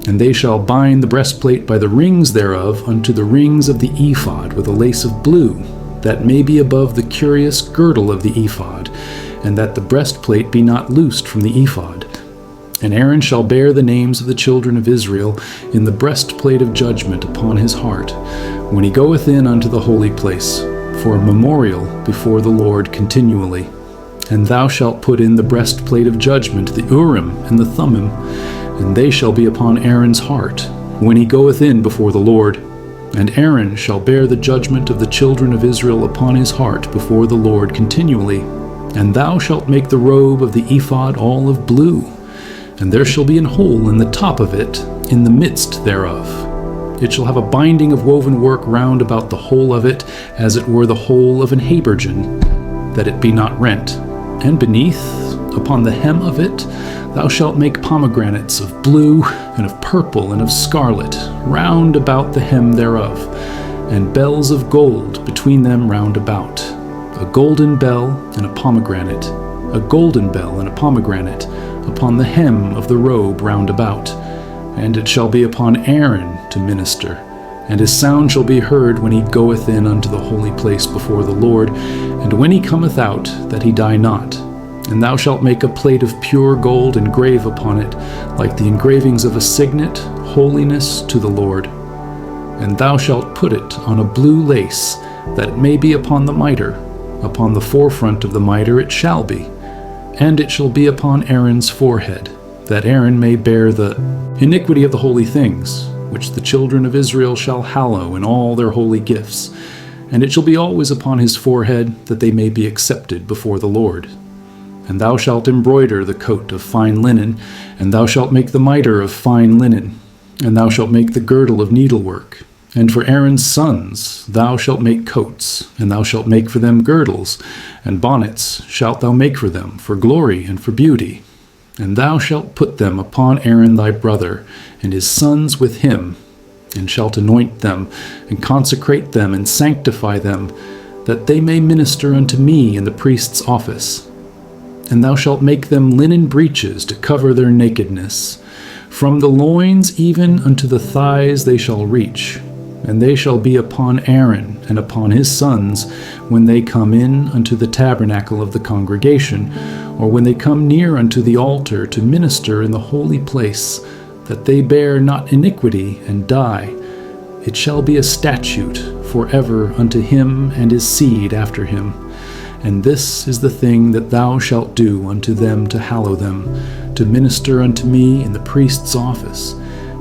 And they shall bind the breastplate by the rings thereof unto the rings of the ephod with a lace of blue, that may be above the curious girdle of the ephod, and that the breastplate be not loosed from the ephod. And Aaron shall bear the names of the children of Israel in the breastplate of judgment upon his heart, when he goeth in unto the holy place, for a memorial before the Lord continually. And thou shalt put in the breastplate of judgment, the Urim and the Thummim, and they shall be upon Aaron's heart, when he goeth in before the Lord. And Aaron shall bear the judgment of the children of Israel upon his heart before the Lord continually. And thou shalt make the robe of the ephod all of blue, and there shall be an hole in the top of it, in the midst thereof. It shall have a binding of woven work round about the whole of it, as it were the hole of an habergeon, that it be not rent. And beneath, upon the hem of it, thou shalt make pomegranates of blue, and of purple, and of scarlet, round about the hem thereof, and bells of gold between them round about. A golden bell and a pomegranate, a golden bell and a pomegranate, upon the hem of the robe round about. And it shall be upon Aaron to minister, and his sound shall be heard when he goeth in unto the holy place before the Lord, and when he cometh out, that he die not. And thou shalt make a plate of pure gold, and grave upon it, like the engravings of a signet, holiness to the Lord. And thou shalt put it on a blue lace, that it may be upon the mitre. Upon the forefront of the mitre it shall be. And it shall be upon Aaron's forehead, that Aaron may bear the iniquity of the holy things, which the children of Israel shall hallow in all their holy gifts. And it shall be always upon his forehead, that they may be accepted before the Lord. And thou shalt embroider the coat of fine linen, and thou shalt make the mitre of fine linen, and thou shalt make the girdle of needlework. And for Aaron's sons thou shalt make coats, and thou shalt make for them girdles, and bonnets shalt thou make for them, for glory and for beauty. And thou shalt put them upon Aaron thy brother, and his sons with him, and shalt anoint them, and consecrate them, and sanctify them, that they may minister unto me in the priest's office. And thou shalt make them linen breeches to cover their nakedness. From the loins even unto the thighs they shall reach, and they shall be upon Aaron and upon his sons when they come in unto the tabernacle of the congregation, or when they come near unto the altar to minister in the holy place, that they bear not iniquity and die. It shall be a statute forever unto him and his seed after him. And this is the thing that thou shalt do unto them to hallow them, to minister unto me in the priest's office.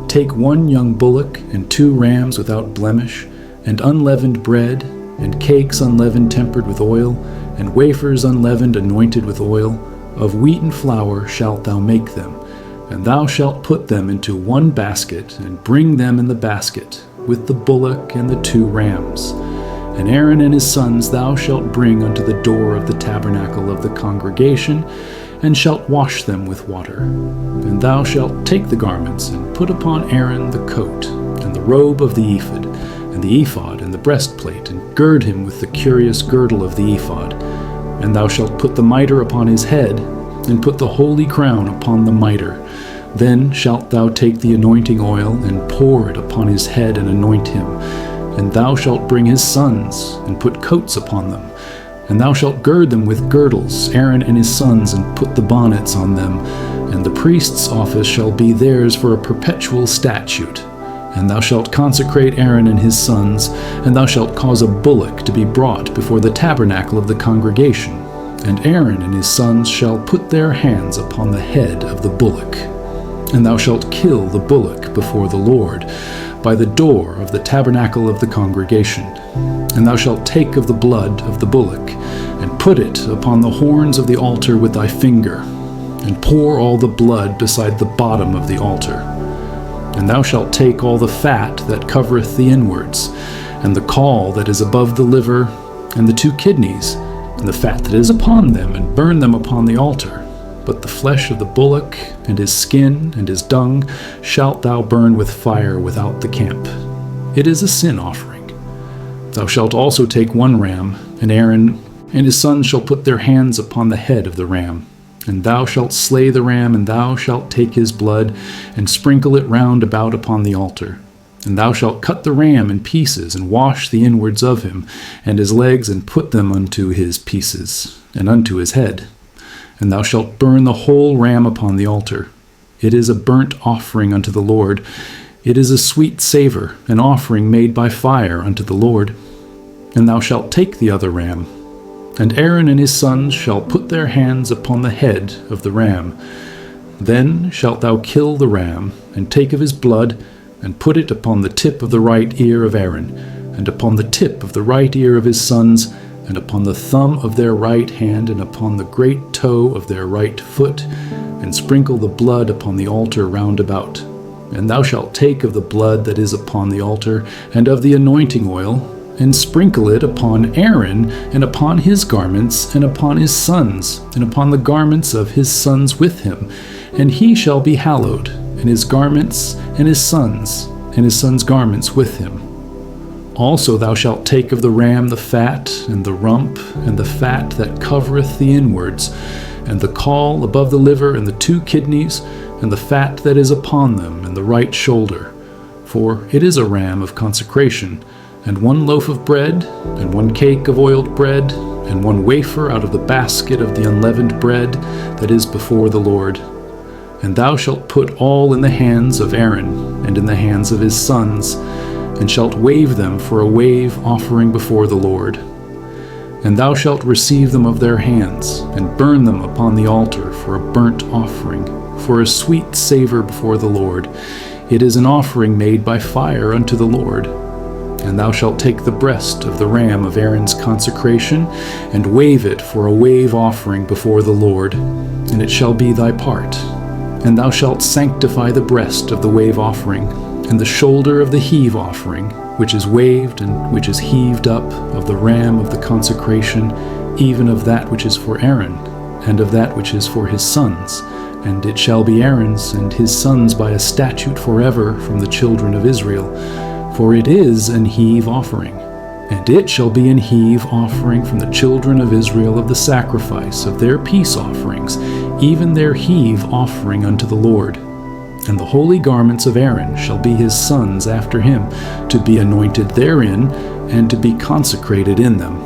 Take 1 young bullock, and 2 rams without blemish, and unleavened bread, and cakes unleavened tempered with oil, and wafers unleavened anointed with oil. Of wheaten flour shalt thou make them, and thou shalt put them into 1 basket, and bring them in the basket, with the bullock and the 2 rams. And Aaron and his sons thou shalt bring unto the door of the tabernacle of the congregation, and shalt wash them with water. And thou shalt take the garments, and put upon Aaron the coat, and the robe of the ephod, and the ephod, and the breastplate, and gird him with the curious girdle of the ephod. And thou shalt put the mitre upon his head, and put the holy crown upon the mitre. Then shalt thou take the anointing oil, and pour it upon his head, and anoint him. And thou shalt bring his sons, and put coats upon them. And thou shalt gird them with girdles, Aaron and his sons, and put the bonnets on them. And the priest's office shall be theirs for a perpetual statute. And thou shalt consecrate Aaron and his sons, and thou shalt cause a bullock to be brought before the tabernacle of the congregation. And Aaron and his sons shall put their hands upon the head of the bullock. And thou shalt kill the bullock before the Lord, by the door of the tabernacle of the congregation. And thou shalt take of the blood of the bullock, and put it upon the horns of the altar with thy finger, and pour all the blood beside the bottom of the altar. And thou shalt take all the fat that covereth the inwards, and the caul that is above the liver, and the 2 kidneys, and the fat that is upon them, and burn them upon the altar. But the flesh of the bullock, and his skin, and his dung, shalt thou burn with fire without the camp. It is a sin offering. Thou shalt also take 1 ram, and Aaron and his sons shall put their hands upon the head of the ram. And thou shalt slay the ram, and thou shalt take his blood, and sprinkle it round about upon the altar. And thou shalt cut the ram in pieces, and wash the inwards of him, and his legs, and put them unto his pieces, and unto his head. And thou shalt burn the whole ram upon the altar. It is a burnt offering unto the Lord. It is a sweet savour, an offering made by fire unto the Lord. And thou shalt take the other ram, And Aaron and his sons shall put their hands upon the head of the ram. Then shalt thou kill the ram, and take of his blood, and put it upon the tip of the right ear of Aaron, and upon the tip of the right ear of his sons, and upon the thumb of their right hand, and upon the great toe of their right foot, and sprinkle the blood upon the altar round about. And thou shalt take of the blood that is upon the altar, and of the anointing oil, and sprinkle it upon Aaron, and upon his garments, and upon his sons, and upon the garments of his sons with him. And he shall be hallowed, and his garments, and his sons' garments with him. Also thou shalt take of the ram the fat, and the rump, and the fat that covereth the inwards, and the caul above the liver, and the 2 kidneys, and the fat that is upon them, and the right shoulder. For it is a ram of consecration, and 1 loaf of bread, and 1 cake of oiled bread, and 1 wafer out of the basket of the unleavened bread that is before the Lord. And thou shalt put all in the hands of Aaron, and in the hands of his sons, and shalt wave them for a wave offering before the Lord. And thou shalt receive them of their hands, and burn them upon the altar for a burnt offering, for a sweet savor before the Lord. It is an offering made by fire unto the Lord. And thou shalt take the breast of the ram of Aaron's consecration, and wave it for a wave offering before the Lord, and it shall be thy part. And thou shalt sanctify the breast of the wave offering, and the shoulder of the heave offering, which is waved and which is heaved up, of the ram of the consecration, even of that which is for Aaron, and of that which is for his sons. And it shall be Aaron's and his sons by a statute forever from the children of Israel. For it is an heave offering, and it shall be an heave offering from the children of Israel of the sacrifice of their peace offerings, even their heave offering unto the Lord. And the holy garments of Aaron shall be his sons after him, to be anointed therein, and to be consecrated in them.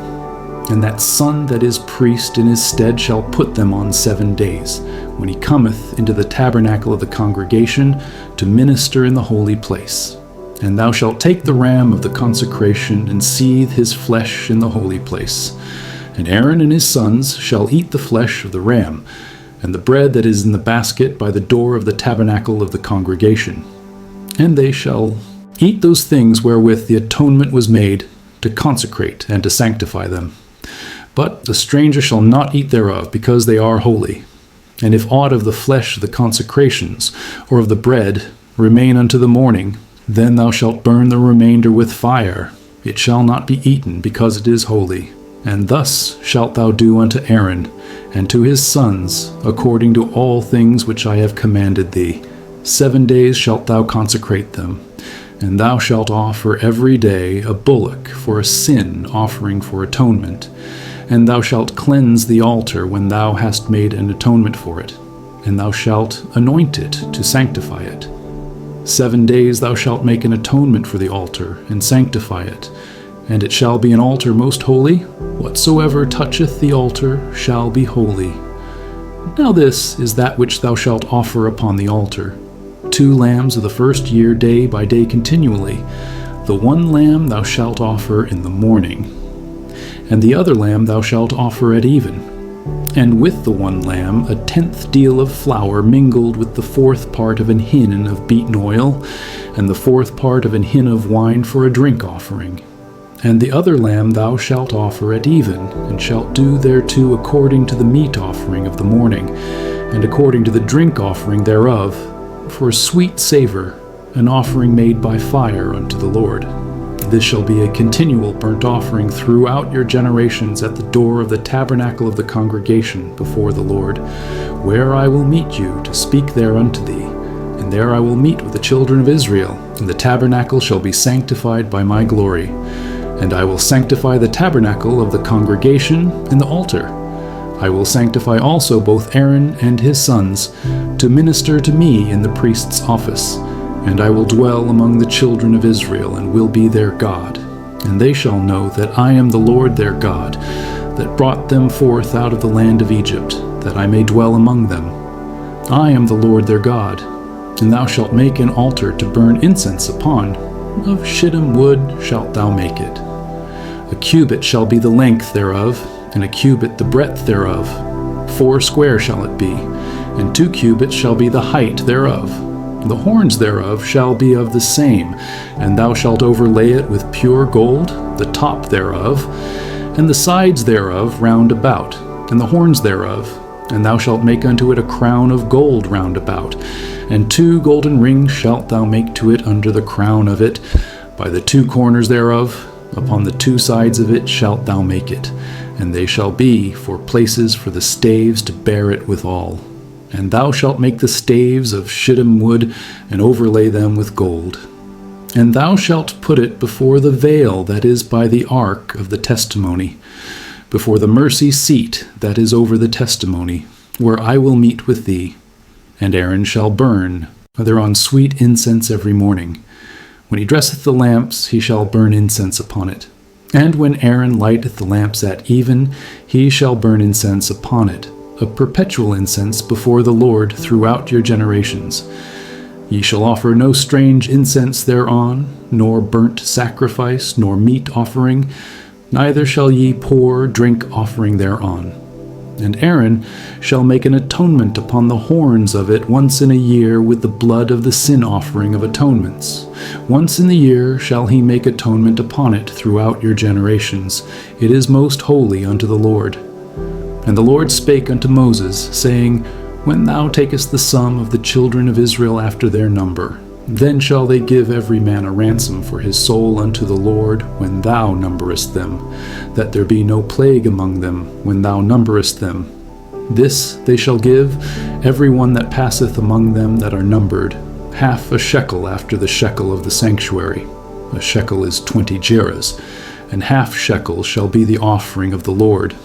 And that son that is priest in his stead shall put them on 7 days, when he cometh into the tabernacle of the congregation, to minister in the holy place. And thou shalt take the ram of the consecration, and seethe his flesh in the holy place. And Aaron and his sons shall eat the flesh of the ram, and the bread that is in the basket by the door of the tabernacle of the congregation. And they shall eat those things wherewith the atonement was made, to consecrate and to sanctify them. But the stranger shall not eat thereof, because they are holy. And if aught of the flesh of the consecrations, or of the bread, remain unto the morning, then thou shalt burn the remainder with fire. It shall not be eaten, because it is holy. And thus shalt thou do unto Aaron, and to his sons, according to all things which I have commanded thee. 7 days shalt thou consecrate them. And thou shalt offer every day a bullock for a sin offering for atonement. And thou shalt cleanse the altar when thou hast made an atonement for it. And thou shalt anoint it to sanctify it. 7 days thou shalt make an atonement for the altar, and sanctify it. And it shall be an altar most holy. Whatsoever toucheth the altar shall be holy. Now this is that which thou shalt offer upon the altar: 2 lambs of the first year, day by day continually. The 1 lamb thou shalt offer in the morning, and the other lamb thou shalt offer at even. And with the 1 lamb 1/10 deal of flour mingled with the 4th part of an hin of beaten oil, and the 4th part of an hin of wine for a drink offering. And the other lamb thou shalt offer at even, and shalt do thereto according to the meat offering of the morning, and according to the drink offering thereof, for a sweet savor, an offering made by fire unto the Lord. This shall be a continual burnt offering throughout your generations at the door of the tabernacle of the congregation before the Lord, where I will meet you to speak there unto thee. And there I will meet with the children of Israel, and the tabernacle shall be sanctified by my glory. And I will sanctify the tabernacle of the congregation and the altar. I will sanctify also both Aaron and his sons, to minister to me in the priest's office. And I will dwell among the children of Israel, and will be their God. And they shall know that I am the Lord their God, that brought them forth out of the land of Egypt, that I may dwell among them. I am the Lord their God. And thou shalt make an altar to burn incense upon. Of shittim wood shalt thou make it. A cubit shall be the length thereof, and a cubit the breadth thereof. 4 square shall it be, and 2 cubits shall be the height thereof. The horns thereof shall be of the same, and thou shalt overlay it with pure gold, the top thereof, and the sides thereof round about, and the horns thereof. And thou shalt make unto it a crown of gold round about, and 2 golden rings shalt thou make to it under the crown of it, by the 2 corners thereof. Upon the 2 sides of it shalt thou make it, and they shall be for places for the staves to bear it withal. And thou shalt make the staves of shittim wood, and overlay them with gold. And thou shalt put it before the veil that is by the ark of the testimony, before the mercy seat that is over the testimony, where I will meet with thee. And Aaron shall burn thereon sweet incense every morning. When he dresseth the lamps, he shall burn incense upon it. And when Aaron lighteth the lamps at even, he shall burn incense upon it, a perpetual incense before the Lord throughout your generations. Ye shall offer no strange incense thereon, nor burnt sacrifice, nor meat offering, neither shall ye pour drink offering thereon. And Aaron shall make an atonement upon the horns of it once in a year with the blood of the sin offering of atonements. Once in the year shall he make atonement upon it throughout your generations. It is most holy unto the Lord. And the Lord spake unto Moses, saying, When thou takest the sum of the children of Israel after their number, then shall they give every man a ransom for his soul unto the Lord when thou numberest them, that there be no plague among them when thou numberest them. This they shall give every one that passeth among them that are numbered, half a shekel after the shekel of the sanctuary. A shekel is 20 gerahs, and half shekel shall be the offering of the Lord.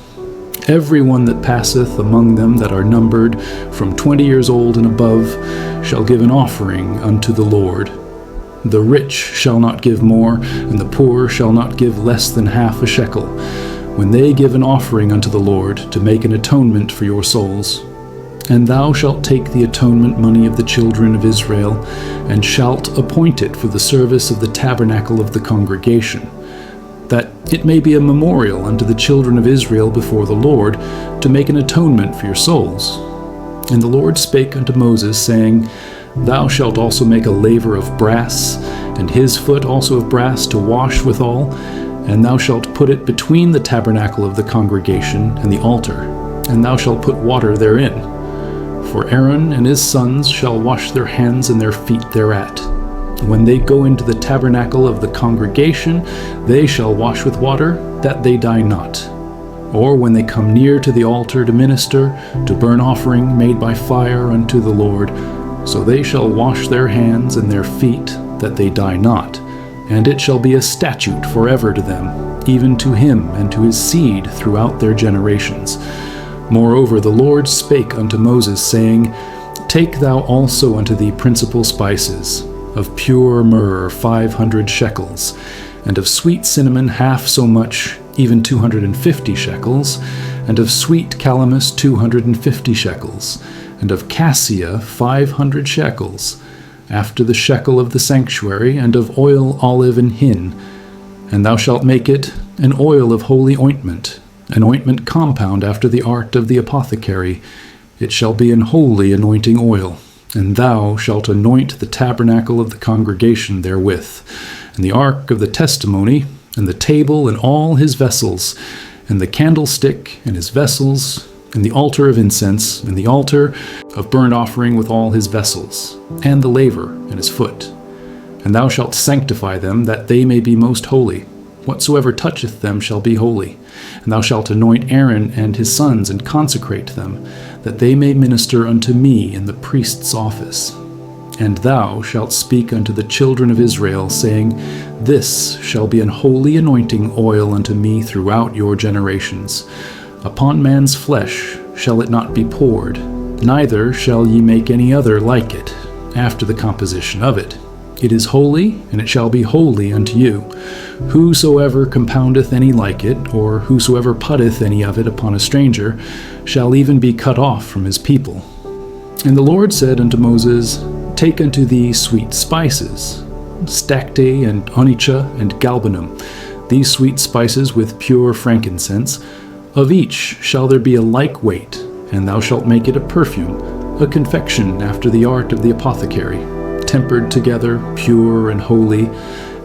Every one that passeth among them that are numbered from 20 years old and above shall give an offering unto the Lord. The rich shall not give more, and the poor shall not give less than half a shekel, when they give an offering unto the Lord to make an atonement for your souls. And thou shalt take the atonement money of the children of Israel, and shalt appoint it for the service of the tabernacle of the congregation, that it may be a memorial unto the children of Israel before the Lord, to make an atonement for your souls. And the Lord spake unto Moses, saying, Thou shalt also make a laver of brass, and his foot also of brass to wash withal, and thou shalt put it between the tabernacle of the congregation and the altar, and thou shalt put water therein. For Aaron and his sons shall wash their hands and their feet thereat. When they go into the tabernacle of the congregation, they shall wash with water, that they die not. Or when they come near to the altar to minister, to burn offering made by fire unto the Lord, so they shall wash their hands and their feet, that they die not. And it shall be a statute forever to them, even to him and to his seed throughout their generations. Moreover, the Lord spake unto Moses, saying, Take thou also unto thee principal spices, of pure myrrh 500 shekels, and of sweet cinnamon half so much, even 250 shekels, and of sweet calamus 250 shekels, and of cassia 500 shekels, after the shekel of the sanctuary, and of oil, olive, and hin. And thou shalt make it an oil of holy ointment, an ointment compound after the art of the apothecary. It shall be an holy anointing oil. And thou shalt anoint the tabernacle of the congregation therewith, and the ark of the testimony, and the table and all his vessels, and the candlestick and his vessels, and the altar of incense, and the altar of burnt offering with all his vessels, and the laver and his foot. And thou shalt sanctify them, that they may be most holy. Whatsoever toucheth them shall be holy. And thou shalt anoint Aaron and his sons, and consecrate them, that they may minister unto me in the priest's office. And thou shalt speak unto the children of Israel, saying, This shall be an holy anointing oil unto me throughout your generations. Upon man's flesh shall it not be poured, neither shall ye make any other like it, after the composition of it. It is holy, and it shall be holy unto you. Whosoever compoundeth any like it, or whosoever putteth any of it upon a stranger, shall even be cut off from his people. And the Lord said unto Moses, Take unto thee sweet spices, stacte and onycha and galbanum, these sweet spices with pure frankincense, Of each shall there be a like weight, and thou shalt make it a perfume, a confection after the art of the apothecary, tempered together, pure and holy.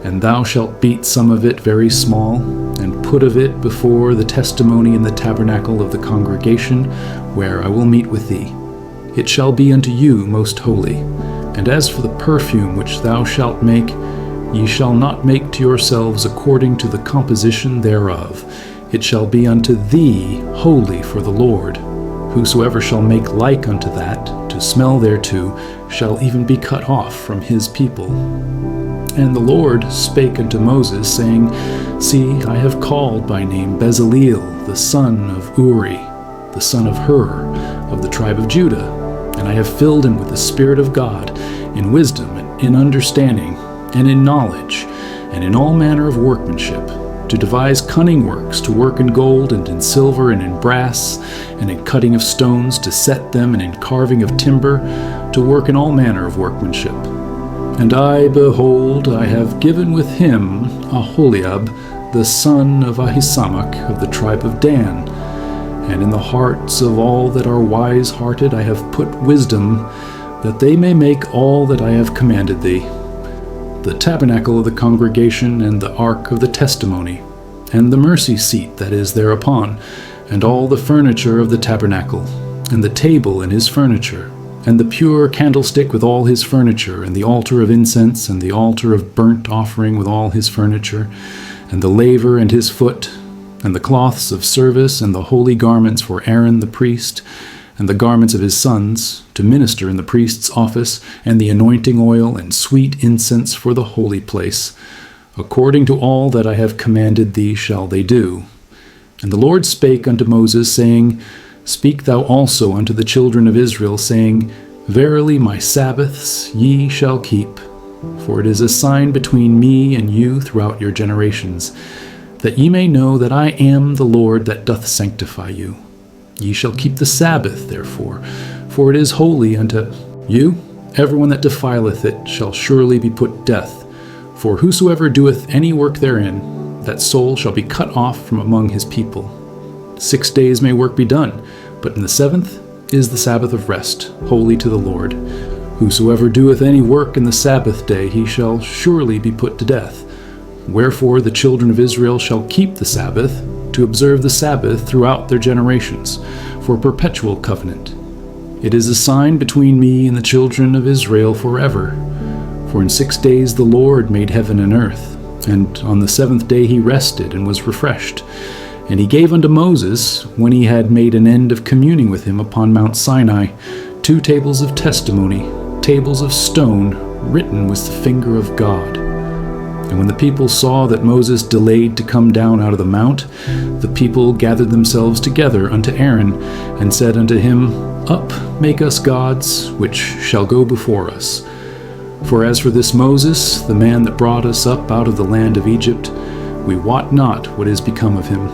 And thou shalt beat some of it very small, and put of it before the testimony in the tabernacle of the congregation, where I will meet with thee. It shall be unto you most holy. And as for the perfume which thou shalt make, ye shall not make to yourselves according to the composition thereof. It shall be unto thee holy for the Lord. Whosoever shall make like unto that, to smell thereto, shall even be cut off from his people. And the Lord spake unto Moses, saying, See, I have called by name Bezaleel, the son of Uri, the son of Hur, of the tribe of Judah, and I have filled him with the Spirit of God, in wisdom, and in understanding, and in knowledge, and in all manner of workmanship, to devise cunning works, to work in gold, and in silver, and in brass, and in cutting of stones, to set them, and in carving of timber, to work in all manner of workmanship. And I, behold, I have given with him Aholiab, the son of Ahisamach, of the tribe of Dan. And in the hearts of all that are wise-hearted I have put wisdom, that they may make all that I have commanded thee: the tabernacle of the congregation, and the ark of the testimony, and the mercy seat that is thereupon, and all the furniture of the tabernacle, and the table and his furniture, and the pure candlestick with all his furniture, and the altar of incense, and the altar of burnt offering with all his furniture, and the laver and his foot, and the cloths of service, and the holy garments for Aaron the priest, and the garments of his sons, to minister in the priest's office, and the anointing oil and sweet incense for the holy place. According to all that I have commanded thee shall they do. And the Lord spake unto Moses, saying, Speak thou also unto the children of Israel, saying, Verily my Sabbaths ye shall keep, for it is a sign between me and you throughout your generations, that ye may know that I am the Lord that doth sanctify you. Ye shall keep the Sabbath, therefore, for it is holy unto you. Everyone that defileth it shall surely be put to death. For whosoever doeth any work therein, that soul shall be cut off from among his people. 6 days may work be done, but in the seventh is the Sabbath of rest, holy to the Lord. Whosoever doeth any work in the Sabbath day, he shall surely be put to death. Wherefore the children of Israel shall keep the Sabbath, to observe the Sabbath throughout their generations, for a perpetual covenant. It is a sign between me and the children of Israel forever. For in 6 days the Lord made heaven and earth, and on the seventh day he rested and was refreshed. And he gave unto Moses, when he had made an end of communing with him upon Mount Sinai, 2 tables of testimony, tables of stone, written with the finger of God. And when the people saw that Moses delayed to come down out of the mount, the people gathered themselves together unto Aaron, and said unto him, Up, make us gods, which shall go before us. For as for this Moses, the man that brought us up out of the land of Egypt, we wot not what is become of him.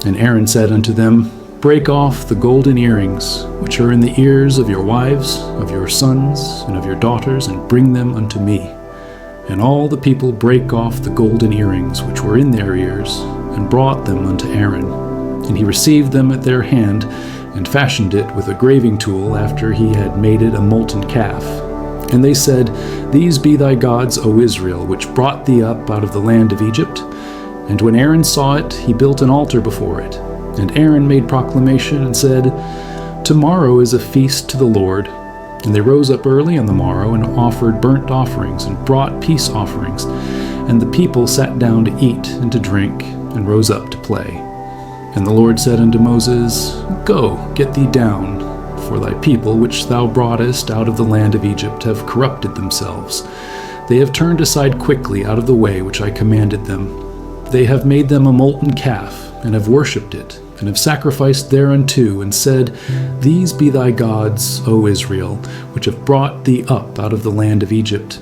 And Aaron said unto them, Break off the golden earrings, which are in the ears of your wives, of your sons, and of your daughters, and bring them unto me. And all the people brake off the golden earrings which were in their ears, and brought them unto Aaron. And he received them at their hand, and fashioned it with a graving tool after he had made it a molten calf. And they said, These be thy gods, O Israel, which brought thee up out of the land of Egypt. And when Aaron saw it, he built an altar before it. And Aaron made proclamation and said, Tomorrow is a feast to the Lord. And they rose up early on the morrow and offered burnt offerings and brought peace offerings. And the people sat down to eat and to drink, and rose up to play. And the Lord said unto Moses, Go, get thee down, for thy people which thou broughtest out of the land of Egypt have corrupted themselves. They have turned aside quickly out of the way which I commanded them. They have made them a molten calf, and have worshipped it, and have sacrificed thereunto, and said, These be thy gods, O Israel, which have brought thee up out of the land of Egypt.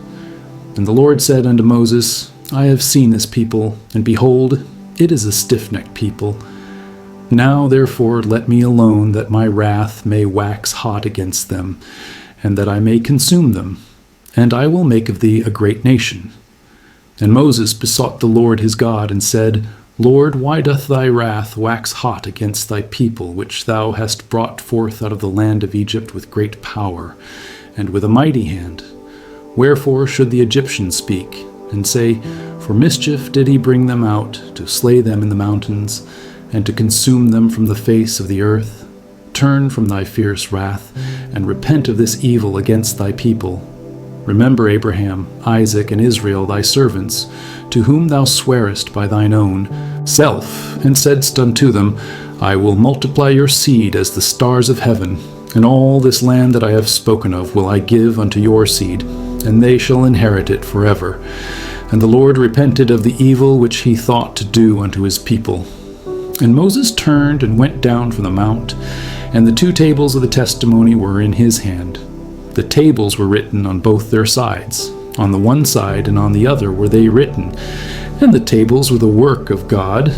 And the Lord said unto Moses, I have seen this people, and behold, it is a stiff-necked people. Now therefore let me alone, that my wrath may wax hot against them, and that I may consume them, and I will make of thee a great nation. And Moses besought the Lord his God, and said, Lord, why doth thy wrath wax hot against thy people, which thou hast brought forth out of the land of Egypt with great power, and with a mighty hand? Wherefore should the Egyptians speak, and say, For mischief did he bring them out, to slay them in the mountains, and to consume them from the face of the earth? Turn from thy fierce wrath, and repent of this evil against thy people. Remember Abraham, Isaac, and Israel thy servants, to whom thou swarest by thine own self, and saidst unto them, I will multiply your seed as the stars of heaven, and all this land that I have spoken of will I give unto your seed, and they shall inherit it forever. And the Lord repented of the evil which he thought to do unto his people. And Moses turned and went down from the mount, and the 2 tables of the testimony were in his hand. The tables were written on both their sides. On the one side and on the other were they written, and the tables were the work of God,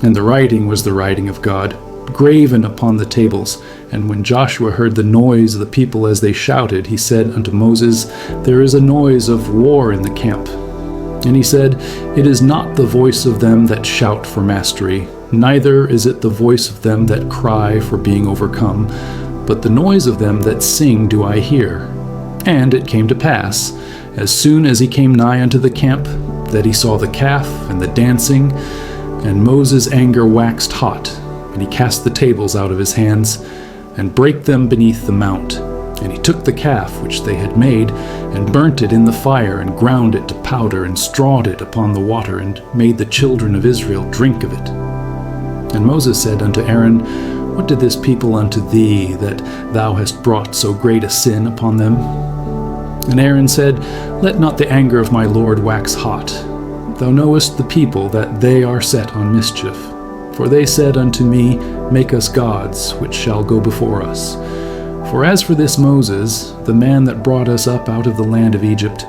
and the writing was the writing of God, graven upon the tables. And when Joshua heard the noise of the people as they shouted, he said unto Moses, There is a noise of war in the camp. And he said, It is not the voice of them that shout for mastery, neither is it the voice of them that cry for being overcome, but the noise of them that sing do I hear. And it came to pass, as soon as he came nigh unto the camp, that he saw the calf and the dancing, and Moses' anger waxed hot, and he cast the tables out of his hands, and brake them beneath the mount. And he took the calf which they had made, and burnt it in the fire, and ground it to powder, and strawed it upon the water, and made the children of Israel drink of it. And Moses said unto Aaron, What did this people unto thee, that thou hast brought so great a sin upon them? And Aaron said, Let not the anger of my Lord wax hot. Thou knowest the people that they are set on mischief. For they said unto me, Make us gods, which shall go before us. For as for this Moses, the man that brought us up out of the land of Egypt,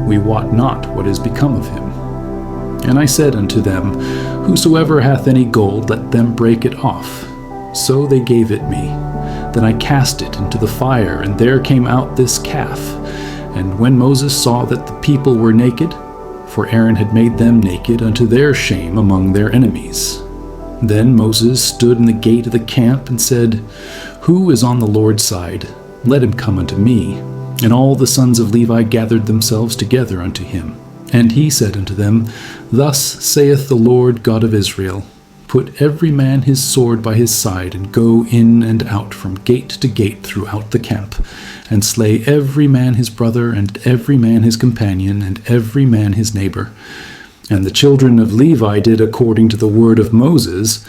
we wot not what is become of him. And I said unto them, Whosoever hath any gold, let them break it off. So they gave it me. Then I cast it into the fire, and there came out this calf. And when Moses saw that the people were naked, for Aaron had made them naked unto their shame among their enemies, then Moses stood in the gate of the camp and said, Who is on the Lord's side? Let him come unto me. And all the sons of Levi gathered themselves together unto him. And he said unto them, Thus saith the Lord God of Israel, Put every man his sword by his side, and go in and out from gate to gate throughout the camp, and slay every man his brother, and every man his companion, and every man his neighbor. And the children of Levi did according to the word of Moses,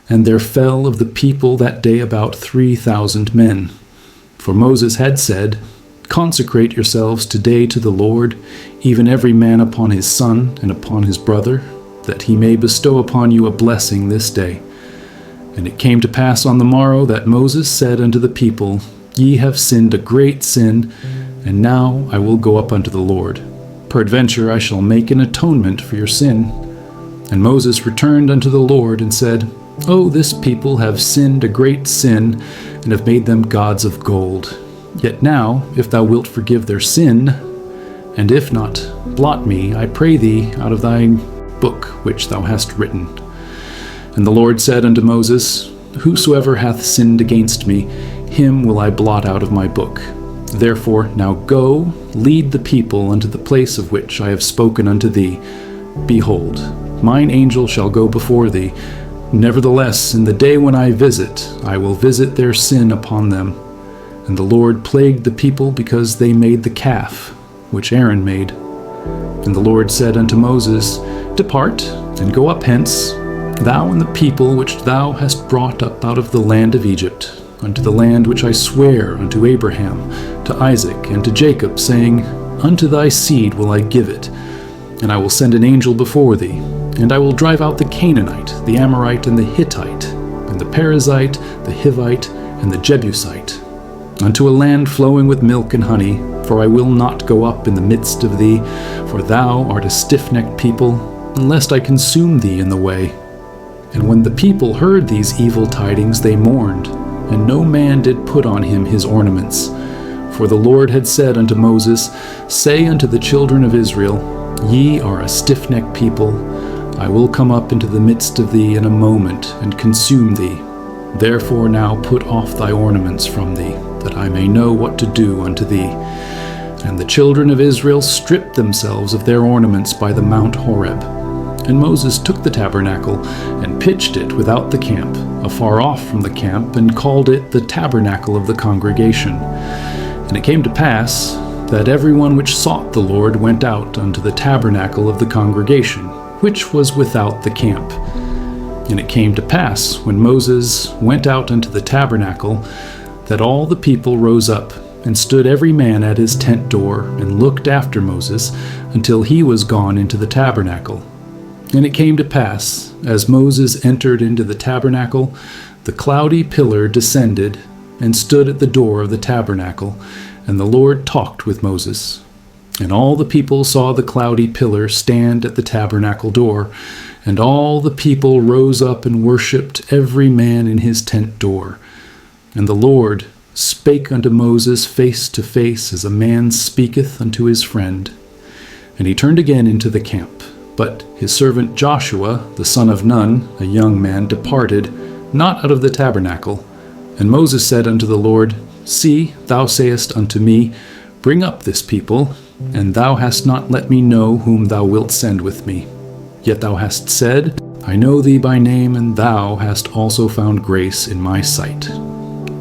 and there fell of the people that day about 3,000 men. For Moses had said, Consecrate yourselves today to the Lord, even every man upon his son and upon his brother, that he may bestow upon you a blessing this day. And it came to pass on the morrow that Moses said unto the people, Ye have sinned a great sin, and now I will go up unto the Lord. Peradventure I shall make an atonement for your sin. And Moses returned unto the Lord and said, O this people have sinned a great sin, and have made them gods of gold. Yet now, if thou wilt forgive their sin, and if not, blot me, I pray thee, out of thy book which thou hast written. And the Lord said unto Moses, Whosoever hath sinned against me, him will I blot out of my book. Therefore now go, lead the people unto the place of which I have spoken unto thee. Behold, mine angel shall go before thee. Nevertheless, in the day when I will visit their sin upon them. And the Lord plagued the people because they made the calf, which Aaron made. And the Lord said unto Moses, Depart, and go up hence, thou and the people which thou hast brought up out of the land of Egypt, unto the land which I swear unto Abraham, to Isaac, and to Jacob, saying, Unto thy seed will I give it, and I will send an angel before thee, and I will drive out the Canaanite, the Amorite, and the Hittite, and the Perizzite, the Hivite, and the Jebusite, unto a land flowing with milk and honey, for I will not go up in the midst of thee, for thou art a stiff-necked people, lest I consume thee in the way. And when the people heard these evil tidings, they mourned, and no man did put on him his ornaments. For the Lord had said unto Moses, Say unto the children of Israel, Ye are a stiff-necked people, I will come up into the midst of thee in a moment, and consume thee. Therefore now put off thy ornaments from thee, that I may know what to do unto thee. And the children of Israel stripped themselves of their ornaments by the Mount Horeb. And Moses took the tabernacle, and pitched it without the camp, afar off from the camp, and called it the tabernacle of the congregation. And it came to pass, that everyone which sought the Lord went out unto the tabernacle of the congregation, which was without the camp. And it came to pass, when Moses went out unto the tabernacle, that all the people rose up, and stood every man at his tent door, and looked after Moses, until he was gone into the tabernacle. And it came to pass, as Moses entered into the tabernacle, the cloudy pillar descended, and stood at the door of the tabernacle, and the Lord talked with Moses. And all the people saw the cloudy pillar stand at the tabernacle door, and all the people rose up and worshipped every man in his tent door. And the Lord spake unto Moses face to face, as a man speaketh unto his friend. And he turned again into the camp. But his servant Joshua, the son of Nun, a young man, departed, not out of the tabernacle. And Moses said unto the Lord, See, thou sayest unto me, Bring up this people, and thou hast not let me know whom thou wilt send with me. Yet thou hast said, I know thee by name, and thou hast also found grace in my sight.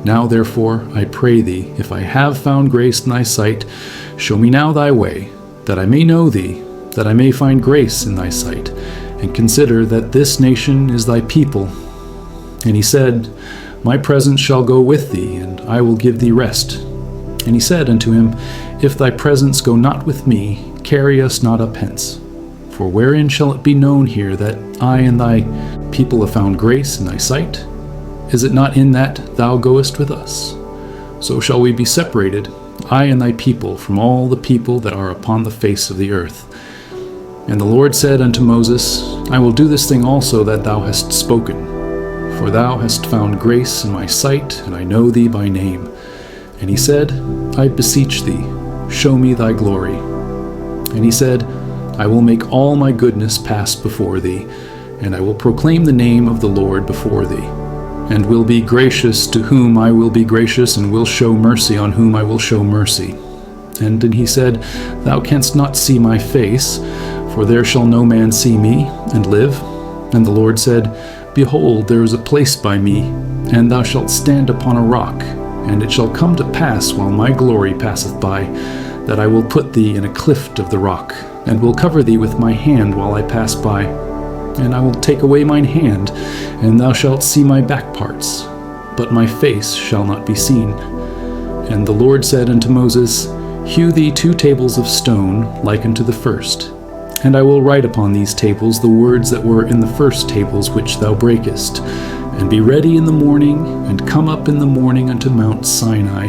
Now therefore, I pray thee, if I have found grace in thy sight, show me now thy way, that I may know thee, that I may find grace in thy sight, and consider that this nation is thy people. And he said, My presence shall go with thee, and I will give thee rest. And he said unto him, If thy presence go not with me, carry us not up hence. For wherein shall it be known here that I and thy people have found grace in thy sight? Is it not in that thou goest with us? So shall we be separated, I and thy people, from all the people that are upon the face of the earth. And the Lord said unto Moses, I will do this thing also that thou hast spoken. For thou hast found grace in my sight, and I know thee by name. And he said, I beseech thee, show me thy glory. And he said, I will make all my goodness pass before thee, and I will proclaim the name of the Lord before thee, and will be gracious to whom I will be gracious, and will show mercy on whom I will show mercy. And he said, Thou canst not see my face, for there shall no man see me, and live. And the Lord said, Behold, there is a place by me, and thou shalt stand upon a rock. And it shall come to pass, while my glory passeth by, that I will put thee in a cleft of the rock, and will cover thee with my hand while I pass by. And I will take away mine hand, and thou shalt see my back parts, but my face shall not be seen. And the Lord said unto Moses, Hew thee 2 tables of stone, like unto the first. And I will write upon these tables the words that were in the first tables which thou breakest. And be ready in the morning, and come up in the morning unto Mount Sinai,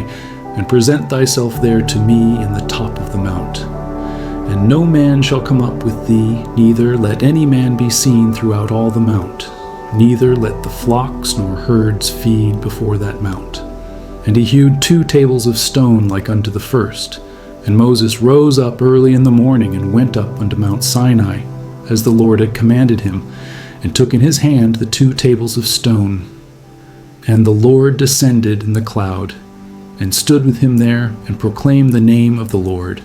and present thyself there to me in the top of the mount. And no man shall come up with thee, neither let any man be seen throughout all the mount, neither let the flocks nor herds feed before that mount. And he hewed 2 tables of stone like unto the first. And Moses rose up early in the morning, and went up unto Mount Sinai, as the Lord had commanded him, and took in his hand the 2 tables of stone. And the Lord descended in the cloud, and stood with him there, and proclaimed the name of the Lord.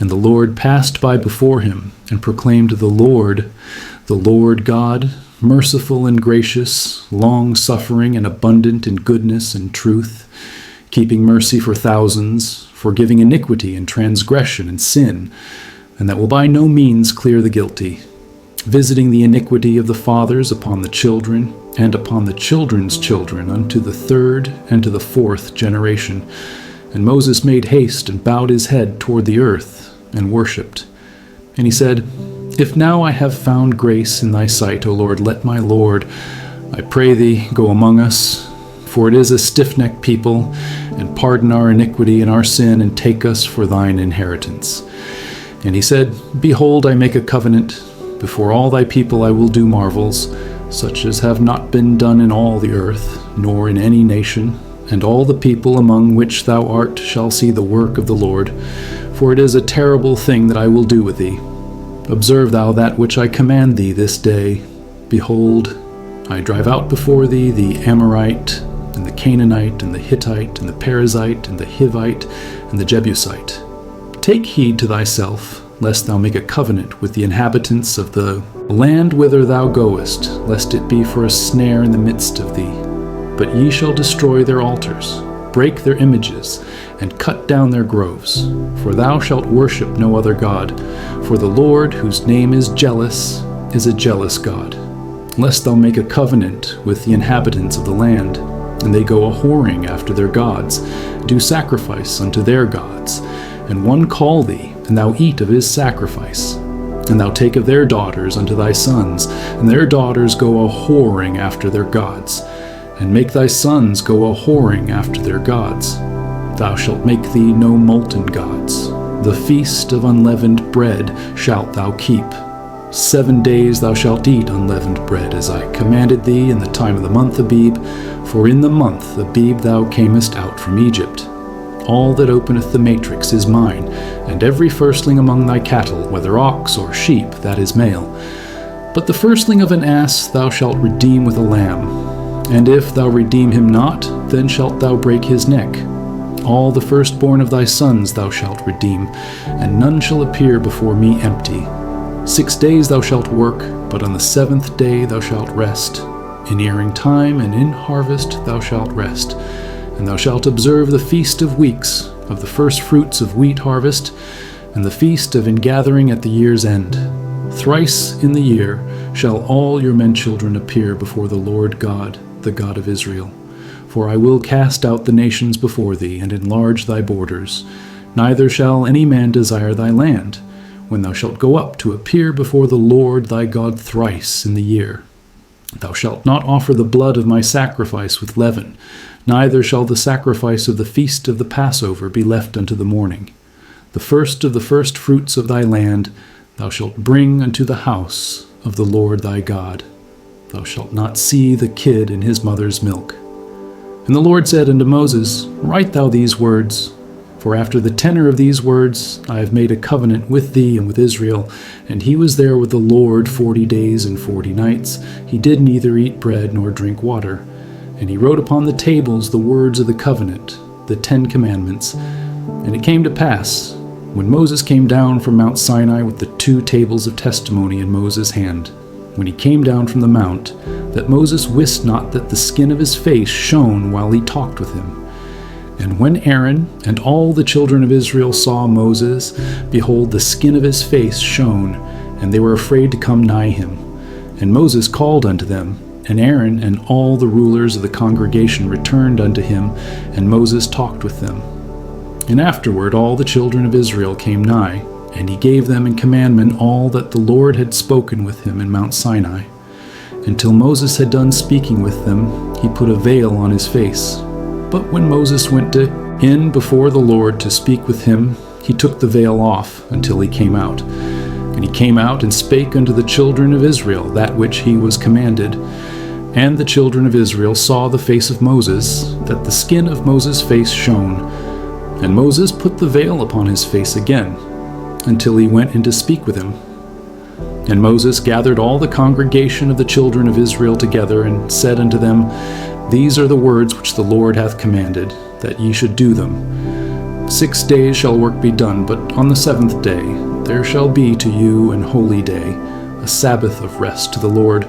And the Lord passed by before him, and proclaimed the Lord God, merciful and gracious, long-suffering and abundant in goodness and truth, keeping mercy for thousands, forgiving iniquity and transgression and sin, and that will by no means clear the guilty, visiting the iniquity of the fathers upon the children, and upon the children's children, unto the 3rd and to the 4th generation. And Moses made haste, and bowed his head toward the earth, and worshipped. And he said, If now I have found grace in thy sight, O Lord, let my Lord, I pray thee, go among us, for it is a stiff-necked people, and pardon our iniquity and our sin, and take us for thine inheritance. And he said, Behold, I make a covenant. Before all thy people I will do marvels, such as have not been done in all the earth, nor in any nation. And all the people among which thou art shall see the work of the Lord. For it is a terrible thing that I will do with thee. Observe thou that which I command thee this day. Behold, I drive out before thee the Amorite, and the Canaanite, and the Hittite, and the Perizzite, and the Hivite, and the Jebusite. Take heed to thyself, lest thou make a covenant with the inhabitants of the land whither thou goest, lest it be for a snare in the midst of thee. But ye shall destroy their altars, break their images, and cut down their groves. For thou shalt worship no other God, for the Lord, whose name is jealous, is a jealous God. Lest thou make a covenant with the inhabitants of the land, and they go a-whoring after their gods, do sacrifice unto their gods, and one call thee, and thou eat of his sacrifice. And thou take of their daughters unto thy sons, and their daughters go a-whoring after their gods, and make thy sons go a-whoring after their gods. Thou shalt make thee no molten gods. The feast of unleavened bread shalt thou keep. 7 days thou shalt eat unleavened bread, as I commanded thee in the time of the month Abib, for in the month Abib thou camest out from Egypt. All that openeth the matrix is mine, and every firstling among thy cattle, whether ox or sheep, that is male. But the firstling of an ass thou shalt redeem with a lamb. And if thou redeem him not, then shalt thou break his neck. All the firstborn of thy sons thou shalt redeem, and none shall appear before me empty. 6 days thou shalt work, but on the 7th day thou shalt rest. In earing time and in harvest thou shalt rest. And thou shalt observe the feast of weeks, of the first fruits of wheat harvest, and the feast of ingathering at the year's end. Thrice in the year shall all your men children appear before the Lord God, the God of Israel. For I will cast out the nations before thee, and enlarge thy borders. Neither shall any man desire thy land, when thou shalt go up to appear before the Lord thy God thrice in the year. Thou shalt not offer the blood of my sacrifice with leaven, neither shall the sacrifice of the feast of the Passover be left unto the morning. The first of the first fruits of thy land thou shalt bring unto the house of the Lord thy God. Thou shalt not see the kid in his mother's milk. And the Lord said unto Moses, Write thou these words, for after the tenor of these words I have made a covenant with thee and with Israel. And he was there with the Lord 40 days and 40 nights. He did neither eat bread nor drink water. And he wrote upon the tables the words of the covenant, the 10 commandments. And it came to pass, when Moses came down from Mount Sinai with the 2 tables of testimony in Moses' hand, when he came down from the mount, that Moses wist not that the skin of his face shone while he talked with him. And when Aaron and all the children of Israel saw Moses, behold, the skin of his face shone, and they were afraid to come nigh him. And Moses called unto them, and Aaron and all the rulers of the congregation returned unto him, and Moses talked with them. And afterward all the children of Israel came nigh, and he gave them in commandment all that the Lord had spoken with him in Mount Sinai. Until Moses had done speaking with them, he put a veil on his face. But when Moses went in before the Lord to speak with him, he took the veil off until he came out. And he came out and spake unto the children of Israel that which he was commanded. And the children of Israel saw the face of Moses, that the skin of Moses' face shone. And Moses put the veil upon his face again, until he went in to speak with him. And Moses gathered all the congregation of the children of Israel together, and said unto them, These are the words which the Lord hath commanded, that ye should do them. 6 days shall work be done, but on the 7th day there shall be to you an holy day, a Sabbath of rest to the Lord.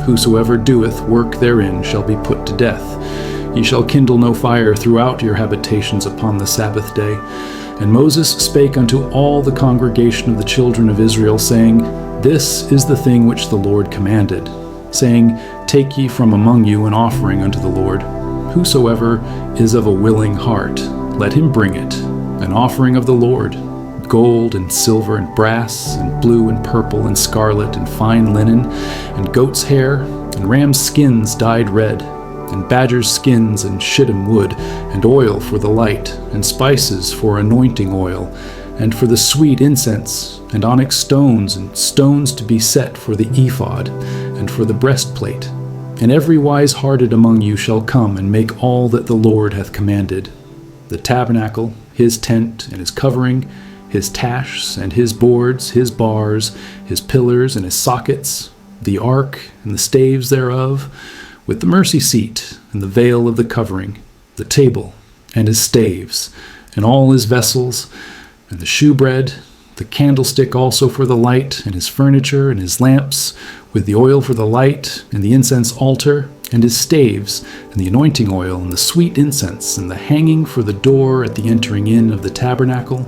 Whosoever doeth work therein shall be put to death. Ye shall kindle no fire throughout your habitations upon the Sabbath day. And Moses spake unto all the congregation of the children of Israel, saying, This is the thing which the Lord commanded, saying, Take ye from among you an offering unto the Lord. Whosoever is of a willing heart, let him bring it, an offering of the Lord, gold and silver and brass and blue and purple and scarlet and fine linen and goat's hair and ram's skins dyed red and badger's skins and shittim wood and oil for the light and spices for anointing oil and for the sweet incense and onyx stones and stones to be set for the ephod and for the breastplate. And every wise-hearted among you shall come and make all that the Lord hath commanded, the tabernacle, his tent, and his covering, his tashs and his boards, his bars, his pillars and his sockets, the ark and the staves thereof, with the mercy seat and the veil of the covering, the table and his staves, and all his vessels, and the shewbread, the candlestick also for the light, and his furniture, and his lamps, with the oil for the light, and the incense altar, and his staves, and the anointing oil, and the sweet incense, and the hanging for the door at the entering in of the tabernacle,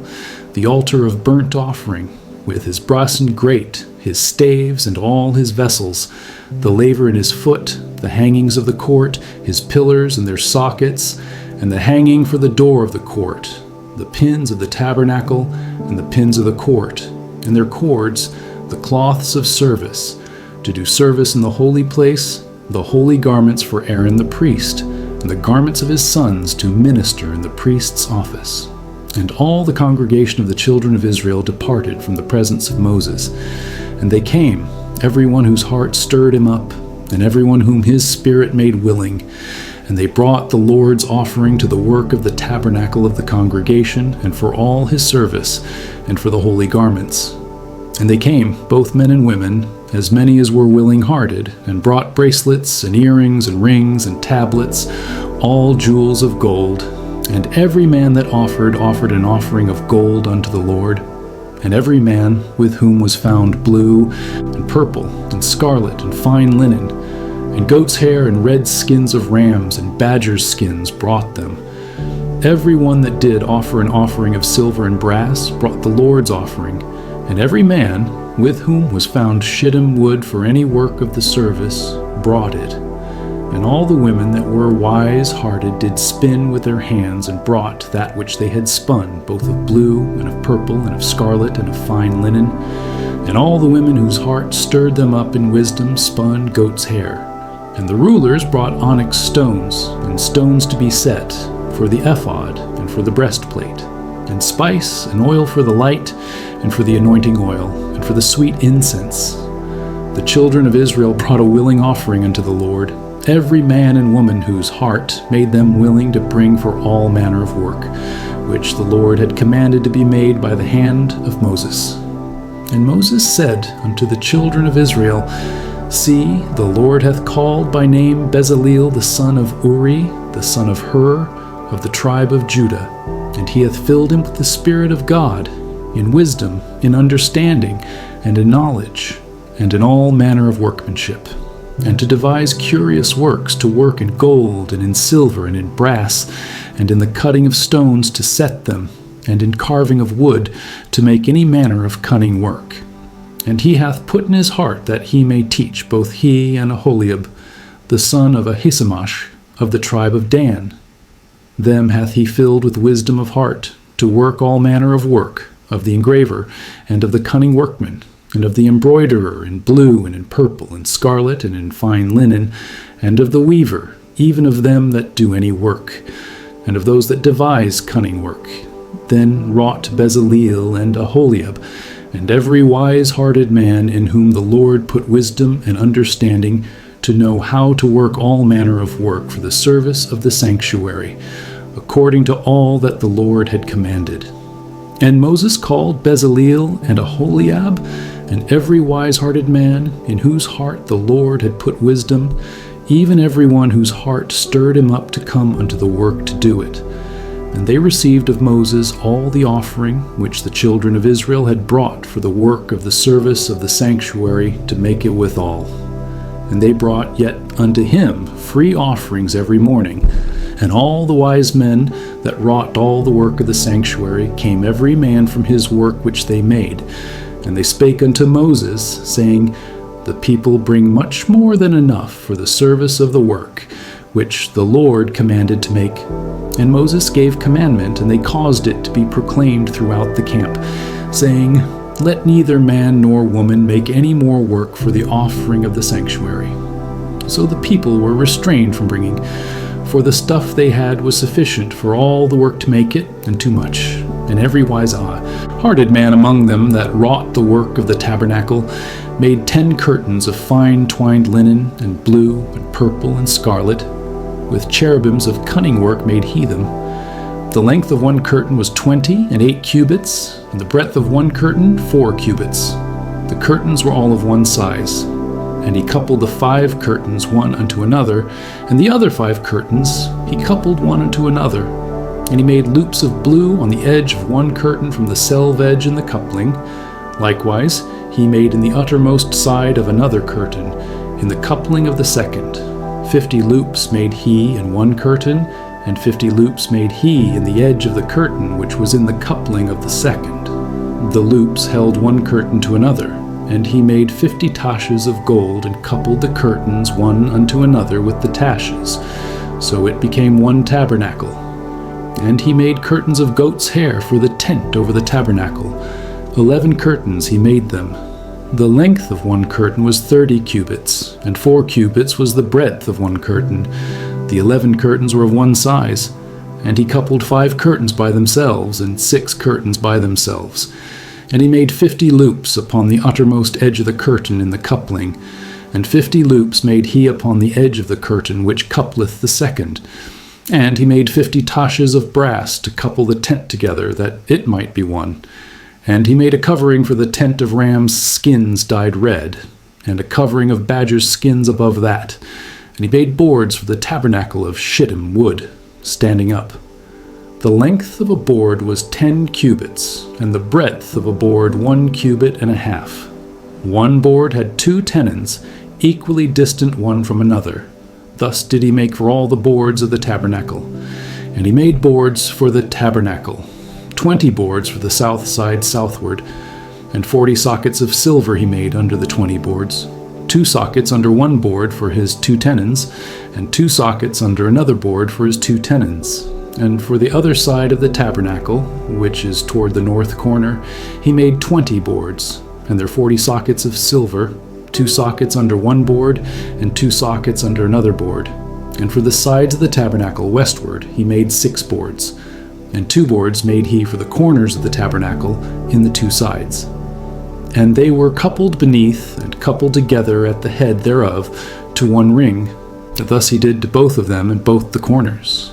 the altar of burnt offering, with his brasen grate, his staves, and all his vessels, the laver in his foot, the hangings of the court, his pillars and their sockets, and the hanging for the door of the court, the pins of the tabernacle, and the pins of the court, and their cords, the cloths of service, to do service in the holy place, the holy garments for Aaron the priest, and the garments of his sons to minister in the priest's office. And all the congregation of the children of Israel departed from the presence of Moses. And they came, every one whose heart stirred him up, and every one whom his spirit made willing. And they brought the Lord's offering to the work of the tabernacle of the congregation, and for all his service, and for the holy garments. And they came, both men and women, as many as were willing-hearted, and brought bracelets, and earrings, and rings, and tablets, all jewels of gold. And every man that offered an offering of gold unto the Lord. And every man with whom was found blue, and purple, and scarlet, and fine linen, and goat's hair, and red skins of rams, and badgers' skins brought them. Every one that did offer an offering of silver and brass brought the Lord's offering. And every man with whom was found shittim wood for any work of the service brought it. And all the women that were wise-hearted did spin with their hands, and brought that which they had spun, both of blue, and of purple, and of scarlet, and of fine linen. And all the women whose heart stirred them up in wisdom spun goat's hair. And the rulers brought onyx stones, and stones to be set, for the ephod, and for the breastplate, and spice, and oil for the light, and for the anointing oil, and for the sweet incense. The children of Israel brought a willing offering unto the Lord, every man and woman whose heart made them willing to bring for all manner of work, which the Lord had commanded to be made by the hand of Moses. And Moses said unto the children of Israel, See, the Lord hath called by name Bezaleel the son of Uri, the son of Hur, of the tribe of Judah, and he hath filled him with the Spirit of God, in wisdom, in understanding, and in knowledge, and in all manner of workmanship, and to devise curious works, to work in gold, and in silver, and in brass, and in the cutting of stones to set them, and in carving of wood, to make any manner of cunning work. And he hath put in his heart that he may teach both he and Aholiab, the son of Ahisamach, of the tribe of Dan. Them hath he filled with wisdom of heart, to work all manner of work, of the engraver, and of the cunning workman, and of the embroiderer in blue, and in purple, and scarlet, and in fine linen, and of the weaver, even of them that do any work, and of those that devise cunning work. Then wrought Bezaleel and Aholiab, and every wise-hearted man in whom the Lord put wisdom and understanding, to know how to work all manner of work for the service of the sanctuary, according to all that the Lord had commanded. And Moses called Bezaleel and Aholiab, and every wise-hearted man, in whose heart the Lord had put wisdom, even every one whose heart stirred him up to come unto the work to do it. And they received of Moses all the offering which the children of Israel had brought for the work of the service of the sanctuary, to make it withal. And they brought yet unto him free offerings every morning. And all the wise men that wrought all the work of the sanctuary came every man from his work which they made. And they spake unto Moses, saying, The people bring much more than enough for the service of the work, which the Lord commanded to make. And Moses gave commandment, and they caused it to be proclaimed throughout the camp, saying, Let neither man nor woman make any more work for the offering of the sanctuary. So the people were restrained from bringing, for the stuff they had was sufficient for all the work to make it, and too much. And every wise-hearted man among them that wrought the work of the tabernacle made 10 curtains of fine twined linen, and blue, and purple, and scarlet. With cherubims of cunning work made he them. The length of one curtain was 20 and 8 cubits, and the breadth of one curtain 4 cubits. The curtains were all of one size. And he coupled the 5 curtains one unto another, and the other 5 curtains he coupled one unto another. And he made loops of blue on the edge of one curtain from the selve edge in the coupling. Likewise, he made in the uttermost side of another curtain, in the coupling of the second. 50 loops made he in one curtain, and 50 loops made he in the edge of the curtain which was in the coupling of the second. The loops held one curtain to another, and he made 50 taches of gold, and coupled the curtains one unto another with the taches. So it became one tabernacle. And he made curtains of goat's hair for the tent over the tabernacle. 11 curtains he made them. The length of one curtain was 30 cubits, and 4 cubits was the breadth of one curtain. The 11 curtains were of one size. And he coupled 5 curtains by themselves, and 6 curtains by themselves. And he made 50 loops upon the uttermost edge of the curtain in the coupling, and 50 loops made he upon the edge of the curtain which coupleth the second. And he made 50 taches of brass to couple the tent together, that it might be one. And he made a covering for the tent of rams' skins dyed red, and a covering of badgers' skins above that. And he made boards for the tabernacle of shittim wood, standing up. The length of a board was 10 cubits, and the breadth of a board 1 cubit and a half. One board had 2 tenons, equally distant one from another. Thus did he make for all the boards of the tabernacle. And he made boards for the tabernacle, 20 boards for the south side southward, and 40 sockets of silver he made under the 20 boards, 2 sockets under one board for his 2 tenons, and 2 sockets under another board for his 2 tenons. And for the other side of the tabernacle, which is toward the north corner, he made 20 boards, and their 40 sockets of silver, 2 sockets under one board, and 2 sockets under another board. And for the sides of the tabernacle westward he made 6 boards, and 2 boards made he for the corners of the tabernacle in the 2 sides. And they were coupled beneath, and coupled together at the head thereof, to one ring. Thus he did to both of them in both the corners.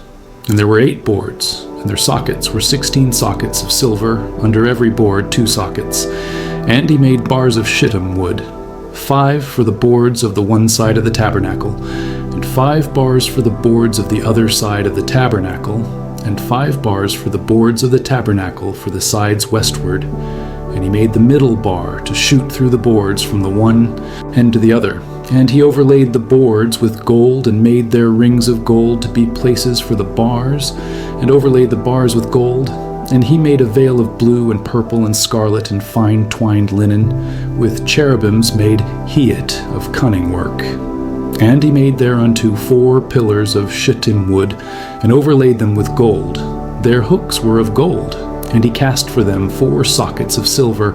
And there were 8 boards, and their sockets were 16 sockets of silver, under every board 2 sockets. And he made bars of shittim wood, 5 for the boards of the one side of the tabernacle, and 5 bars for the boards of the other side of the tabernacle, and 5 bars for the boards of the tabernacle for the sides westward. And he made the middle bar to shoot through the boards from the one end to the other. And he overlaid the boards with gold, and made their rings of gold to be places for the bars, and overlaid the bars with gold. And he made a veil of blue and purple and scarlet and fine twined linen, with cherubims made he it of cunning work. And he made thereunto 4 pillars of shittim wood, and overlaid them with gold. Their hooks were of gold, and he cast for them 4 sockets of silver.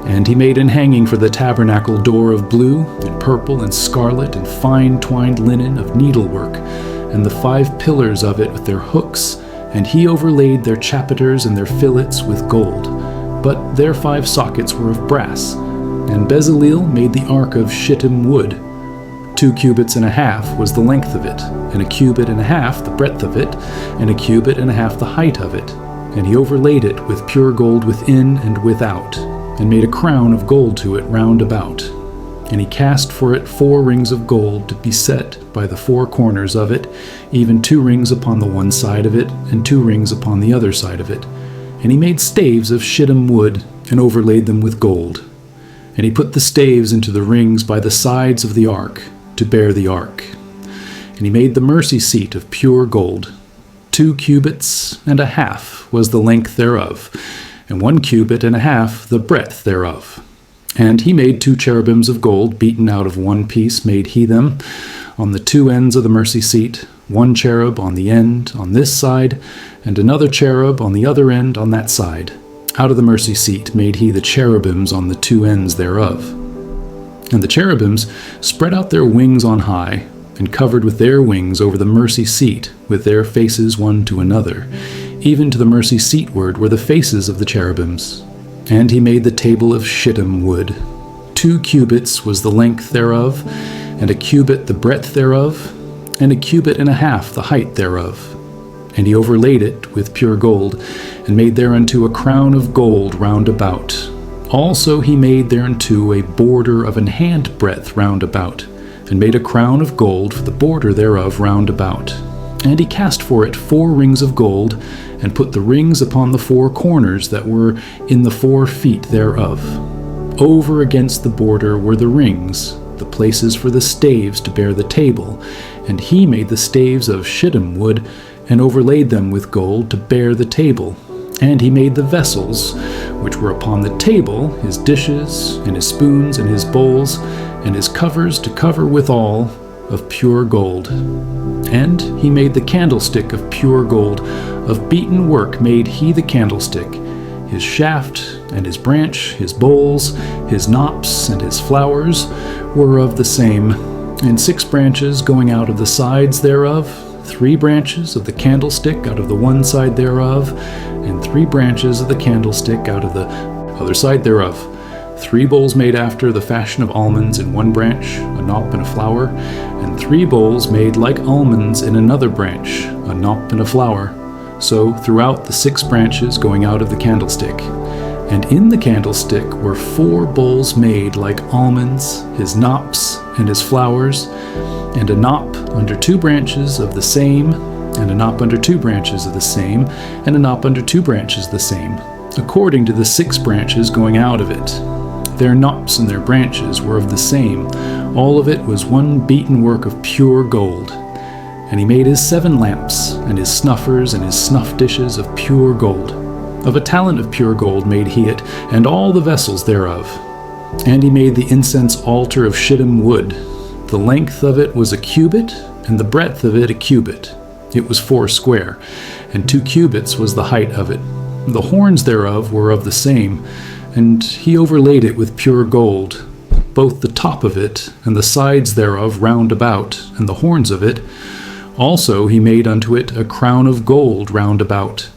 And he made an hanging for the tabernacle door of blue, and purple, and scarlet, and fine twined linen of needlework, and the 5 pillars of it with their hooks, and he overlaid their chapiters and their fillets with gold. But their 5 sockets were of brass. And Bezaleel made the ark of shittim wood. 2 cubits and a half was the length of it, and a cubit and a half the breadth of it, and a cubit and a half the height of it. And he overlaid it with pure gold within and without, and made a crown of gold to it round about. And he cast for it 4 rings of gold to be set by the 4 corners of it, even 2 rings upon the one side of it, and 2 rings upon the other side of it. And he made staves of shittim wood, and overlaid them with gold. And he put the staves into the rings by the sides of the ark, to bear the ark. And he made the mercy seat of pure gold. 2 cubits and a half was the length thereof, and 1 cubit and a half the breadth thereof. And he made 2 cherubims of gold, beaten out of one piece made he them, on the 2 ends of the mercy seat, 1 cherub on the end on this side, and another cherub on the other end on that side. Out of the mercy seat made he the cherubims on the 2 ends thereof. And the cherubims spread out their wings on high, and covered with their wings over the mercy seat, with their faces one to another. Even to the mercy seatward were the faces of the cherubims. And he made the table of shittim wood. 2 cubits was the length thereof, and a cubit the breadth thereof, and a cubit and a half the height thereof. And he overlaid it with pure gold, and made thereunto a crown of gold round about. Also he made thereunto a border of an handbreadth round about, and made a crown of gold for the border thereof round about. And he cast for it 4 rings of gold, and put the rings upon the 4 corners that were in the 4 feet thereof. Over against the border were the rings, the places for the staves to bear the table, and he made the staves of shittim wood, and overlaid them with gold to bear the table. And he made the vessels which were upon the table, his dishes, and his spoons, and his bowls, and his covers to cover withal, of pure gold. And he made the candlestick of pure gold, of beaten work made he the candlestick. His shaft, and his branch, his bowls, his knops, and his flowers were of the same, and 6 branches going out of the sides thereof, 3 branches of the candlestick out of the one side thereof, and 3 branches of the candlestick out of the other side thereof. 3 bowls made after the fashion of almonds in one branch, a knop and a flower, and 3 bowls made like almonds in another branch, a knop and a flower. So throughout the 6 branches going out of the candlestick. And in the candlestick were 4 bowls made like almonds, his knops and his flowers, and a knop under 2 branches of the same, and a knop under 2 branches of the same, and a knop under 2 branches of the same, according to the 6 branches going out of it. Their knops and their branches were of the same. All of it was one beaten work of pure gold. And he made his 7 lamps, and his snuffers, and his snuff dishes of pure gold. Of a talent of pure gold made he it, and all the vessels thereof. And he made the incense altar of shittim wood. The length of it was a cubit, and the breadth of it a cubit. It was 4 square, and 2 cubits was the height of it. The horns thereof were of the same, and he overlaid it with pure gold, both the top of it, and the sides thereof round about, and the horns of it. Also he made unto it a crown of gold round about.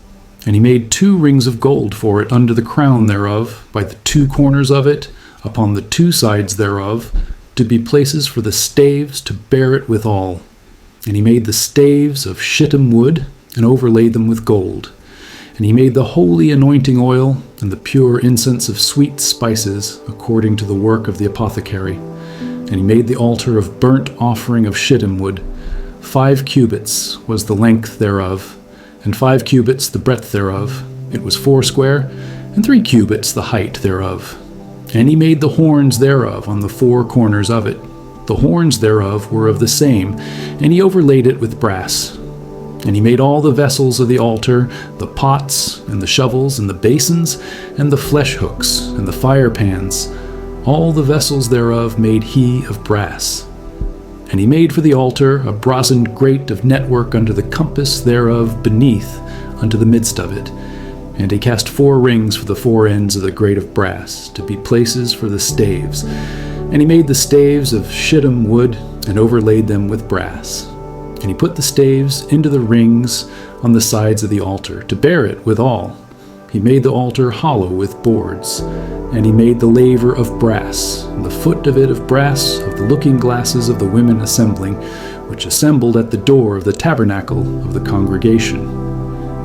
And he made 2 rings of gold for it under the crown thereof, by the 2 corners of it, upon the 2 sides thereof, to be places for the staves to bear it withal. And he made the staves of shittim wood, and overlaid them with gold. And he made the holy anointing oil, and the pure incense of sweet spices, according to the work of the apothecary. And he made the altar of burnt offering of shittim wood. 5 cubits was the length thereof, and 5 cubits the breadth thereof. It was 4 square, and 3 cubits the height thereof. And he made the horns thereof on the 4 corners of it. The horns thereof were of the same, and he overlaid it with brass. And he made all the vessels of the altar, the pots, and the shovels, and the basins, and the flesh hooks, and the fire pans. All the vessels thereof made he of brass. And he made for the altar a brazen grate of network under the compass thereof beneath, unto the midst of it. And he cast 4 rings for the 4 ends of the grate of brass, to be places for the staves. And he made the staves of shittim wood, and overlaid them with brass. And he put the staves into the rings on the sides of the altar, to bear it withal. He made the altar hollow with boards. And he made the laver of brass, and the foot of it of brass, of the looking glasses of the women assembling, which assembled at the door of the tabernacle of the congregation.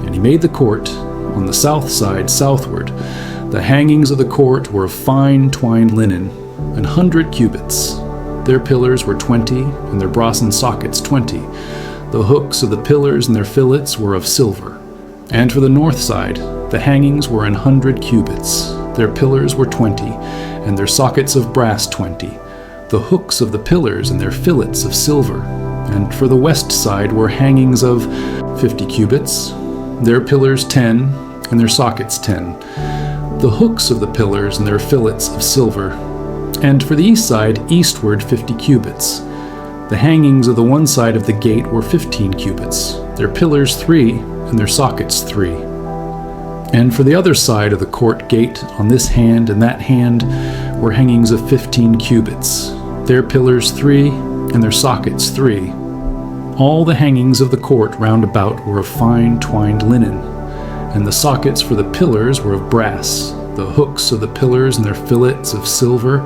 And he made the court on the south side southward. The hangings of the court were of fine twined linen, 100 cubits. Their pillars were 20, and their brazen sockets 20. The hooks of the pillars and their fillets were of silver. And for the north side, the hangings were 100 cubits. Their pillars were 20, and their sockets of brass 20. The hooks of the pillars and their fillets of silver. And for the west side were hangings of 50 cubits. Their pillars 10, and their sockets 10. The hooks of the pillars and their fillets of silver. And for the east side, eastward 50 cubits. The hangings of the one side of the gate were 15 cubits. Their pillars 3, and their sockets 3. And for the other side of the court gate, on this hand and that hand, were hangings of 15 cubits. Their pillars 3, and their sockets 3. All the hangings of the court round about were of fine twined linen, and the sockets for the pillars were of brass, the hooks of the pillars and their fillets of silver,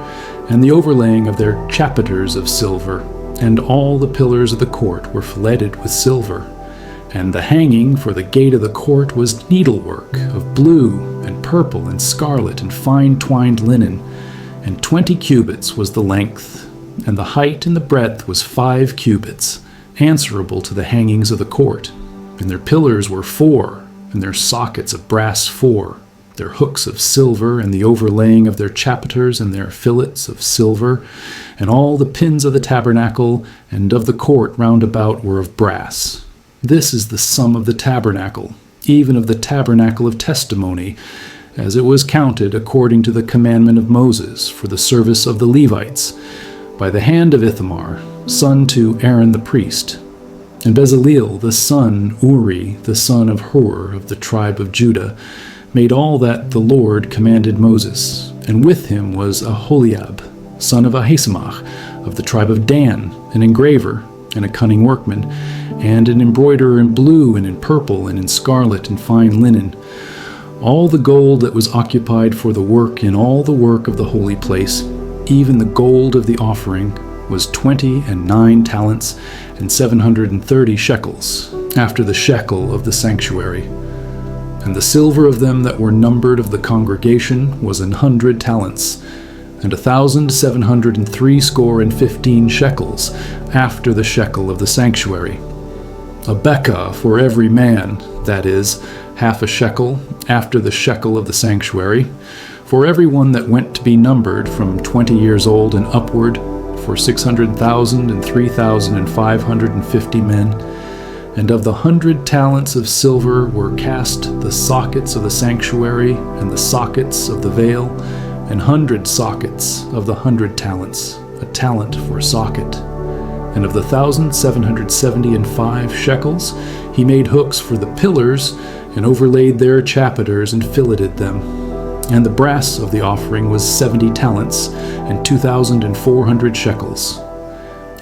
and the overlaying of their chapiters of silver, and all the pillars of the court were filleted with silver. And the hanging for the gate of the court was needlework of blue and purple and scarlet and fine twined linen, and 20 cubits was the length, and the height and the breadth was 5 cubits, answerable to the hangings of the court. And their pillars were 4, and their sockets of brass 4, their hooks of silver, and the overlaying of their chapiters and their fillets of silver, and all the pins of the tabernacle and of the court round about were of brass. This is the sum of the tabernacle, even of the tabernacle of testimony, as it was counted according to the commandment of Moses for the service of the Levites, by the hand of Ithamar, son to Aaron the priest. And Bezaleel the son, Uri the son of Hur of the tribe of Judah, made all that the Lord commanded Moses, and with him was Aholiab, son of Ahisamach, of the tribe of Dan, an engraver, and a cunning workman, and an embroiderer in blue and in purple and in scarlet and fine linen. All the gold that was occupied for the work in all the work of the holy place, even the gold of the offering, was 29 talents and 730 shekels, after the shekel of the sanctuary. And the silver of them that were numbered of the congregation was 100 talents, and 1,715 shekels, after the shekel of the sanctuary. A bekah for every man, that is, half a shekel, after the shekel of the sanctuary, for every one that went to be numbered from 20 years old and upward, for 600,000 and 3,550 men. And of the 100 talents of silver were cast the sockets of the sanctuary, and the sockets of the veil, 100 sockets of the 100 talents, a talent for socket. And of the 1,775 shekels, he made hooks for the pillars, and overlaid their chapiters, and filleted them. And the brass of the offering was 70 talents, and 2,400 shekels.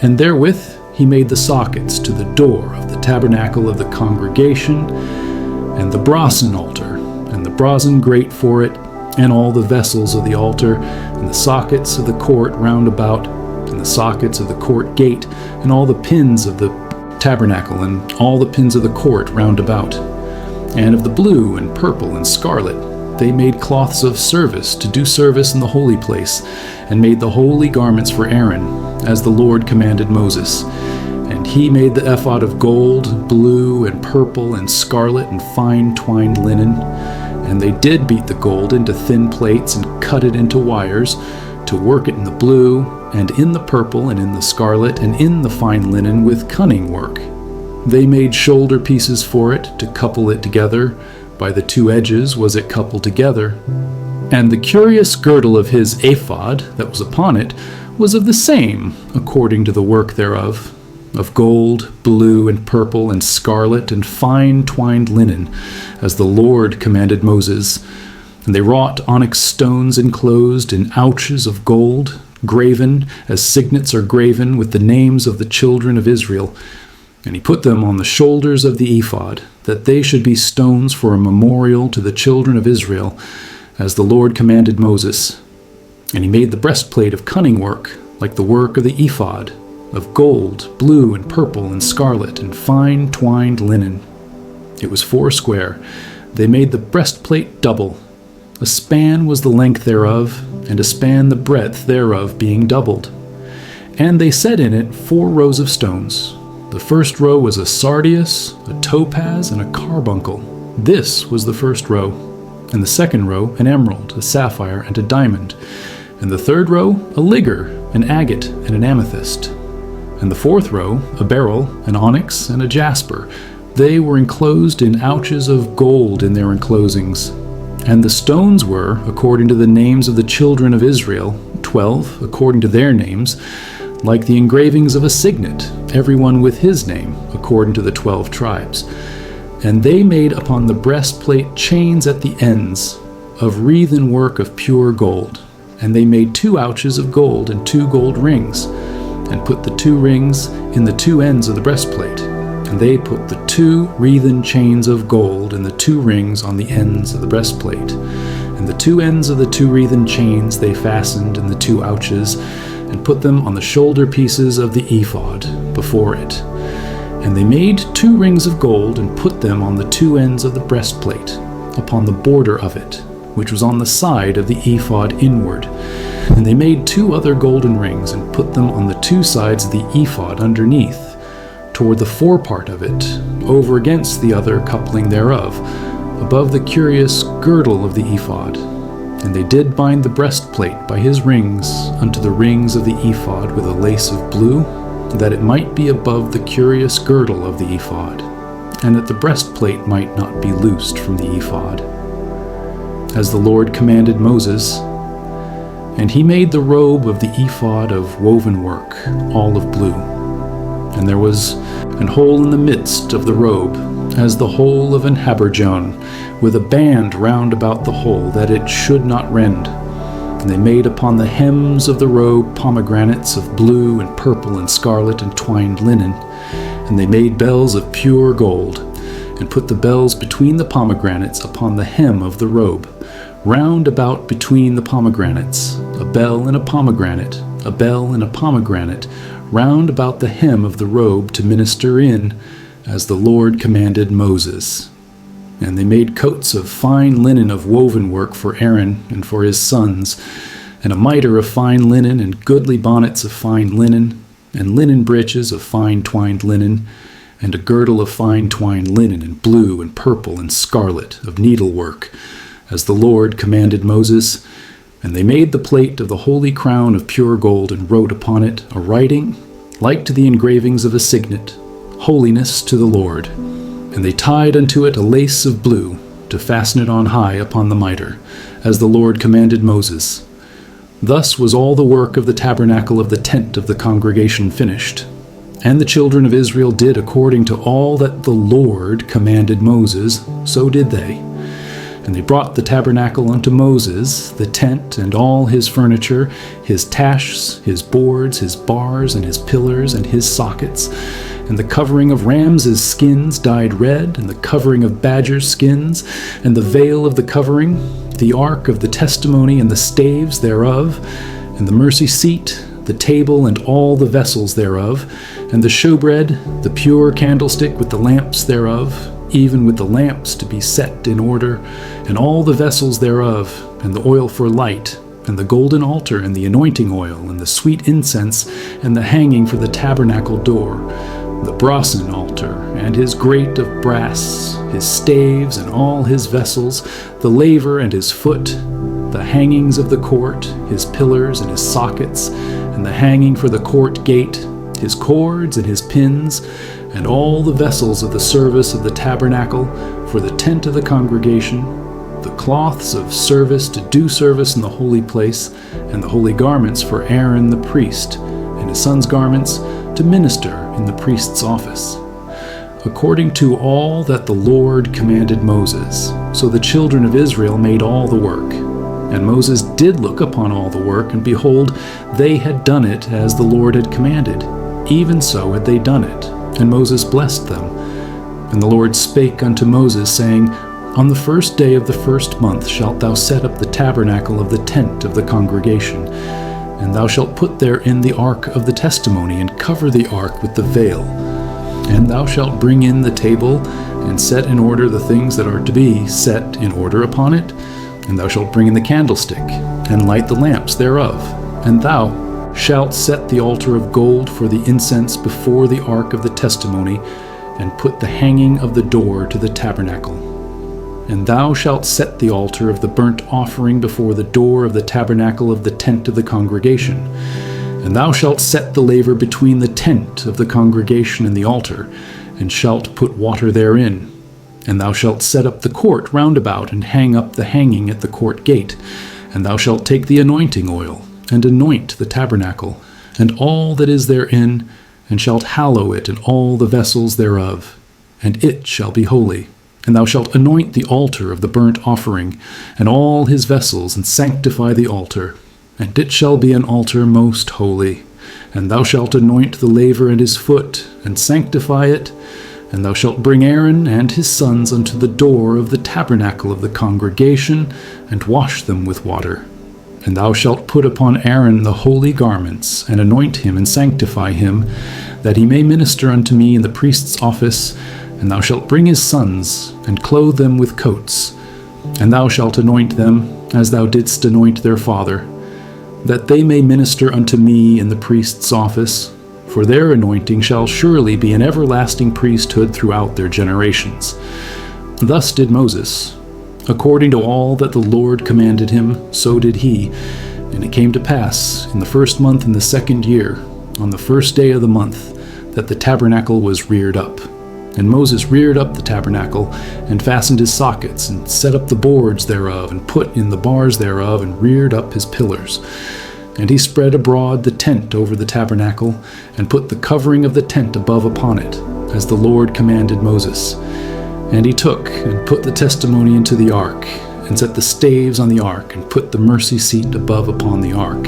And therewith he made the sockets to the door of the tabernacle of the congregation, and the brazen altar, and the brazen grate for it, and all the vessels of the altar, and the sockets of the court round about, and the sockets of the court gate, and all the pins of the tabernacle, and all the pins of the court round about. And of the blue and purple and scarlet they made cloths of service to do service in the holy place, and made the holy garments for Aaron, as the Lord commanded Moses. And he made the ephod of gold, blue, and purple, and scarlet, and fine twined linen. And they did beat the gold into thin plates, and cut it into wires, to work it in the blue, and in the purple, and in the scarlet, and in the fine linen with cunning work. They made shoulder pieces for it, to couple it together. By the 2 edges was it coupled together. And the curious girdle of his ephod that was upon it was of the same, according to the work thereof, of gold, blue, and purple, and scarlet, and fine twined linen, as the Lord commanded Moses. And they wrought onyx stones enclosed in ouches of gold, graven, as signets are graven with the names of the children of Israel. And he put them on the shoulders of the ephod, that they should be stones for a memorial to the children of Israel, as the Lord commanded Moses. And he made the breastplate of cunning work, like the work of the ephod, of gold, blue, and purple, and scarlet, and fine twined linen. It was 4 square. They made the breastplate double. A span was the length thereof, and a span the breadth thereof, being doubled. And they set in it 4 rows of stones. The first row was a sardius, a topaz, and a carbuncle. This was the first row. And the second row, an emerald, a sapphire, and a diamond. And the third row, a ligure, an agate, and an amethyst. And the fourth row, a beryl, an onyx, and a jasper. They were enclosed in ouches of gold in their enclosings. And the stones were, according to the names of the children of Israel, 12, according to their names, like the engravings of a signet, every one with his name, according to the 12 tribes. And they made upon the breastplate chains at the ends, of wreathen work of pure gold. And they made 2 ouches of gold and 2 gold rings, and put the 2 rings in the 2 ends of the breastplate. And they put the 2 wreathen chains of gold and the 2 rings on the ends of the breastplate. And the 2 ends of the 2 wreathen chains they fastened in the 2 ouches, and put them on the shoulder pieces of the ephod before it. And they made 2 rings of gold and put them on the 2 ends of the breastplate, upon the border of it, which was on the side of the ephod inward. And they made 2 other golden rings and put them on the 2 sides of the ephod underneath, toward the forepart of it, over against the other coupling thereof, above the curious girdle of the ephod. And they did bind the breastplate by his rings unto the rings of the ephod with a lace of blue, that it might be above the curious girdle of the ephod, and that the breastplate might not be loosed from the ephod, as the Lord commanded Moses. And he made the robe of the ephod of woven work, all of blue. And there was an hole in the midst of the robe, as the hole of an habergeon, with a band round about the hole, that it should not rend. And they made upon the hems of the robe pomegranates of blue and purple and scarlet and twined linen. And they made bells of pure gold, and put the bells between the pomegranates upon the hem of the robe, round about between the pomegranates, a bell and a pomegranate, a bell and a pomegranate, round about the hem of the robe to minister in, as the Lord commanded Moses. And they made coats of fine linen of woven work for Aaron and for his sons, and a mitre of fine linen, and goodly bonnets of fine linen, and linen breeches of fine twined linen, and a girdle of fine twined linen, and blue and purple and scarlet of needlework, as the Lord commanded Moses. And they made the plate of the holy crown of pure gold, and wrote upon it a writing like to the engravings of a signet, Holiness to the Lord. And they tied unto it a lace of blue, to fasten it on high upon the mitre, as the Lord commanded Moses. Thus was all the work of the tabernacle of the tent of the congregation finished. And the children of Israel did according to all that the Lord commanded Moses, so did they. And they brought the tabernacle unto Moses, the tent and all his furniture, his tashs, his boards, his bars, and his pillars, and his sockets, and the covering of rams' skins dyed red, and the covering of badgers' skins, and the veil of the covering, the ark of the testimony, and the staves thereof, and the mercy seat, the table, and all the vessels thereof, and the showbread, the pure candlestick with the lamps thereof, even with the lamps to be set in order, and all the vessels thereof, and the oil for light, and the golden altar, and the anointing oil, and the sweet incense, and the hanging for the tabernacle door, the brasen altar, and his grate of brass, his staves, and all his vessels, the laver and his foot, the hangings of the court, his pillars and his sockets, and the hanging for the court gate, his cords and his pins, and all the vessels of the service of the tabernacle for the tent of the congregation, the cloths of service to do service in the holy place, and the holy garments for Aaron the priest, and his sons' garments to minister in the priest's office, according to all that the Lord commanded Moses. So the children of Israel made all the work. And Moses did look upon all the work, and behold, they had done it as the Lord had commanded. Even so had they done it. And Moses blessed them. And the Lord spake unto Moses, saying, On the 1st day of the 1st month shalt thou set up the tabernacle of the tent of the congregation. And thou shalt put therein the ark of the testimony, and cover the ark with the veil. And thou shalt bring in the table, and set in order the things that are to be set in order upon it. And thou shalt bring in the candlestick, and light the lamps thereof. And thou shalt set the altar of gold for the incense before the ark of the testimony, and put the hanging of the door to the tabernacle. And thou shalt set the altar of the burnt offering before the door of the tabernacle of the tent of the congregation. And thou shalt set the laver between the tent of the congregation and the altar, and shalt put water therein. And thou shalt set up the court round about, and hang up the hanging at the court gate. And thou shalt take the anointing oil, and anoint the tabernacle, and all that is therein, and shalt hallow it and all the vessels thereof, and it shall be holy. And thou shalt anoint the altar of the burnt offering, and all his vessels, and sanctify the altar. And it shall be an altar most holy. And thou shalt anoint the laver and his foot, and sanctify it. And thou shalt bring Aaron and his sons unto the door of the tabernacle of the congregation, and wash them with water. And thou shalt put upon Aaron the holy garments, and anoint him, and sanctify him, that he may minister unto me in the priest's office. And thou shalt bring his sons, and clothe them with coats. And thou shalt anoint them, as thou didst anoint their father, that they may minister unto me in the priest's office. For their anointing shall surely be an everlasting priesthood throughout their generations. Thus did Moses. According to all that the Lord commanded him, so did he. And it came to pass, in the first month in the 2nd year, on the first day of the month, that the tabernacle was reared up. And Moses reared up the tabernacle, and fastened his sockets, and set up the boards thereof, and put in the bars thereof, and reared up his pillars. And he spread abroad the tent over the tabernacle, and put the covering of the tent above upon it, as the Lord commanded Moses. And he took and put the testimony into the ark, and set the staves on the ark, and put the mercy seat above upon the ark.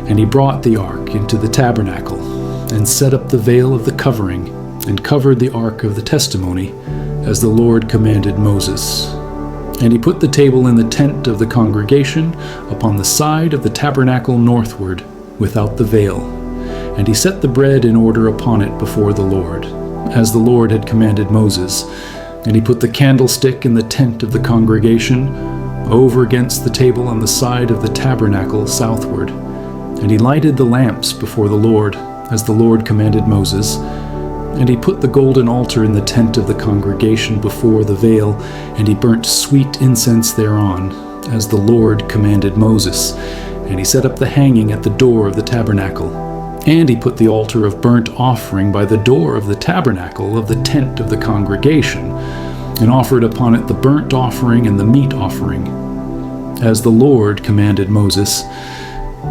And he brought the ark into the tabernacle, and set up the veil of the covering, and covered the ark of the testimony, as the Lord commanded Moses. And he put the table in the tent of the congregation upon the side of the tabernacle northward, without the veil. And he set the bread in order upon it before the Lord, as the Lord had commanded Moses. And he put the candlestick in the tent of the congregation, over against the table on the side of the tabernacle southward. And he lighted the lamps before the Lord, as the Lord commanded Moses. And he put the golden altar in the tent of the congregation before the veil, and he burnt sweet incense thereon, as the Lord commanded Moses. And he set up the hanging at the door of the tabernacle. And he put the altar of burnt offering by the door of the tabernacle of the tent of the congregation, and offered upon it the burnt offering and the meat offering, as the Lord commanded Moses.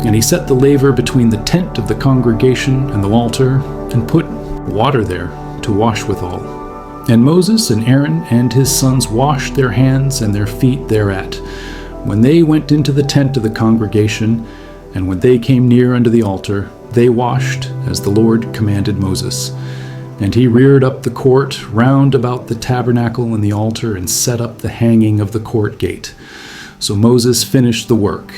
And he set the laver between the tent of the congregation and the altar, and put water there to wash withal. And Moses and Aaron and his sons washed their hands and their feet thereat, when they went into the tent of the congregation, and when they came near unto the altar, they washed, as the Lord commanded Moses. And he reared up the court round about the tabernacle and the altar, and set up the hanging of the court gate. So Moses finished the work.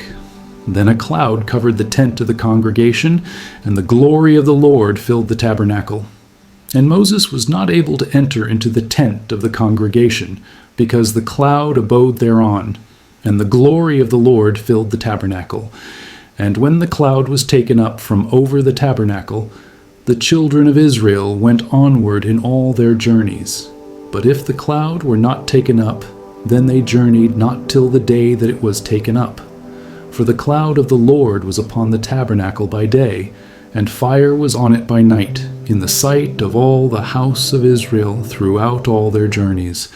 Then a cloud covered the tent of the congregation, and the glory of the Lord filled the tabernacle. And Moses was not able to enter into the tent of the congregation, because the cloud abode thereon, and the glory of the Lord filled the tabernacle. And when the cloud was taken up from over the tabernacle, the children of Israel went onward in all their journeys. But if the cloud were not taken up, then they journeyed not till the day that it was taken up. For the cloud of the Lord was upon the tabernacle by day, and fire was on it by night, in the sight of all the house of Israel throughout all their journeys.